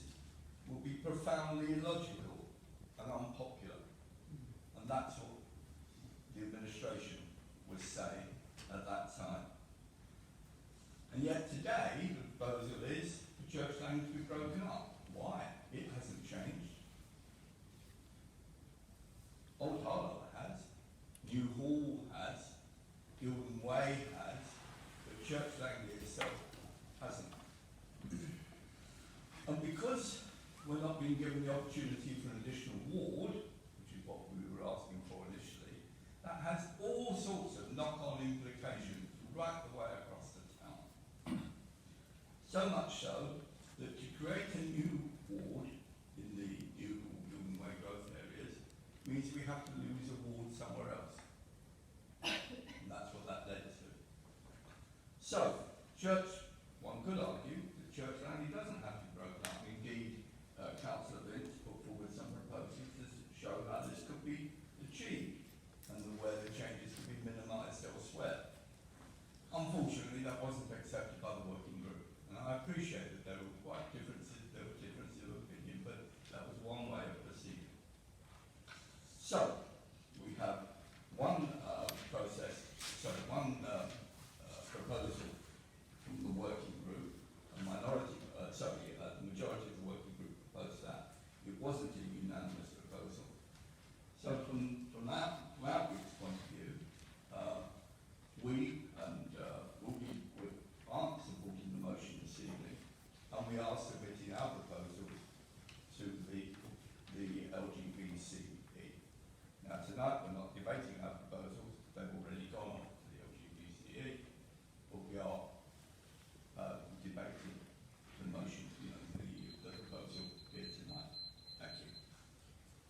would be profoundly illogical and unpopular. And that's what the administration was saying at that time. And yet today, the proposal is for Church Langley to be broken up. Why? It hasn't changed. Old Harlow has, New Hall has, Gilden Way has, but Church Langley itself hasn't. And because we're not being given the opportunity for an additional ward, which is what we were asking for initially, that has all sorts of knock-on implications right the way across the town. So much so that to create a new ward in the new Gilden Way growth areas means we have to lose a ward somewhere else. And that's what that led to. So, one could argue that Church Langley doesn't have to be broken up. Indeed, Councillor Vince put forward some proposals to show how this could be achieved and where the changes could be minimised elsewhere. Unfortunately, that wasn't accepted by the working group. And I appreciate that there were quite differences of opinion, but that was one way of proceeding. So, we have one proposal from the working group, the majority of the working group proposed that. It wasn't a unanimous proposal. So from our group's point of view, we aren't supporting the motion this evening, and we are submitting our proposals to the LGBCE. Now tonight we're not debating our proposals, they've already gone on to the LGBCE, but we are debating the motion, the proposal here tonight. Thank you.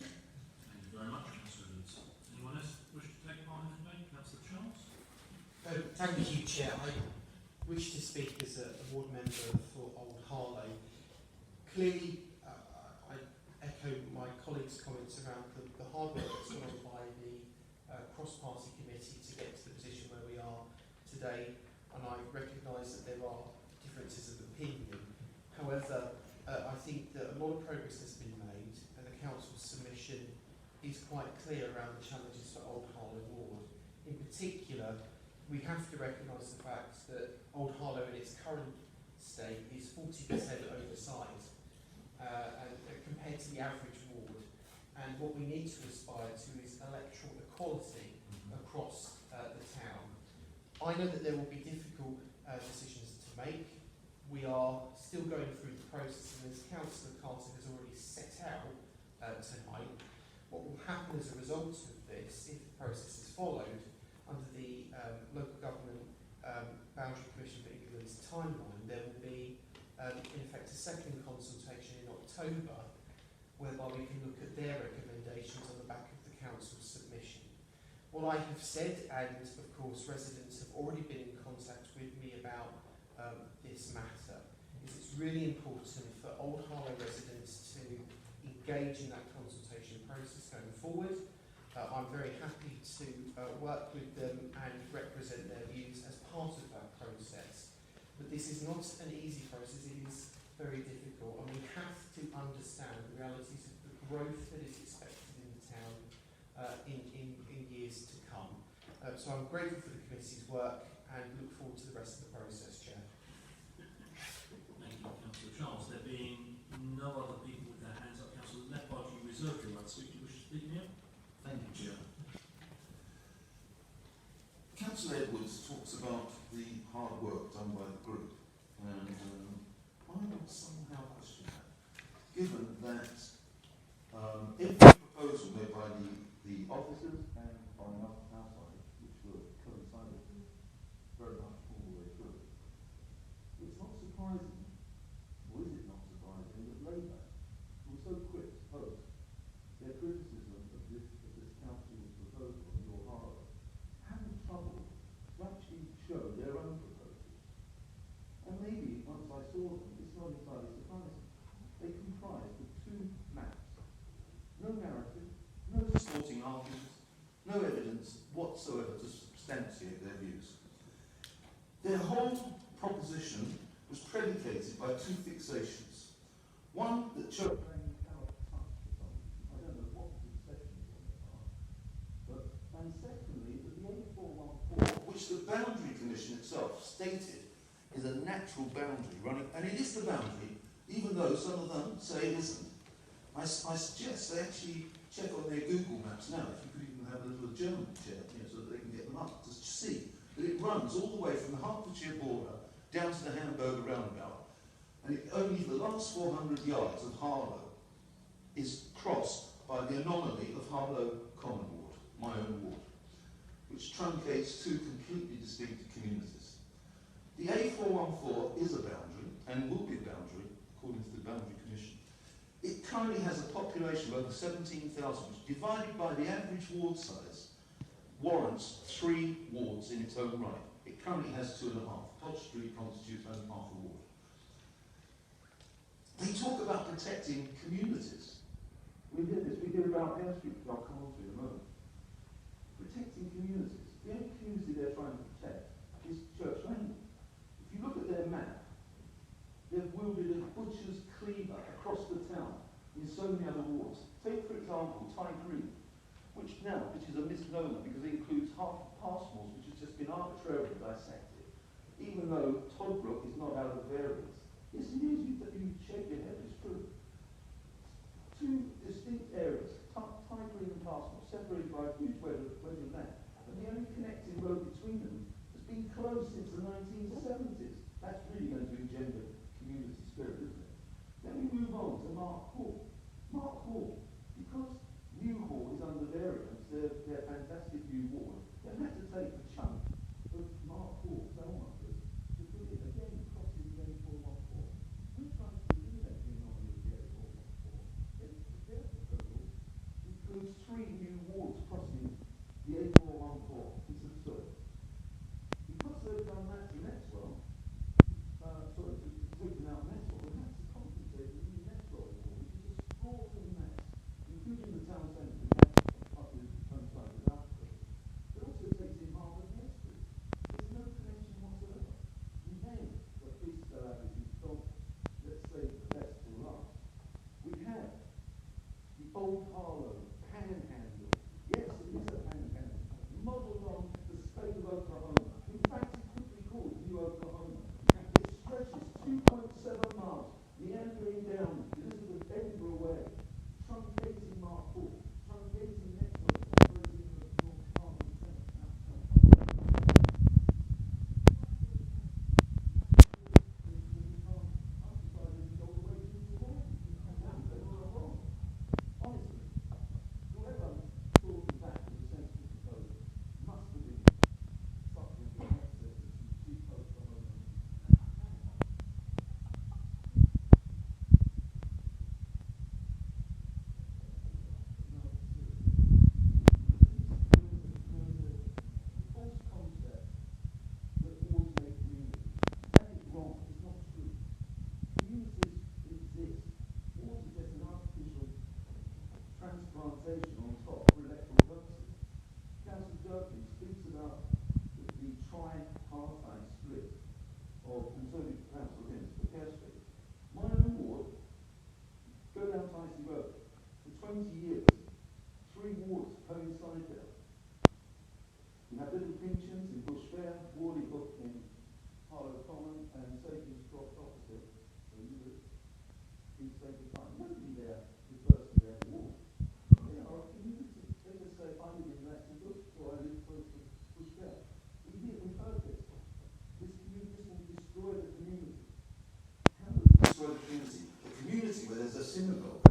Thank you very much, Councillor Woods. Anyone else wish to take part in the debate? Councillor Charles? Thank you, Chair. I wish to speak as a ward member for Old Harlow. Clearly, I echo my colleagues' comments around the hard work that's gone on by the cross-party committee to get to the position where we are today, and I recognise that there are differences of opinion. However, I think that a lot of progress has been made, and the Council's submission is quite clear around the challenges for Old Harlow Ward. In particular, we have to recognise the fact that Old Harlow in its current state is 40% oversized and compared to the average ward. And what we need to aspire to is electoral equality across the town. I know that there will be difficult decisions to make. We are still going through the process, and as Councillor Carter has already set out tonight, what will happen as a result of this, if the process is followed, under the Local Government Boundary Commission for England's timeline, there will be, in effect, a second consultation in October, whereby we can look at their recommendations on the back of the Council's submission. What I have said, and of course residents have already been in contact with me about this matter, is it's really important for Old Harlow residents to engage in that consultation process going forward. I'm very happy to work with them and represent their views as part of that process. But this is not an easy process, it is very difficult, and we have to understand the realities of the growth that is expected in the town in years to come. So I'm grateful for the committee's work and look forward to the rest of the process, Chair. Thank you, Councillor Charles. There being no other people with their hands up, Councillor Leppard, you reserve your right to speak. Do you wish to speak now? Thank you, Chair. Councillor Edwards talks about the hard work done by the group, and I would somehow question that, given that every proposal made by the officers and by our side, which were coincided very much all the way through, it's not surprising, or is it not surprising, that Labour, who were so quick to post their criticism of this council's proposal on your Harlow, having trouble to actually show their own proposals. And maybe once I saw them, it's not entirely surprising. They comprised of two maps. No narrative, no supporting arguments, no evidence whatsoever to substantiate their views. Their whole proposition was predicated by two fixations. One, that church planning cannot touch for some reason. I don't know what the obsession is on their part. And secondly, that the A414, which the Boundary Commission itself stated is a natural boundary running, and it is the boundary, even though some of them say it isn't. I suggest they actually check on their Google Maps now, if you could even have a little German check, so that they can get them up to see that it runs all the way from the Hertfordshire border down to the Hamburger roundabout, and only the last 400 yards of Harlow is crossed by the anomaly of Harlow Common Ward, my own ward, which truncates two completely distinct communities. The A414 is a boundary, and will be a boundary, according to the Boundary Commission. It currently has a population of over 17,000, which, divided by the average ward size, warrants 3 wards in its own right. It currently has 2.5. Pod Street constitutes only half a ward. They talk about protecting communities. We hear this, we hear about Air Street, which I'll come on to in a moment. Protecting communities. The only community they're trying to protect is Church Lane. If you look at their map, they've wielded a butcher's cleaver across the town in so many other wards. Take, for example, Ty Green, which is a misnomer because it includes half of Parsons, which has just been arbitrarily dissected, even though Toddbrook is not out of variance. Yes, it is. You shake your head, it's true. Two distinct areas, Ty Green and Parsons, separated by a huge wedge of land, and the only connecting road between them has been closed since the 1970s. That's really going to engender community spirit, isn't it? Then we move on to Mark Hall. Mark Hall, because New Hall is under variance, their fantastic new ward, they had to take a chunk of Mark Hall, Belmarkers, to put it again crossing the A414. We're trying to eliminate the anomaly of the A414. Their proposal includes 3 new wards crossing the A414. It's absurd. Because they've done that to Nexwell, taken out Nexwell, they had to compensate with the Nexwell ward, which is a sprawling mess, including the town centre, up with coincide with Alfred. It also takes in half of Air Street. There's no connection whatsoever. And then, what please allow me to stop, let's say the best for last. We have the old Harlow panhandle. Yes, it is a panhandle, modelled on the state of Oklahoma. In fact, it could be called New Oklahoma. It stretches 2.7 miles, meandering down Elizabeth Edinburgh Way, truncating Mark Hall, truncating Nexwell, separating the North Harlem Honestly, whoever thought of that as a sensible proposal must have been suffering from excess of some cheap Oklahoma. False concept that wards make communities. That is wrong. It's not true. Communities exist. Wards are just an artificial transplantation on top for electoral purposes. Councillor Durkin speaks about the tripartite We have little pensions in Bush Fair, Warley Hook in Harlow Common, and Satan's Croft opposite, where you live, in Satan's Common. Nobody there is personally there to walk. They are a community. They just say, I live in Latin Bush, or I live close to Bush Fair. We've heard this. This will destroy the community. How will it destroy the community? A community where there's a synagogue.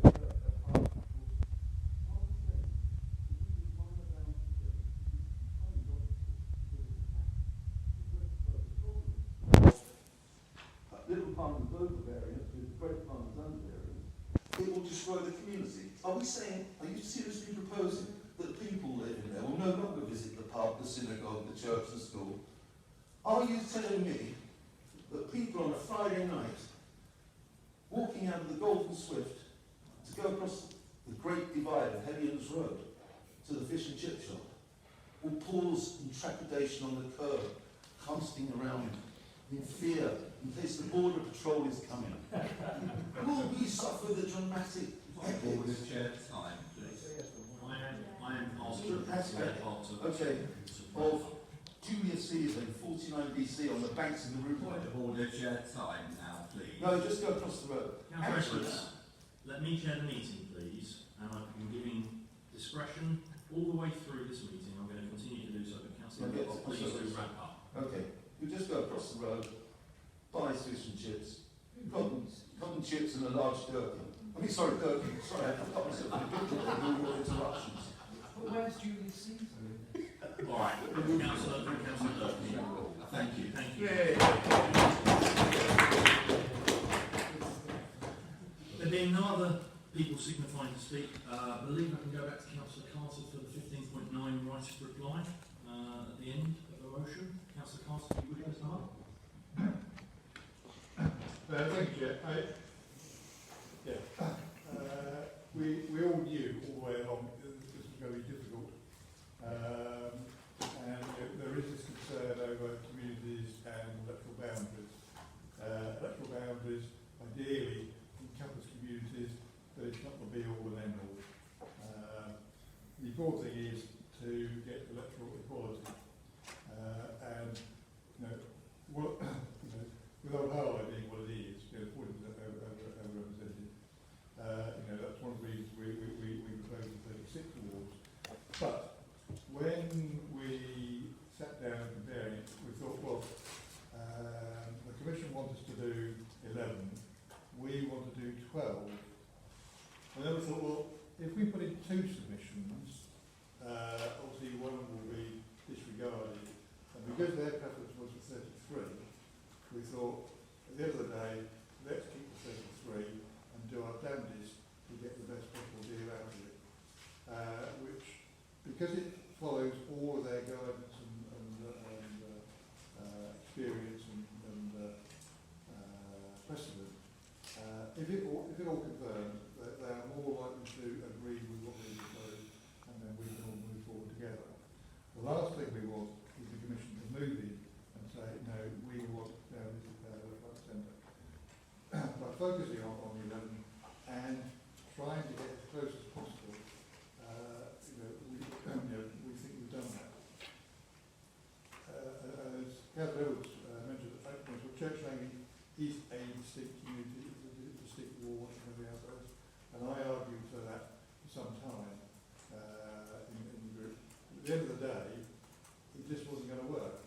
Little Parliament's over variance with Great Parliament's under variance, it will destroy the community. Are we saying, are you seriously proposing that people living there will no longer visit the pub, the synagogue, the church, the school? Are you telling me that people on a Friday night, walking out of the Golden Swift to go across the Great Divide of Hellions Road to the fish and chip shop, will pause in trepidation on the curb, hunting around in fear in case the border patrol is coming? Will we suffer the dramatic epics? Time, please. I am asking Okay, of Julius Caesar in 49 BC on the banks of the Rubicon. Point of order, chair time now, please. No, just go across the road. Councillor Edwards, let me chair the meeting, please, and I've been giving discretion all the way through this meeting. I'm going to continue to do so, but Councillor Edwards, please do wrap up. Okay, you just go across the road, buy fish and chips, cotton chips and a large gherkin. I mean, sorry, gherkin. Sorry, I forgot myself in a bit with all your interruptions. But where's Julius Caesar in this? All right, Councillor Durkee. Thank you. There being no other people signifying to speak, I believe I can go back to Councillor Carter for the 15.9 right of reply at the end of the motion. Councillor Carter, do you wish to start? Thank you, Chair. We all knew all the way along that this was going to be difficult, and there is this concern over communities and electoral boundaries. Electoral boundaries, ideally, encompass communities, but it's not the be-all and end-all. The important thing is to get electoral equality, and with Old Harlow being what it is, 40% overrepresented. That's one of the reasons we proposed the 36 awards. But when we sat down and comparing it, we thought, well, the Commission wants us to do 11, we want to do 12. And then we thought, well, if we put in 2 submissions, obviously one will be disregarded. And because their preference was for 33, we thought, at the end of the day, let's keep the 33 and do our damnedest to get the best possible deal out of it. Which, because it follows all of their guidance and experience and precedent, if it all confirms that they are more likely to agree with what we propose, and then we can all move forward together. The last thing we want is the Commission to move in and say, no, we want this front centre. By focusing on the 11 and trying to get as close as possible, we think we've done that. As Councillor Edwards mentioned, Church Lane is a distinct community, it's a distinct ward from every other else, and I argued for that for some time in the group. At the end of the day, it just wasn't going to work.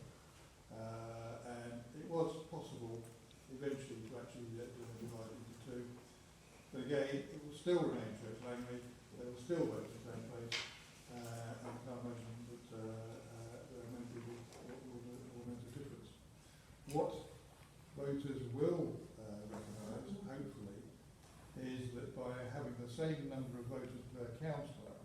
And it was possible eventually to actually divide it into 2. But again, it will still remain Church Langley, they will still vote in the same place, and I can't imagine that there are many people that will make a difference. What voters will recognise, hopefully, is that by having the same number of voters per councillor,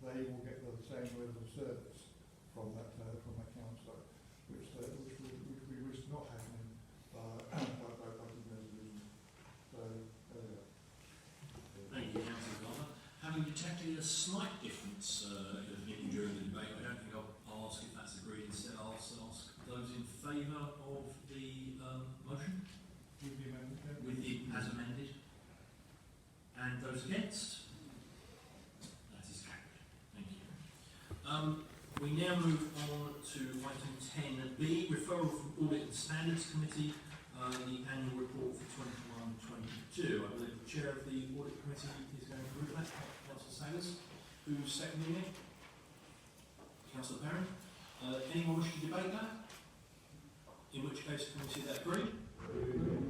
they will get the same level of service from that councillor, which we risk not happening by public resolution. So, there we go. Thank you, Councillor Garner. Having detected a slight difference during the debate, I don't think I'll ask if that's agreed. Instead, I'll ask those in favour of the motion. With the amendment? With the as amended. And those against? That is carried. Thank you. We now move on to Item B, referral from Audit and Standards Committee, the annual report for 21-22. I believe the chair of the Audit Committee is going to move that, Councillor Saggers. Who's seconding it? Councillor Perrin. Anyone wish to debate that? In which case, can we see that agree?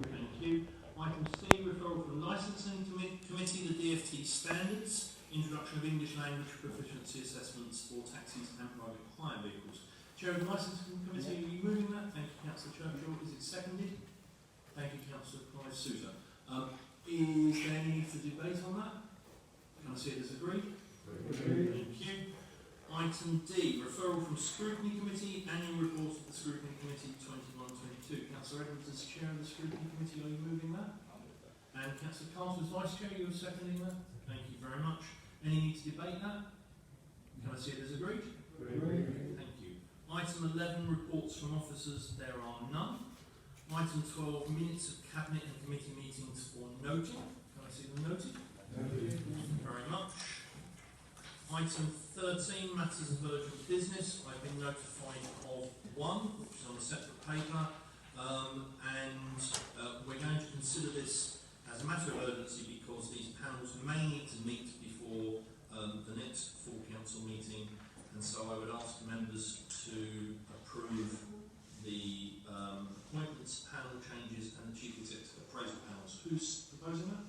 Thank you. Item C, referral from the Licensing Committee, the DFT standards, introduction of English language proficiency assessments for taxis and private hire vehicles. Chair of the Licensing Committee, are you moving that? Thank you, Councillor Churchill. Is it seconded? Thank you, Councillor Price-Souter. Is there any need for debate on that? Can I see it as agreed? Thank you. Item D, referral from Scrutiny Committee, annual report of the Scrutiny Committee 21-22. Councillor Edwards, as chair of the Scrutiny Committee, are you moving that? And Councillor Carter, as vice chair, you're seconding that? Thank you very much. Any need to debate that? Can I see it as agreed? Thank you. Item 11, reports from officers. There are none. Item 12, minutes of Cabinet and Committee meetings for noting. Can I see them noted? Thank you very much. Item 13, matters of urgent business. I've been notified of one, which is on a separate paper, and we're going to consider this as a matter of urgency because these panels may need to meet before the next full council meeting, and so I would ask members to approve the appointments, panel changes, and the chief executive appraisal panels. Who's proposing that?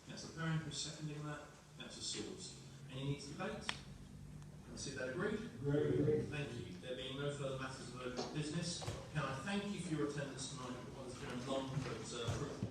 Councillor Perrin. Who's seconding that? Councillor Swords. Any need to debate? Can I see that agreed? Agreed. Thank you. There being no further matters of urgent business, can I thank you for your attendance tonight? What has been a long but fruitful